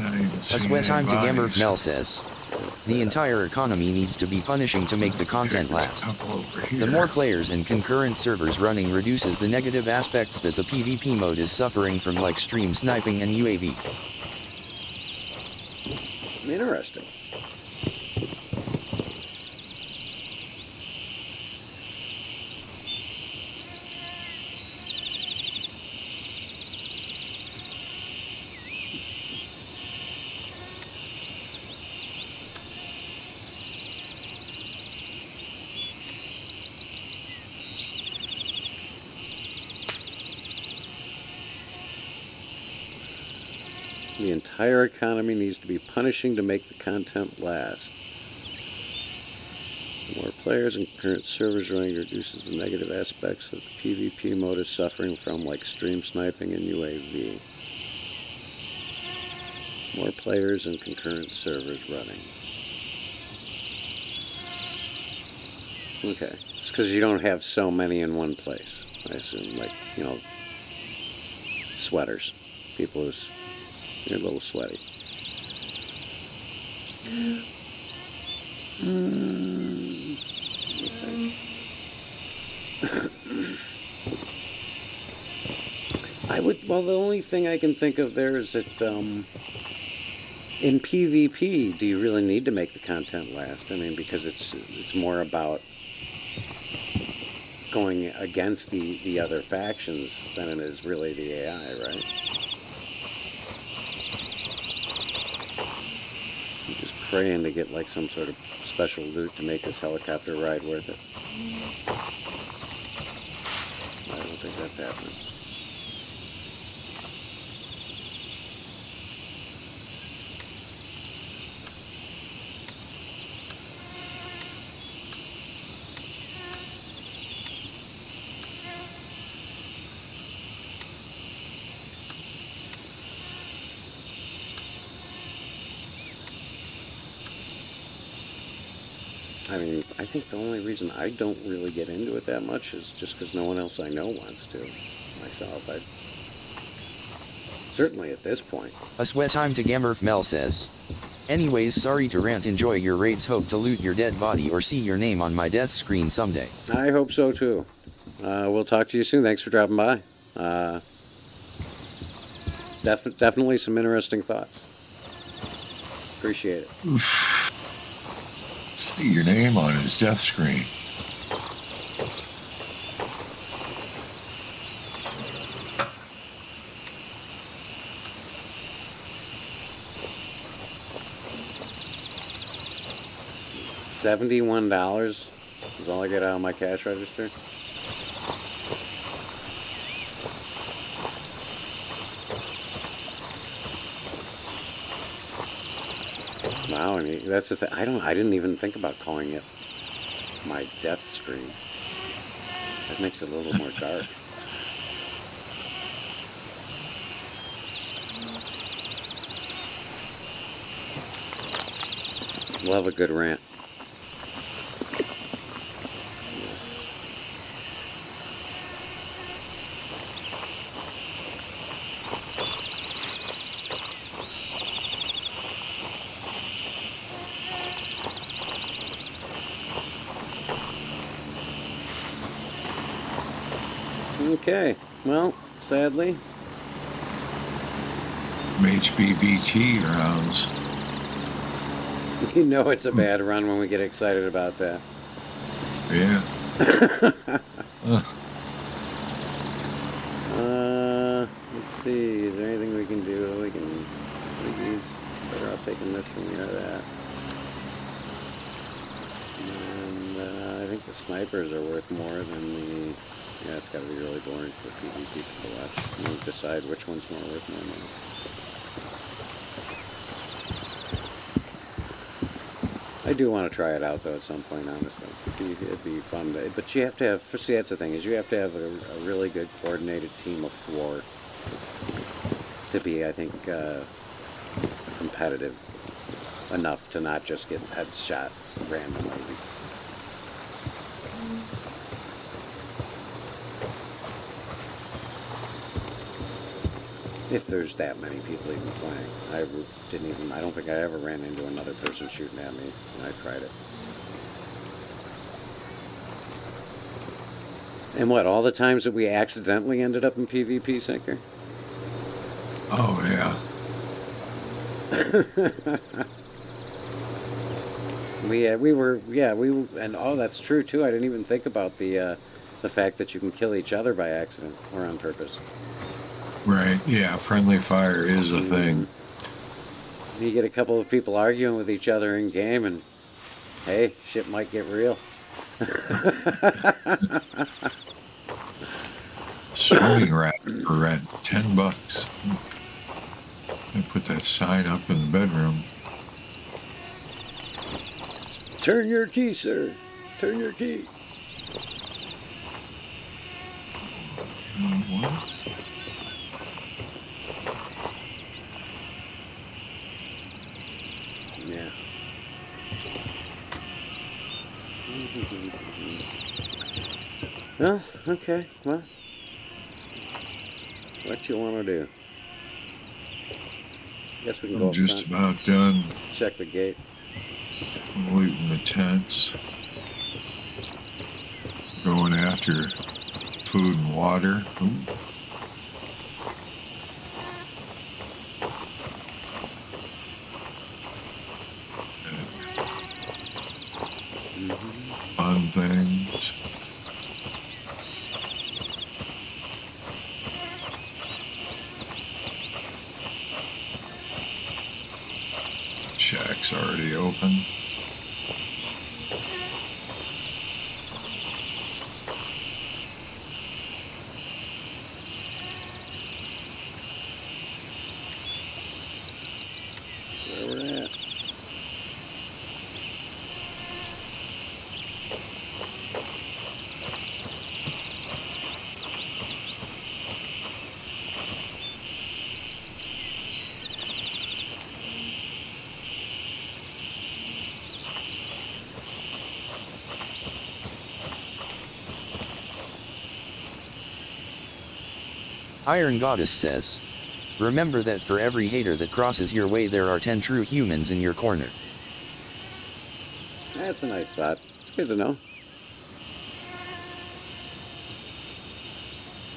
A sweat time to Gammer Mel says. The entire economy needs to be punishing to make the content last. The more players and concurrent servers running reduces the negative aspects that the PvP mode is suffering from, like stream sniping and UAV. Interesting. The entire economy needs to be punishing to make the content last. The more players and current servers running reduces the negative aspects that the PvP mode is suffering from, like stream sniping and UAV. More players and concurrent servers running. Okay. It's because you don't have so many in one place. I assume, like, you know, sweaters. People who's you're a little sweaty. Well, the only thing I can think of there is that in PvP, do you really need to make the content last? I mean, because it's more about going against the other factions than it is really the AI, right? I'm just praying to get like some sort of special loot to make this helicopter ride worth it. I don't think that's happening. I mean, I think the only reason I don't really get into it that much is just because no one else I know wants to. Myself, certainly at this point. A sweat time to Gammer Mel says. Anyways, sorry to rant, enjoy your raids, hope to loot your dead body or see your name on my death screen someday. I hope so too. We'll talk to you soon. Thanks for dropping by. Definitely some interesting thoughts. Appreciate it. See your name on his death screen. $71 is all I get out of my cash register. Wow, and that's the thing. I didn't even think about calling it my death screen. That makes it a little more dark. Love a good rant. Okay, well, sadly. HBBT rounds. You know it's a bad run when we get excited about that. Yeah. Let's see, is there anything we can do? We can use better off taking this than we are that. And I think the snipers are worth more than the... Yeah, it's got to be really boring for PvP to watch. You decide which one's more worth more money. I do want to try it out though at some point, honestly. It'd be fun. But you have to have... See, that's the thing, is you have to have a really good coordinated team of 4 to be, I think, competitive enough to not just get headshot randomly. If there's that many people even playing. I don't think I ever ran into another person shooting at me when I tried it. And what, all the times that we accidentally ended up in PvP, Sinker? Oh, yeah. And oh, that's true too. I didn't even think about the fact that you can kill each other by accident or on purpose. Right, yeah, friendly fire is a thing. You get a couple of people arguing with each other in game, and hey, shit might get real. Swimming rat for rent, $10. I put that sign up in the bedroom. Turn your key, sir. Turn your key. What? Yeah. Well, okay. Well, what you want to do? Guess we can go I'm up just front. about done Check the gate. looting the tents. Going after food and water. Ooh. Fun things. Shack's already open. Where we're at. Iron Goddess says, remember that for every hater that crosses your way there are 10 true humans in your corner. That's a nice thought. It's good to know.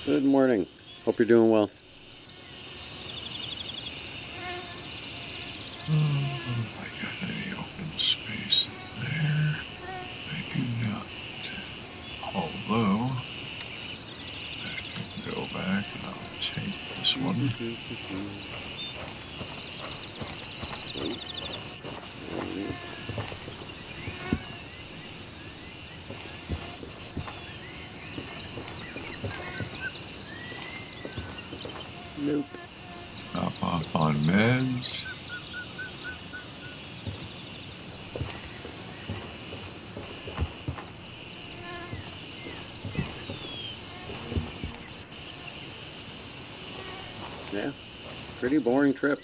Good morning. Hope you're doing well. I got any open space there? I do not. Although, I can go back and I'll take this one. Nope. Up on meds. Yeah. Pretty boring trip.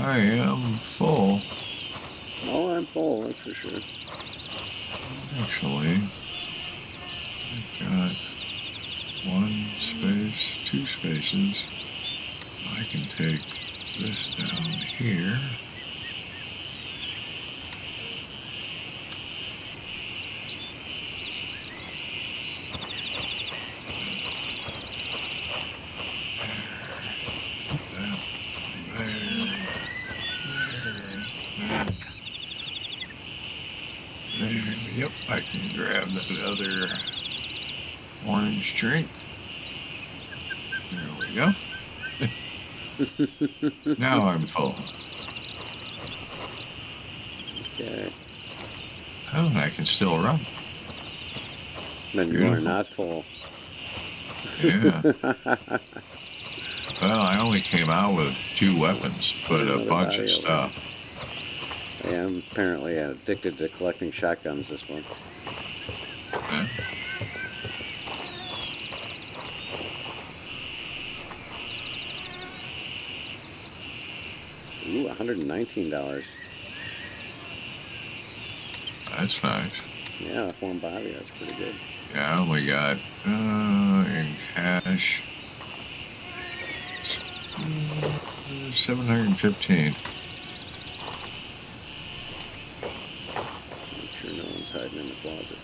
I am full. Oh, I'm full, that's for sure. Actually, I've got 1 space, 2 spaces. I can take this down here. Yep, I can grab that other orange drink. There we go. Now I'm full. Okay. Oh, and I can still run. Then you are not full. Yeah. Well, I only came out with 2 weapons, but a bunch of stuff. I am apparently addicted to collecting shotguns this one. Yeah. Ooh, $119. That's nice. Yeah, a form body, that's pretty good. Yeah, I only got in cash 715. Make sure no one's hiding in the closet.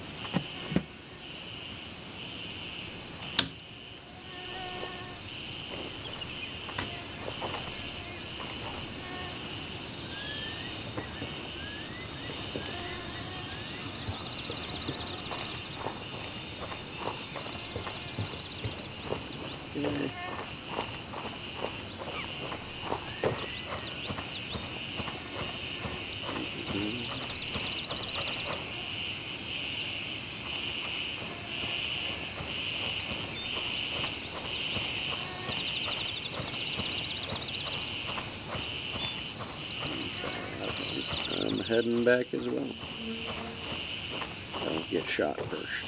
Okay. I'm heading back as well. Don't get shot first.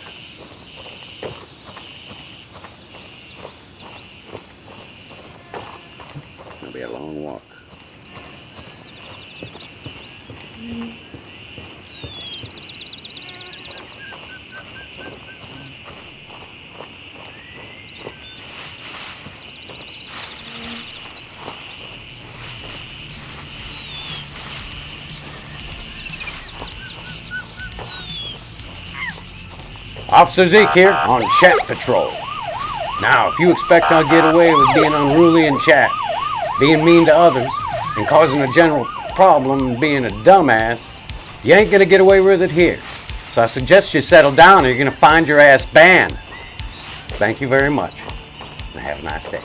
It'll be a long walk. Officer Zeke here on Chat Patrol. Now, if you expect I'll get away with being unruly in chat, being mean to others, and causing a general problem and being a dumbass, you ain't gonna get away with it here. So I suggest you settle down or you're gonna find your ass banned. Thank you very much, and have a nice day.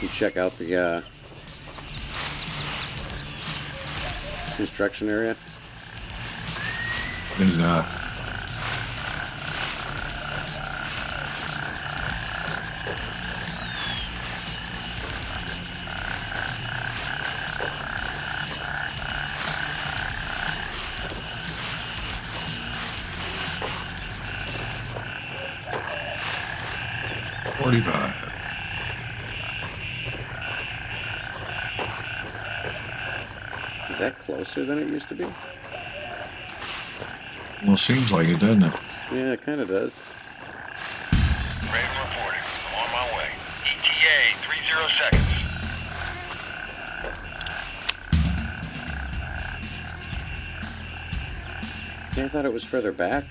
You check out the construction area. Is not. Is that closer than it used to be? Well, seems like it, doesn't it? Yeah, it kind of does. Raven reporting. I'm on my way. ETA 30 seconds. Yeah, I thought it was further back.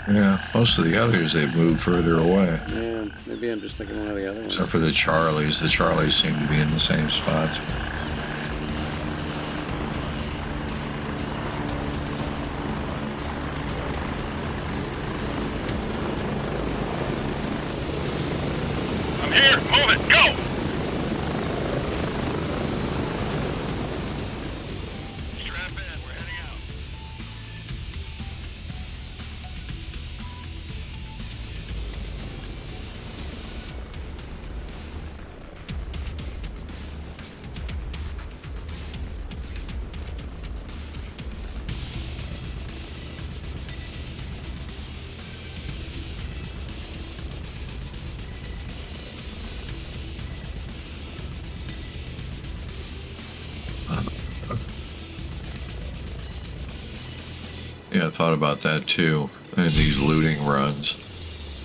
Yeah, most of the others, they've moved further away. Yeah, maybe I'm just thinking one of the other ones. Except for the Charlies. The Charlies seem to be in the same spots. I'm here. Move it. Go! Strap in. We're heading out. Yeah, I thought about that too. And these looting runs,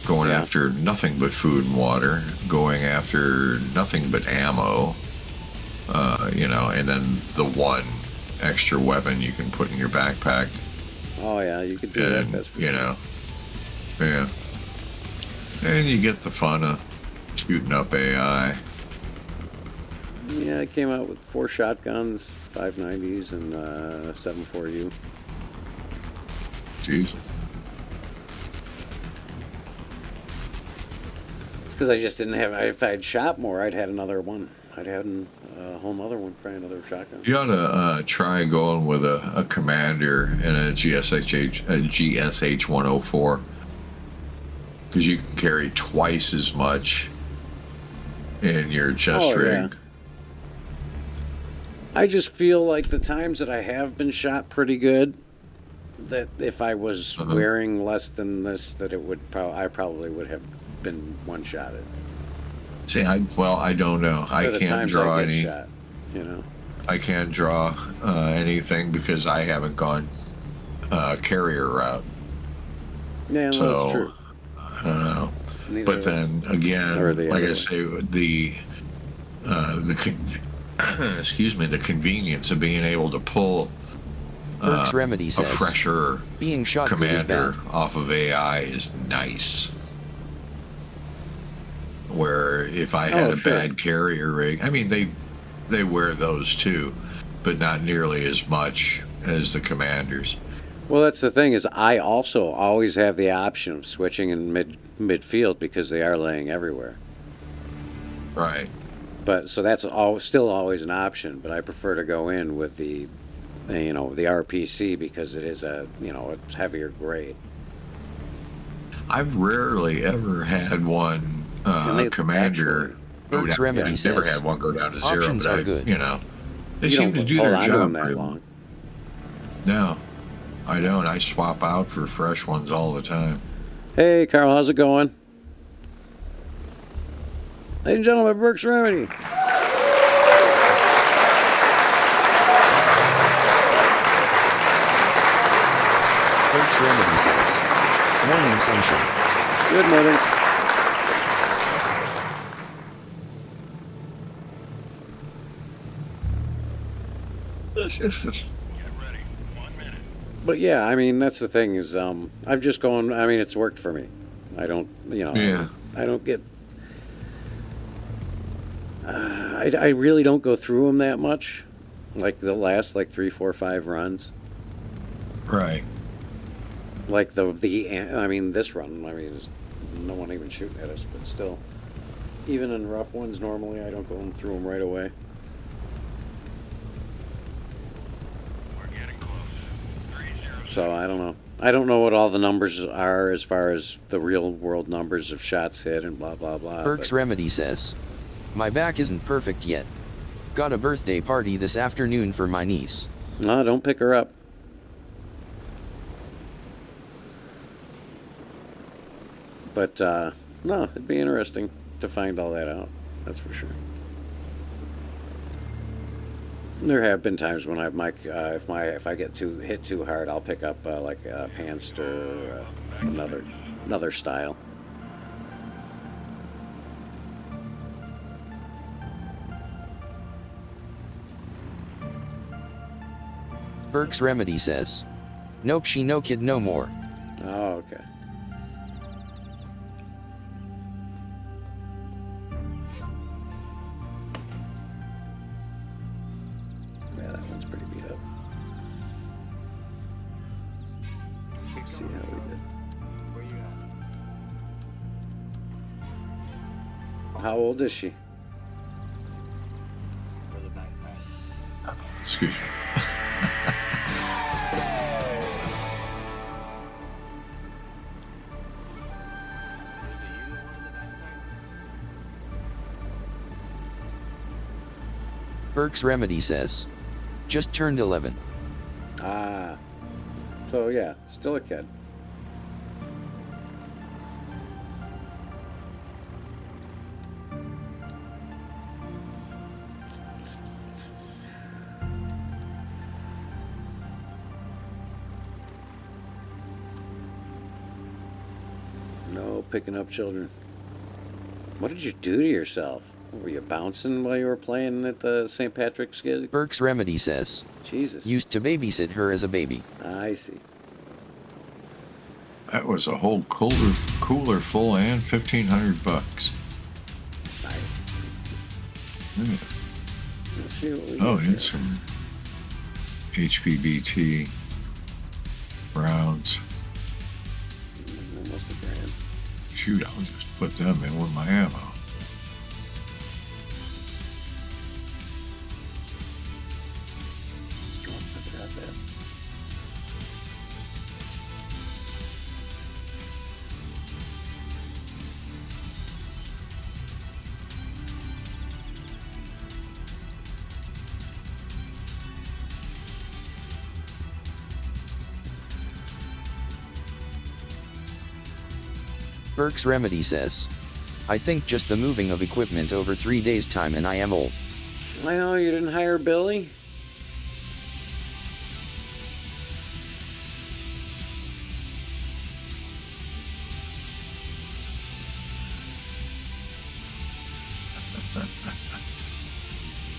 going after nothing but food and water, going after nothing but ammo, and then the one extra weapon you can put in your backpack. Oh yeah, you could do that. That's for sure. Yeah. And you get the fun of shooting up AI. Yeah, I came out with 4 shotguns, 590s, and 7.4U. Jesus. It's because I just didn't have. If I'd shot more, I'd had another one. I'd had a whole other one, probably another shotgun. You ought to try going with a commander and a GSH 104. because you can carry twice as much in your chest rig. Yeah. I just feel like the times that I have been shot pretty good, that if I was wearing less than this, that it would I probably would have been one-shotted. See, I don't know. I can't draw any. Shot, you know. I can't draw anything because I haven't gone carrier route. Yeah, so, that's true. I don't know. Neither but then again, like I say, excuse me, the convenience of being able to pull Burke's Remedy says, a fresher being shot commander off of AI is nice. Where if I had a bad carrier rig, I mean they wear those too, but not nearly as much as the commanders. Well, that's the thing, is I also always have the option of switching in midfield because they are laying everywhere. Right. But so that's still always an option, but I prefer to go in with the RPC because it is a heavier grade. I've rarely ever had one commander. Burke's Remedy I've says, never had one go down to zero. options but are good. They seem to do their job that long. No, I don't. I swap out for fresh ones all the time. Hey, Carl, how's it going? Ladies and gentlemen, Burke's Remedy. Burke's Remedy says, morning sunshine. Good morning. But yeah, I mean, that's the thing is, I'm just going, I mean, it's worked for me. I don't, I don't get, I really don't go through them that much. Like the last 3, 4, 5 runs. Right. Like this run, there's no one even shooting at us, but still, even in rough ones, normally I don't go through them right away. So I don't know. I don't know what all the numbers are as far as the real world numbers of shots hit and blah, blah, blah. Burke's Remedy says, my back isn't perfect yet. Got a birthday party this afternoon for my niece. No, don't pick her up. But, no, it'd be interesting to find all that out. That's for sure. There have been times when I've if I get hit too hard, I'll pick up like a Panster, another style. Burke's Remedy says, nope, she no kid no more. Oh, okay. Yeah, that one's pretty beat up. Let's see how we did. Where you at? How old is she? For the backpack. Excuse me. Burke's Remedy says, just turned 11. Ah. So yeah, still a kid. No picking up children. What did you do to yourself? Were you bouncing while you were playing at the St. Patrick's gig? Burke's Remedy says, Jesus. used to babysit her as a baby. I see. That was a whole cooler full and $1,500. Nice. Yeah. Let's see what we Oh, get it's here. some HPBT rounds. Almost a grand. Shoot, I'll just put them in with my ammo. Burke's Remedy says, I think just the moving of equipment over 3 days' time and I am old. Well, you didn't hire Billy?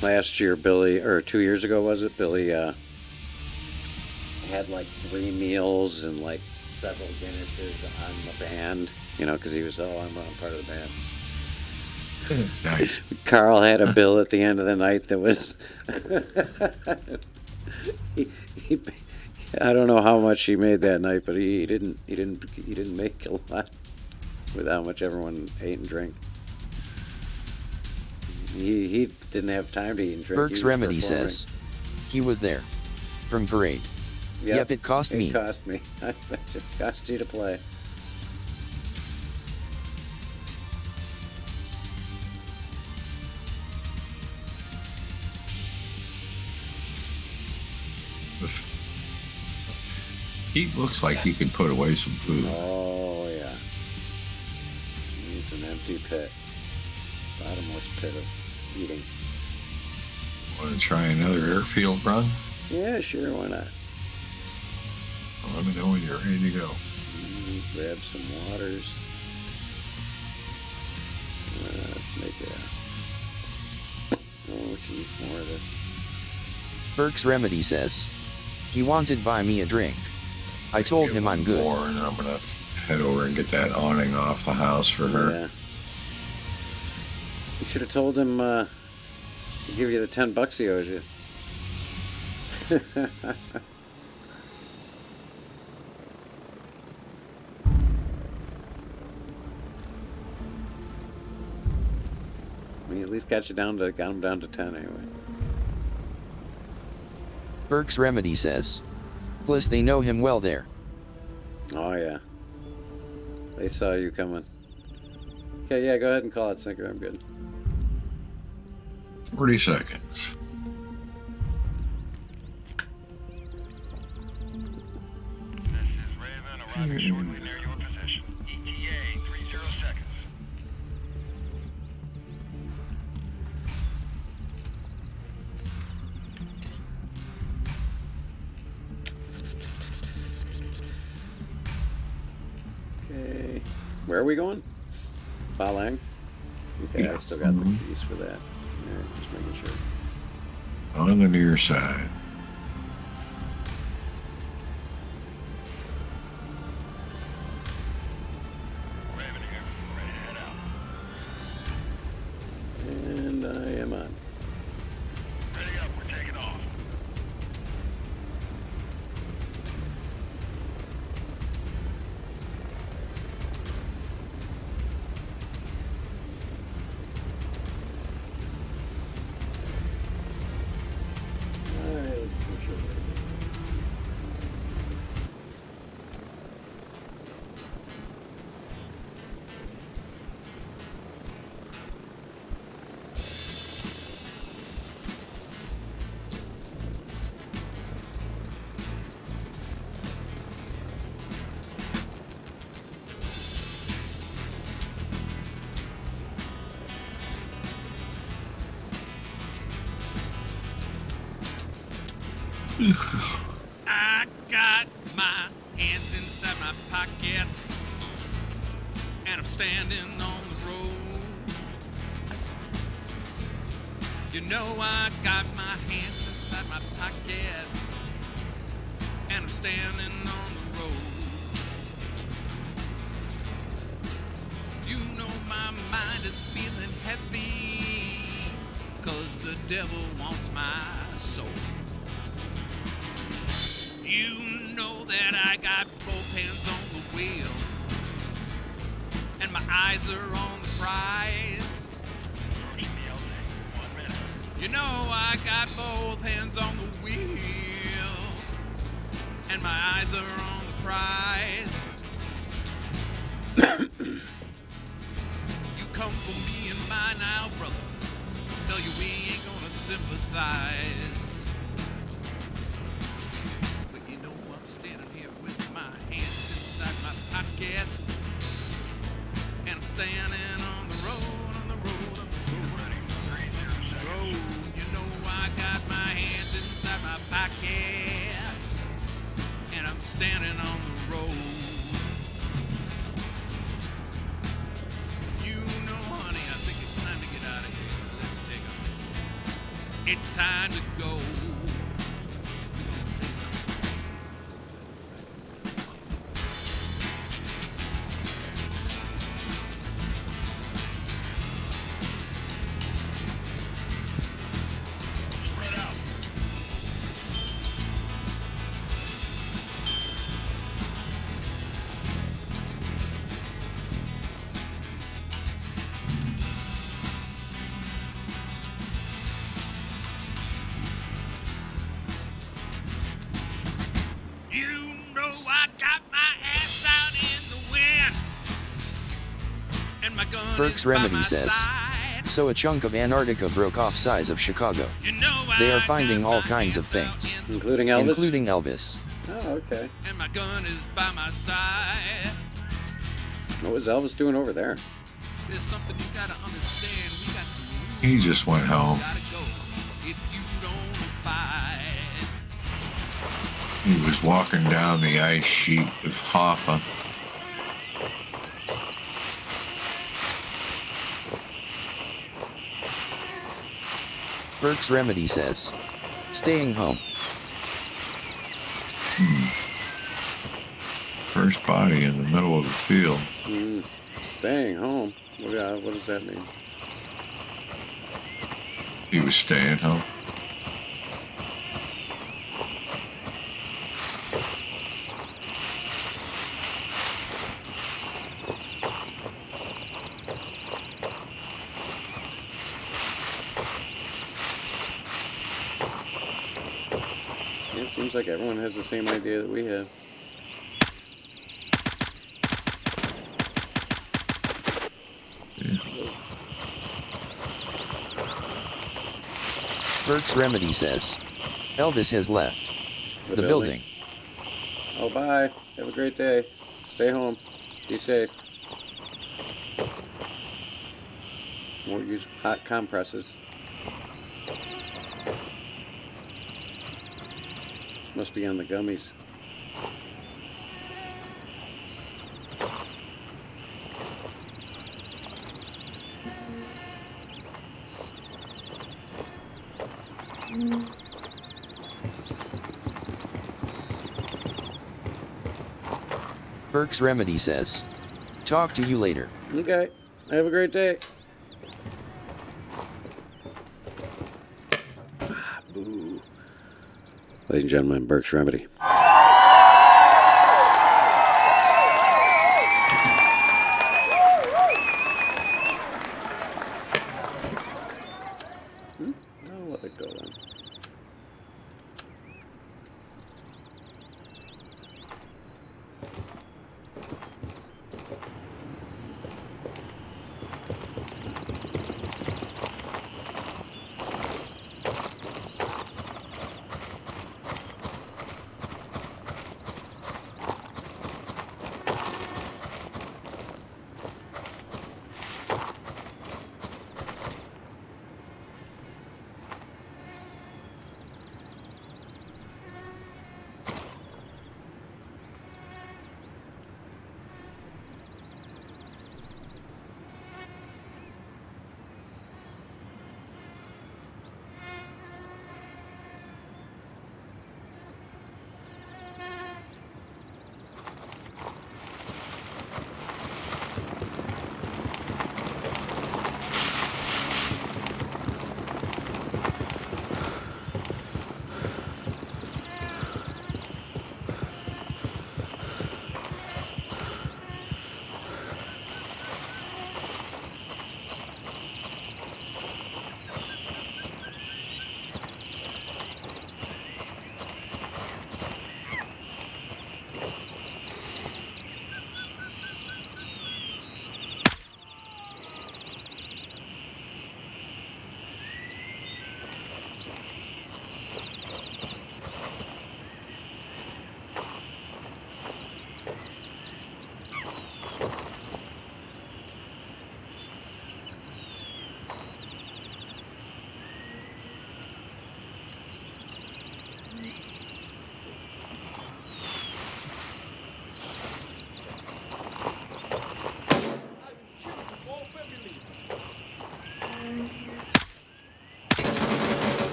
Last year, Billy, or 2 years ago, was it? Billy had like 3 meals and like several Guinnesses on the band, you know, because he was, I'm part of the band. Nice. Carl had a bill at the end of the night that was, he, I don't know how much he made that night, but he didn't make a lot with how much everyone ate and drank. He didn't have time to eat and drink. Burke's Remedy says, he was there. From parade. Yep, it cost me. It cost me. I bet you. It cost you to play. He looks like he could put away some food. Oh, yeah. He's an empty pit. Bottomless pit of eating. Want to try another airfield run? Yeah, sure, why not? Well, let me know when you're ready to go. Grab some waters. Let's make it. Oh, she needs more of this. Burke's Remedy says, he wanted to buy me a drink. I told him I'm good. More, and I'm gonna head over and get that awning off the house for her. Yeah. You should have told him to give you the $10 he owes you. We at least got him down to 10 anyway. Burke's Remedy says, plus they know him well there. Oh yeah. They saw you coming. Okay, yeah, go ahead and call it sinker. I'm good. 40 seconds. This is Raven, arriving shortly near your position. ETA, 30 seconds. Okay. Where are we going? Falang? Okay, I still got the keys for that. Alright, just making sure. On the near side. Raven here, ready to head out. And I am on. Ready up, we're taking off. Alright, let's switch over. I got my hands inside my pockets, and I'm standing on the road. You know I got my hands inside my pocket, and I'm standing on the road. You know my mind is feeling heavy, 'cause the devil wants my soul. You know that I got both hands on the wheel, and my eyes are on the prize. You know I got both hands on the wheel, and my eyes are on the prize. You come for me and mine now, brother. Tell you we ain't gonna sympathize. Standing here with my hands inside my pockets, standing on the road, on the road, on the road. You know I got my hands inside my pockets, and I'm standing on the road. You know, honey, I think it's time to get out of here. Let's take off. It's time to go. We're gonna play something crazy. You know I got my ass out in the wind, and my gun Burke's is by Remedy my says, side. so a chunk of Antarctica broke off size of Chicago. You know They I are finding got all my kinds of ass out things, in Including Elvis? including Elvis. Oh, okay. and my gun is by my side. What was Elvis doing over there? There's something you gotta understand. We got some rules. He just went home. Gotta go if you don't abide. He was walking down the ice sheet with Hoffa. Burke's Remedy says, staying home. First body in the middle of the field. Staying home. What does that mean? He was staying home. Yeah, it seems like everyone has the same idea that we have. Burke's Remedy says, Elvis has left the building. Oh, bye. Have a great day. Stay home. Be safe. Won't use hot compresses. Must be on the gummies. Burke's Remedy says, talk to you later. Okay. Have a great day. Boo. Ladies and gentlemen, Burke's Remedy. I'll let it go then.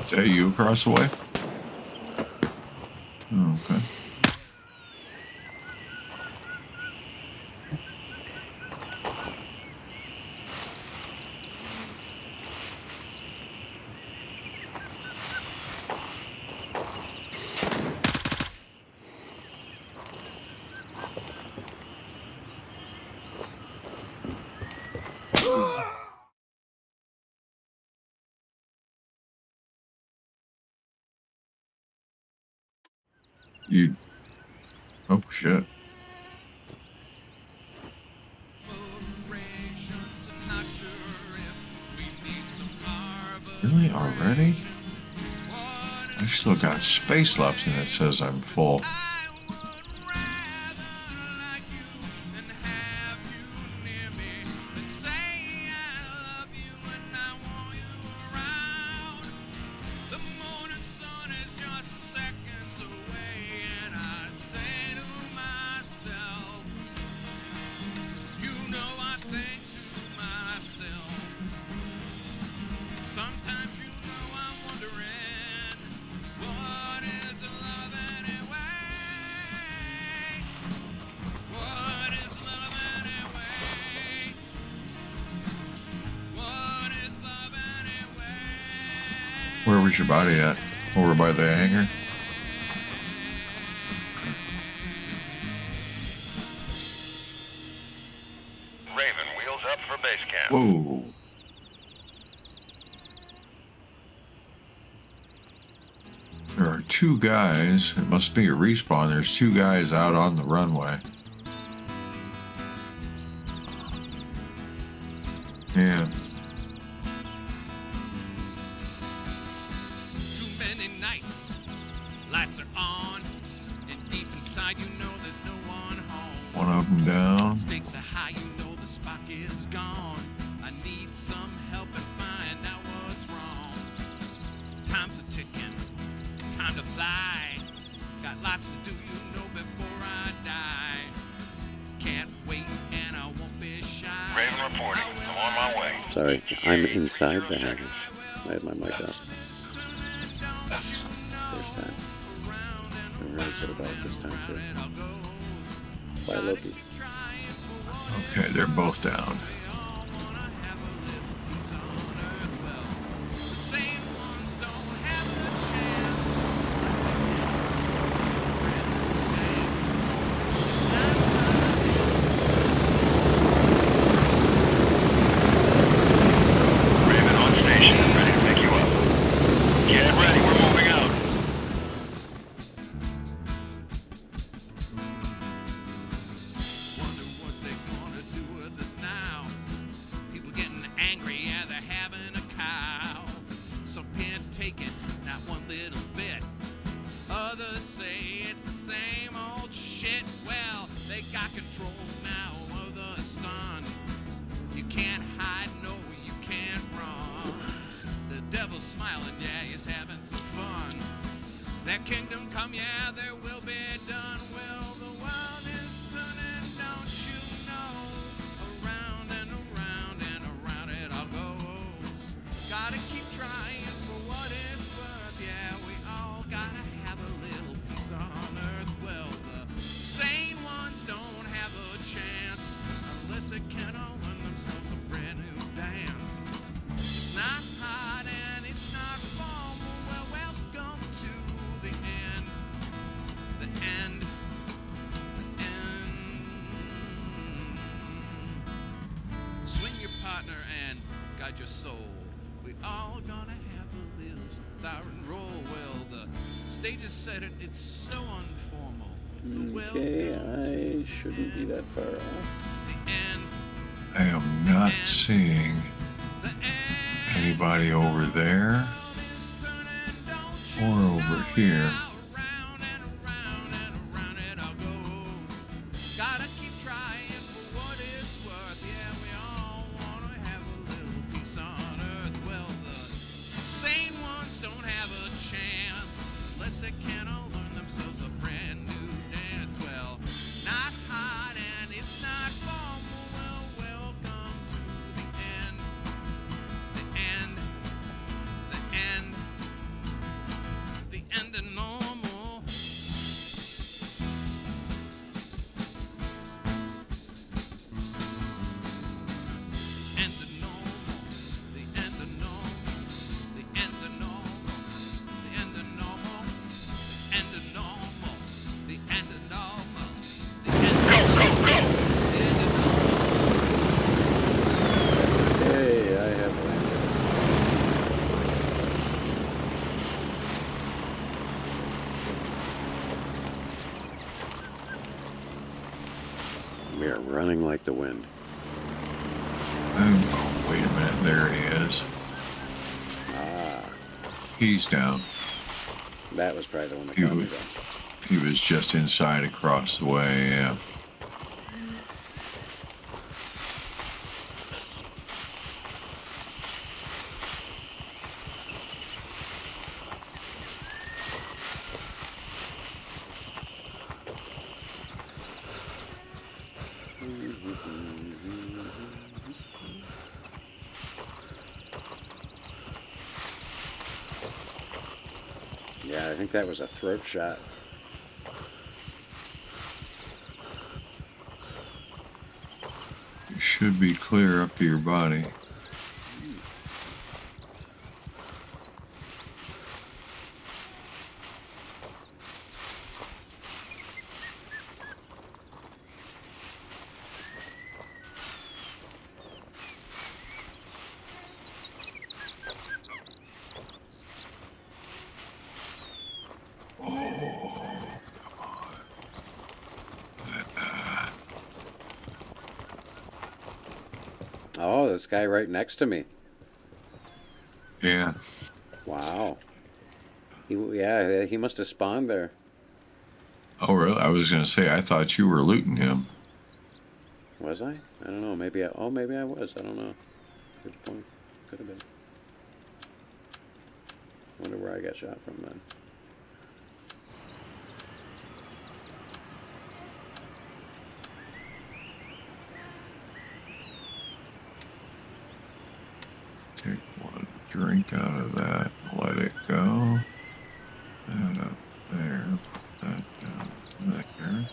Is that you across the way? Oh, okay. You. Oh, shit. Really? Already? I've still got space left and it says I'm full. Where was your body at? Over by the hangar? Raven, wheels up for base camp. Whoa. There are two guys. It must be a respawn. There's two guys out on the runway. Yeah. Too many nights, lights are on, and deep inside you know there's no one home. One of them down. Stakes are high, you know the spark is gone. I need some help and find out what's wrong. Time's a ticking, it's time to fly. Got lots to do, you know, before I die. Can't wait and I won't be shy. Raven reporting. I'm on my way. Sorry, I'm inside the hangar. I had my mic off. First time. I'm really good about it this time too. Bye, Loki. Okay, they're both down. Raven on station, ready to pick you up. Get ready, we're moving out. Wonder what they're gonna do with us now. People getting angry, yeah, they're having a cow. Some can't take it, not one little bit. Others say it's the same old shit. Well, they got control now of the sun. You can't hide, no, you can't run. The devil's smiling, yeah, he's having some fun. Their kingdom come, yeah, their will be done. Well, the world is turning, don't you know? Around and around and around it all goes. Gotta keep trying for what it's worth. Yeah, we all gotta have a little peace on earth. Well, the sane ones don't have a chance unless they can all learn themselves a brand new dance. It's not hard and it's not formal. Well, welcome to the end. The end. The end. Swing your partner and guide your soul. We all gonna have a little star and roll. Well, the stage is set and it's so informal. So Okay, welcome I shouldn't be that far off. to the end. I am not seeing The end. anybody over there or over here. Around and around and around it all goes. Gotta keep trying for what it's worth. Yeah, we all wanna have a little peace on earth. Well, the sane ones don't have a chance unless they can all learn themselves a brand new dance. Well, not hard and it's not formal. Well, welcome to the end. The end. The end. We are running like the wind. Oh, wait a minute. There he is. Ah, He's down. that was probably the one that He got me was, though. he was just inside across the way, yeah. Yeah, I think that was a throat shot. You should be clear up to your body. Oh, this guy right next to me. Yeah. Wow. Yeah, he must have spawned there. Oh, really? I was going to say, I thought you were looting him. Was I? I don't know. Maybe I was. I don't know. Good point. Could have been. Wonder where I got shot from then. Take one drink out of that. Let it go. That up there. Put that down there.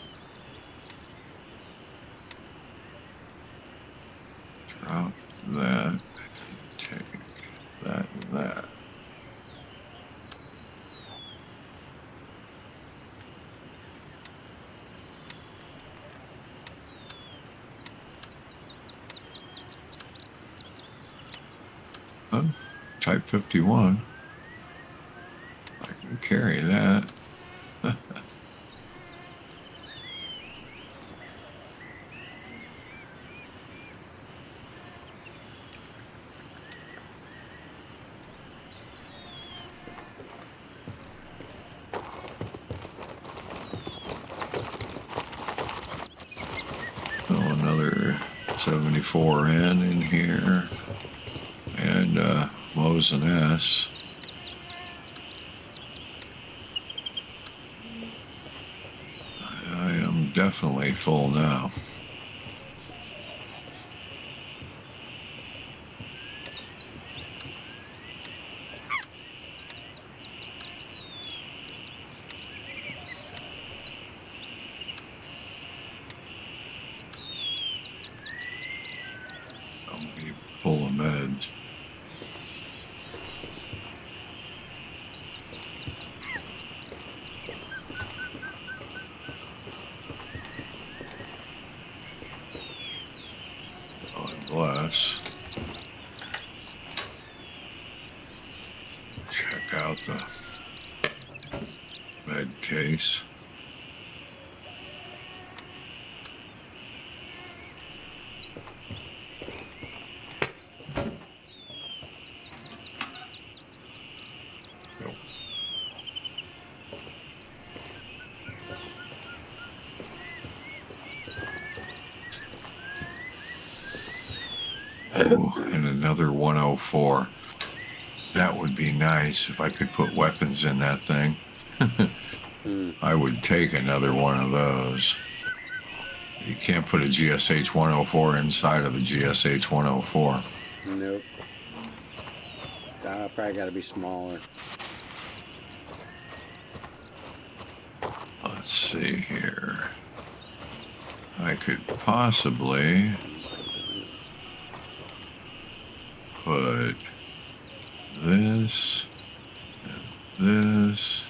Drop that. Take that and that. Oh, Type 51. I can carry that. Oh, another 74 N in here. And Mo's an S. I am definitely full now. I'll be full of meds. God bless. Check out the med case. Oh, and another 104. That would be nice if I could put weapons in that thing. I would take another one of those. You can't put a GSH 104 inside of a GSH 104. Nope. Probably got to be smaller. Let's see here. I could possibly put this and this.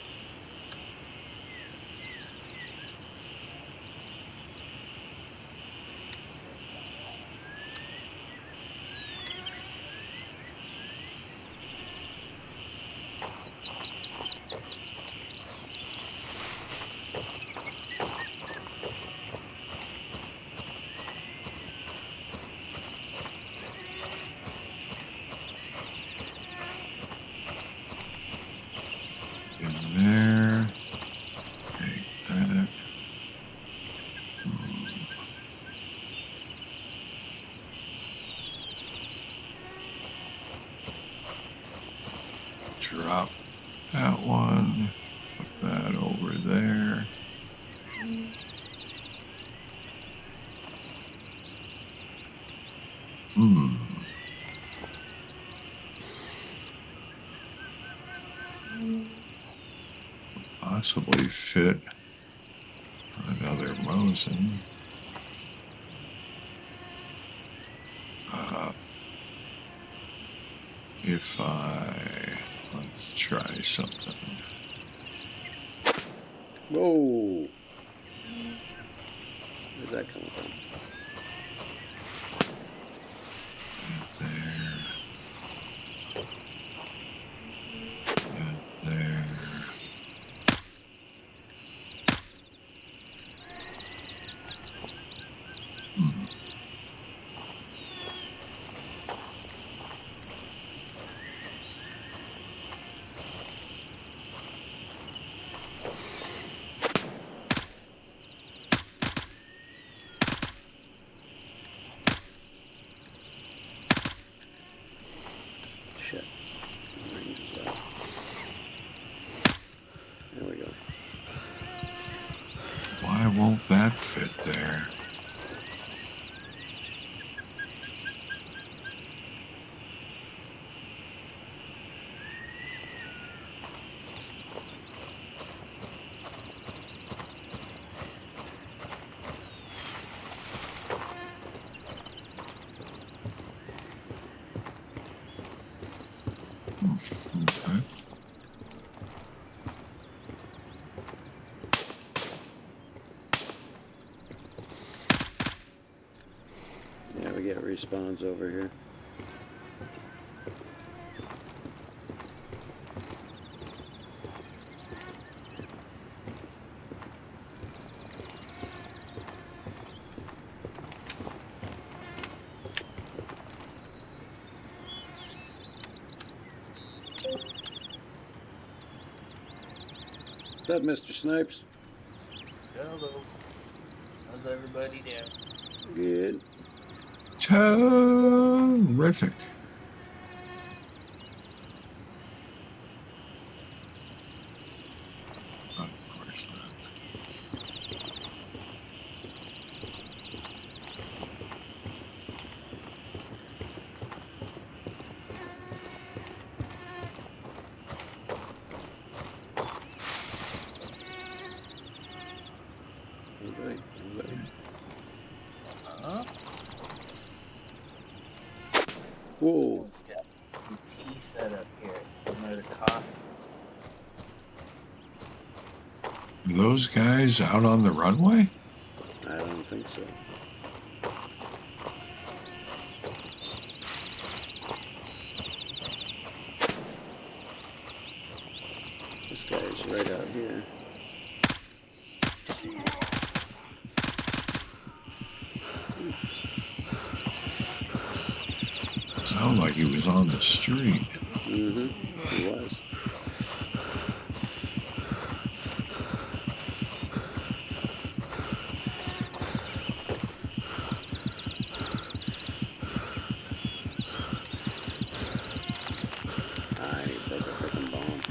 Possibly fit another Mosin. If let's try something. Whoa! Where's that coming from? There. There. Shit. Range is up. There we go. Why won't that fit there? Okay. Yeah, we get respawns over here. What's up, Mr. Snipes? Hello. How's everybody doing? Good. Terrific. Of course not. Alright, alright. Huh? Whoa. Let's get some tea set up here. Another coffee. Are those guys out on the runway? I don't think so. This guy's right out here. Sounded like he was on the street. Mm-hmm. He was. Ah, he broke a freaking bomb.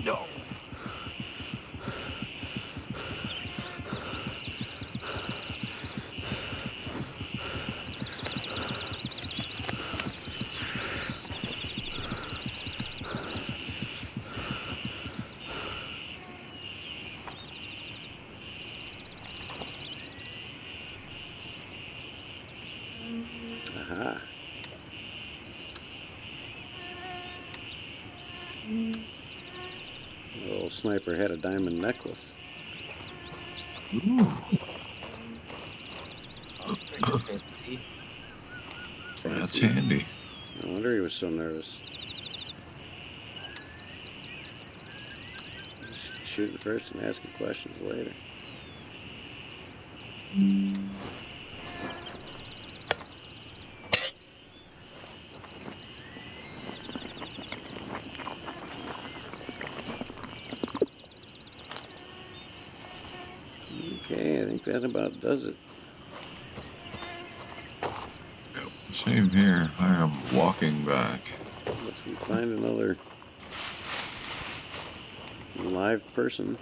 No. Aha. The old sniper had a diamond necklace. Ooh. That's pretty fancy. That's Fancy. handy. No wonder he was so nervous. Shooting first and asking questions later. Okay, I think that about does it. Yep. Same here. I am walking back. Unless we find another live person.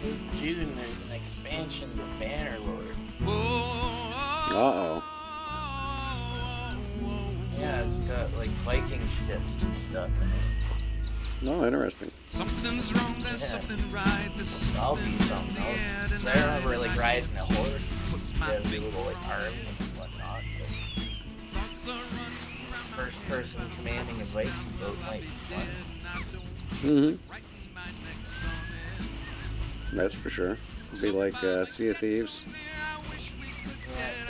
This June, there's an expansion to Bannerlord. Uh-oh. Yeah, it's got like Viking ships and stuff in it. No, interesting. Something's wrong, there's something right, there's I'll something be something else. 'Cause I remember like riding a horse. They had a little like army and whatnot. But first person commanding a Viking boat might be fun. Mm-hmm. That's for sure. It'd be like Sea of Thieves.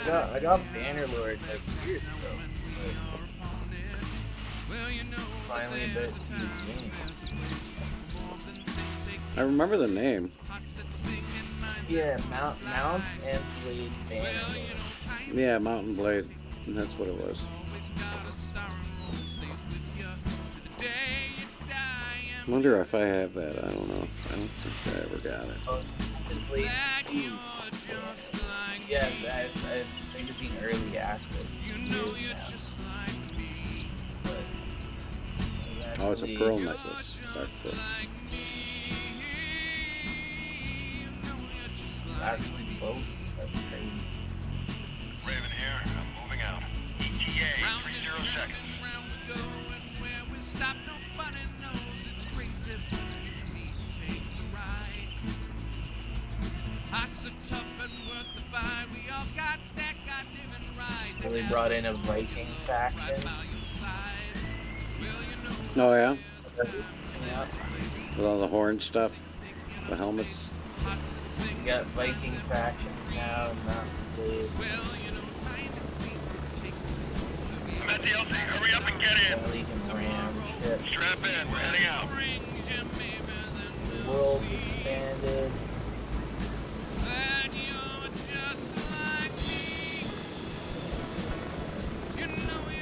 Yeah, I got Bannerlord like years ago. Finally, a bit of the game. I remember the name. Yeah, Mount and Blade Bannerlord. Yeah, Mountain Blade. That's what it was. I wonder if I have that. I don't know. I don't think I ever got it. Oh, Blade 2. Yeah, I think it's being early access. Oh, it's a pearl necklace. That's it. Actually, both. That's crazy. Raven here. I'm moving out. ETA 30 seconds. Really brought in a Viking faction. Oh, yeah? Yeah. With all the horn stuff, the helmets. You got Viking faction now, and Mountain Blade. I'm at the LZ. Hurry up and get in. Legion Ram ships. Strap in. We're heading out. The world expanded.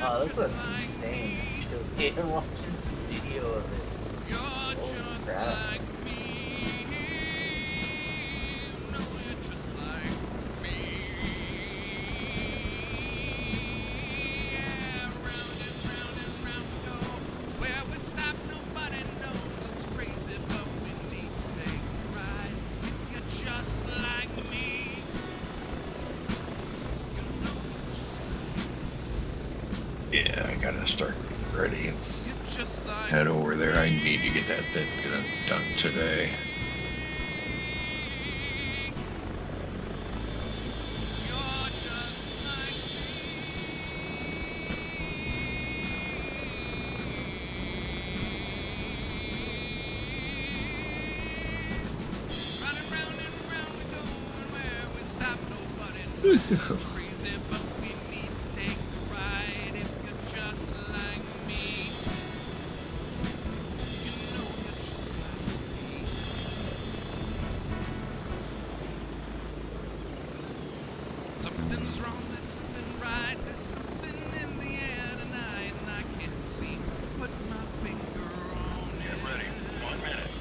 Oh, this looks insane. Actually, I'm watching some video of it. Holy crap. Yeah, I gotta start ready and head over there. I need to get that thing done today. Something's wrong, there's something right, there's something in the air tonight, and I can't seem to put my finger on it. Get ready. 1 minute.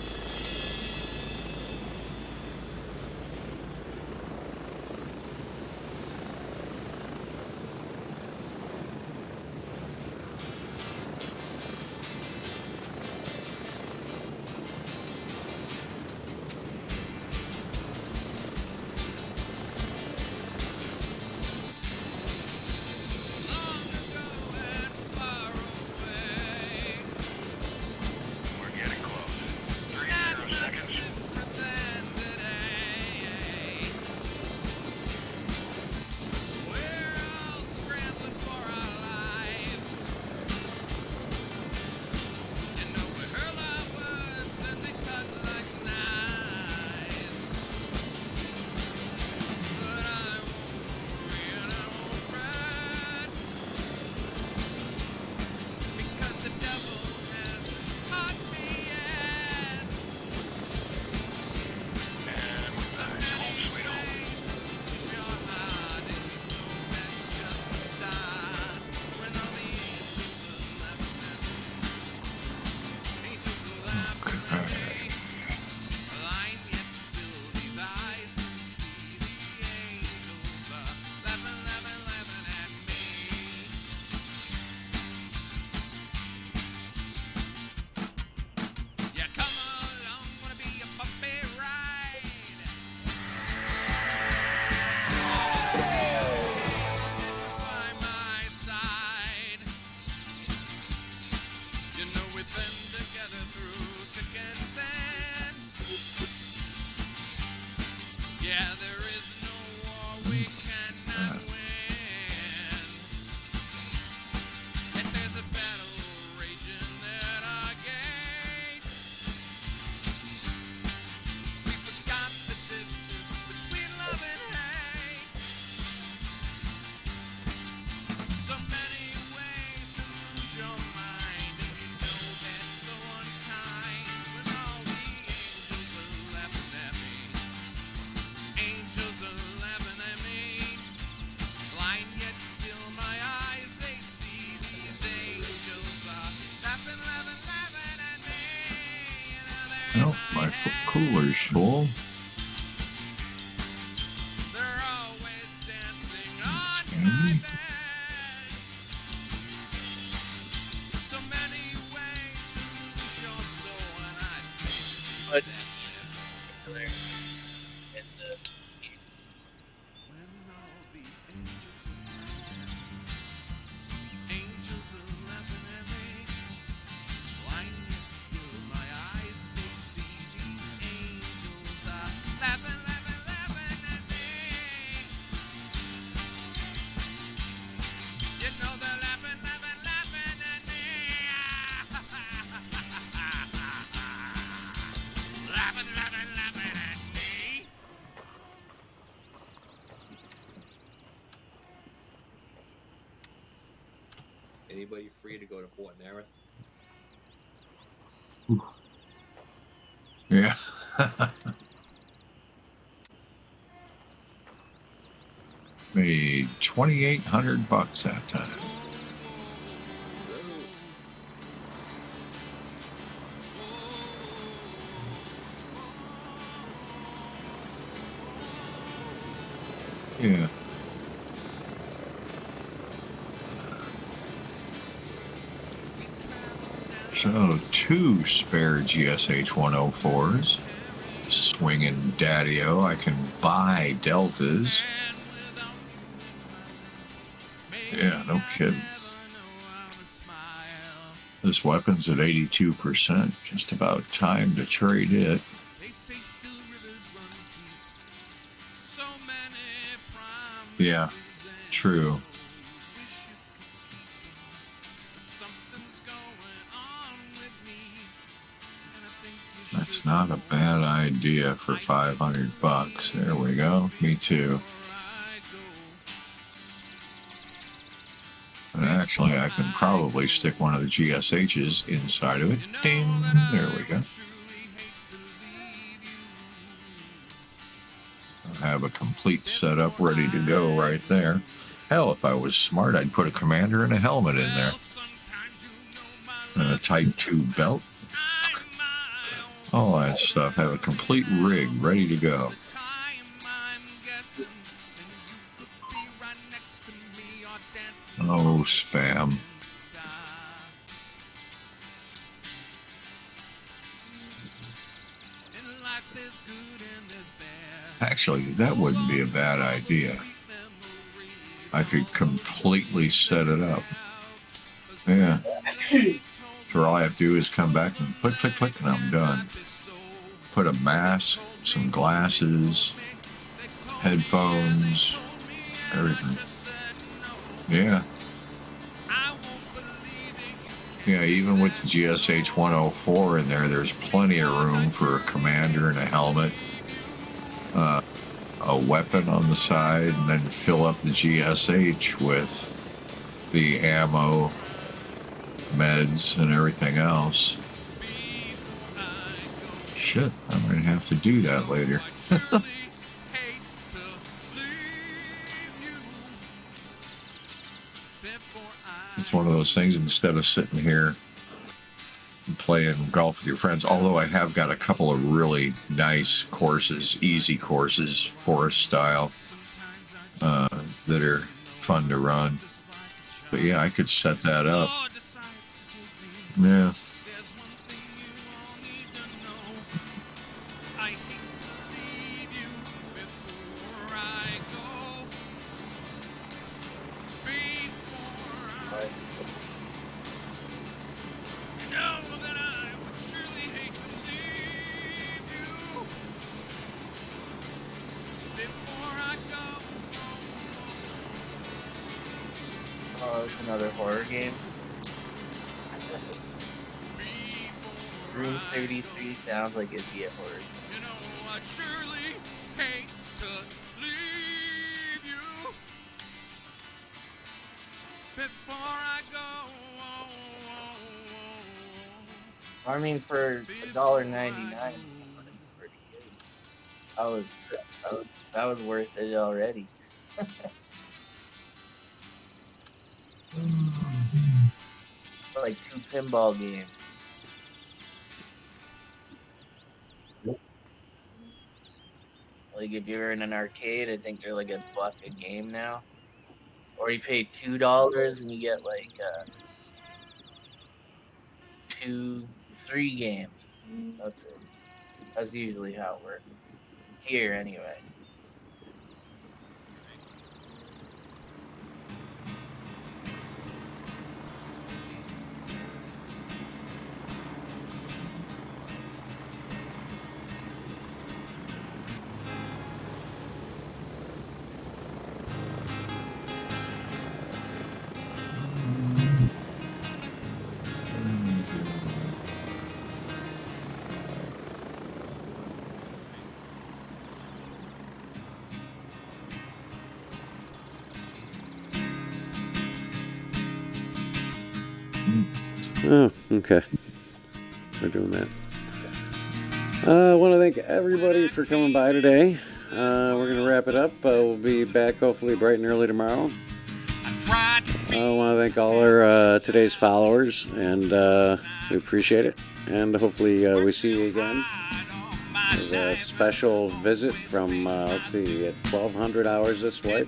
And there's a battle raging at our gate. We forgot the distance between love and hate. So many ways to lose your mind, and you know that's so unkind. When all the angels are laughing at me, angels are laughing at me. Blind yet still my eyes, they see these angels are laughing, laughing, laughing at me. You know, Oh, my cooler's full. they're always dancing on my bed. So many ways to lose your soul, and I But they're in the when all the angels are laughing at me. Blind yet still my eyes, they see these angels are laughing, laughing, laughing at me. You know they're laughing, laughing, laughing at me. Laughing, laughing, laughing at me. Anybody free to go to Fort Nareth? Yeah. Made $2,800 that time. Yeah. So 2 spare GSH 104s. Swinging daddy-o. I can buy deltas. Yeah, no kidding. This weapon's at 82%. Just about time to trade it. They say still rivers run deep. So many promises. Yeah, true. Something's going on with me. And I think you should That's not a bad idea for $500. There we go. Me too. And actually, I can probably stick one of the GSHs inside of it. Ding. There we go. I have a complete setup ready to go right there. Hell, if I was smart, I'd put a commander and a helmet in there. And a Type 2 belt. All that stuff. Have a complete rig ready to go. Oh, spam. Actually, that wouldn't be a bad idea. I could completely set it up. Yeah. So all I have to do is come back and click, click, click, and I'm done. Put a mask, some glasses, headphones, everything. Yeah. Yeah, even with the GSH 104 in there, there's plenty of room for a commander and a helmet, a weapon on the side, and then fill up the GSH with the ammo, meds, and everything else. Shit, I'm going to have to do that later. It's one of those things, instead of sitting here and playing golf with your friends, although I have got a couple of really nice courses, easy courses, forest style, that are fun to run. But yeah, I could set that up. Yeah. it's another horror game. Room 33 sounds like it'd be a horror game. You know, I'd surely hate to leave you before I go. I mean, for $1.99, pretty good. That was worth it already. Like 2 pinball games. Like if you're in an arcade, I think they're like $1 a game now. Or you pay $2 and you get like 3 games. That's it. That's usually how it works. Here, anyway. Oh, okay. We're doing that. I want to thank everybody for coming by today. We're going to wrap it up. We'll be back hopefully bright and early tomorrow. I want to thank all our today's followers, and we appreciate it. And hopefully we see you again. There's a special visit from, let's see, at 1,200 hours this swipe.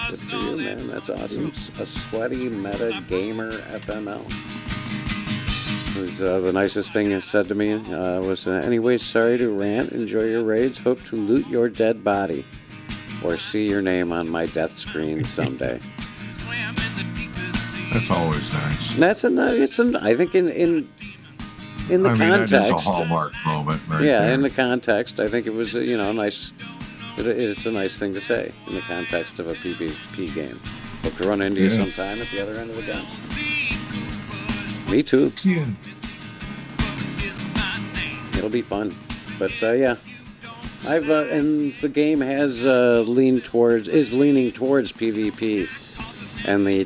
Good for you, man. That's awesome. A sweaty meta gamer FML. Was the nicest thing he said to me was, anyways, sorry to rant, enjoy your raids, hope to loot your dead body or see your name on my death screen someday. That's always nice. That's I think in the context, that is a hallmark moment right there. In the context, I think it was nice. It's a nice thing to say in the context of a PvP game. Hope to run into you sometime at the other end of the gun. Me too. Yeah. It'll be fun, but I've and the game has leaning towards PvP, and the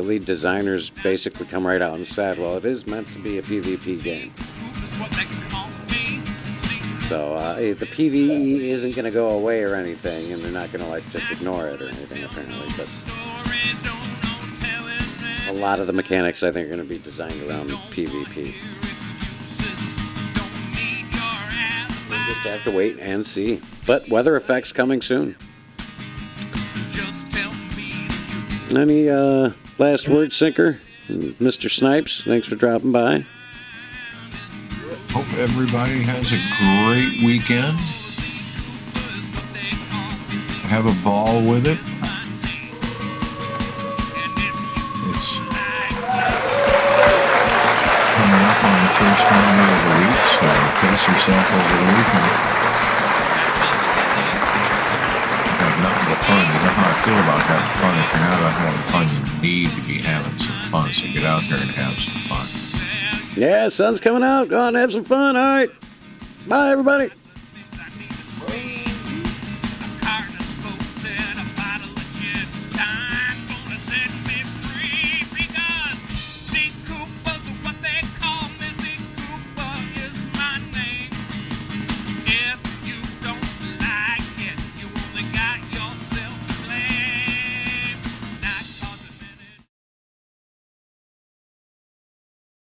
lead designers basically come right out and said, well, it is meant to be a PvP game. So the PvE isn't going to go away or anything, and they're not going to just ignore it or anything apparently, but a lot of the mechanics, I think, are going to be designed around PvP. We'll just have to wait and see. But weather effects coming soon. Any last word, Sinker? Mr. Snipes, thanks for dropping by. Hope everybody has a great weekend. Have a ball with it. It's coming up on the first Monday of the week, so pace yourself over the weekend. Have nothing but fun. You know how I feel about having fun. If you're not having fun, you need to be having some fun. So get out there and have some fun. Yeah, sun's coming out. Go on, have some fun. All right. Bye, everybody.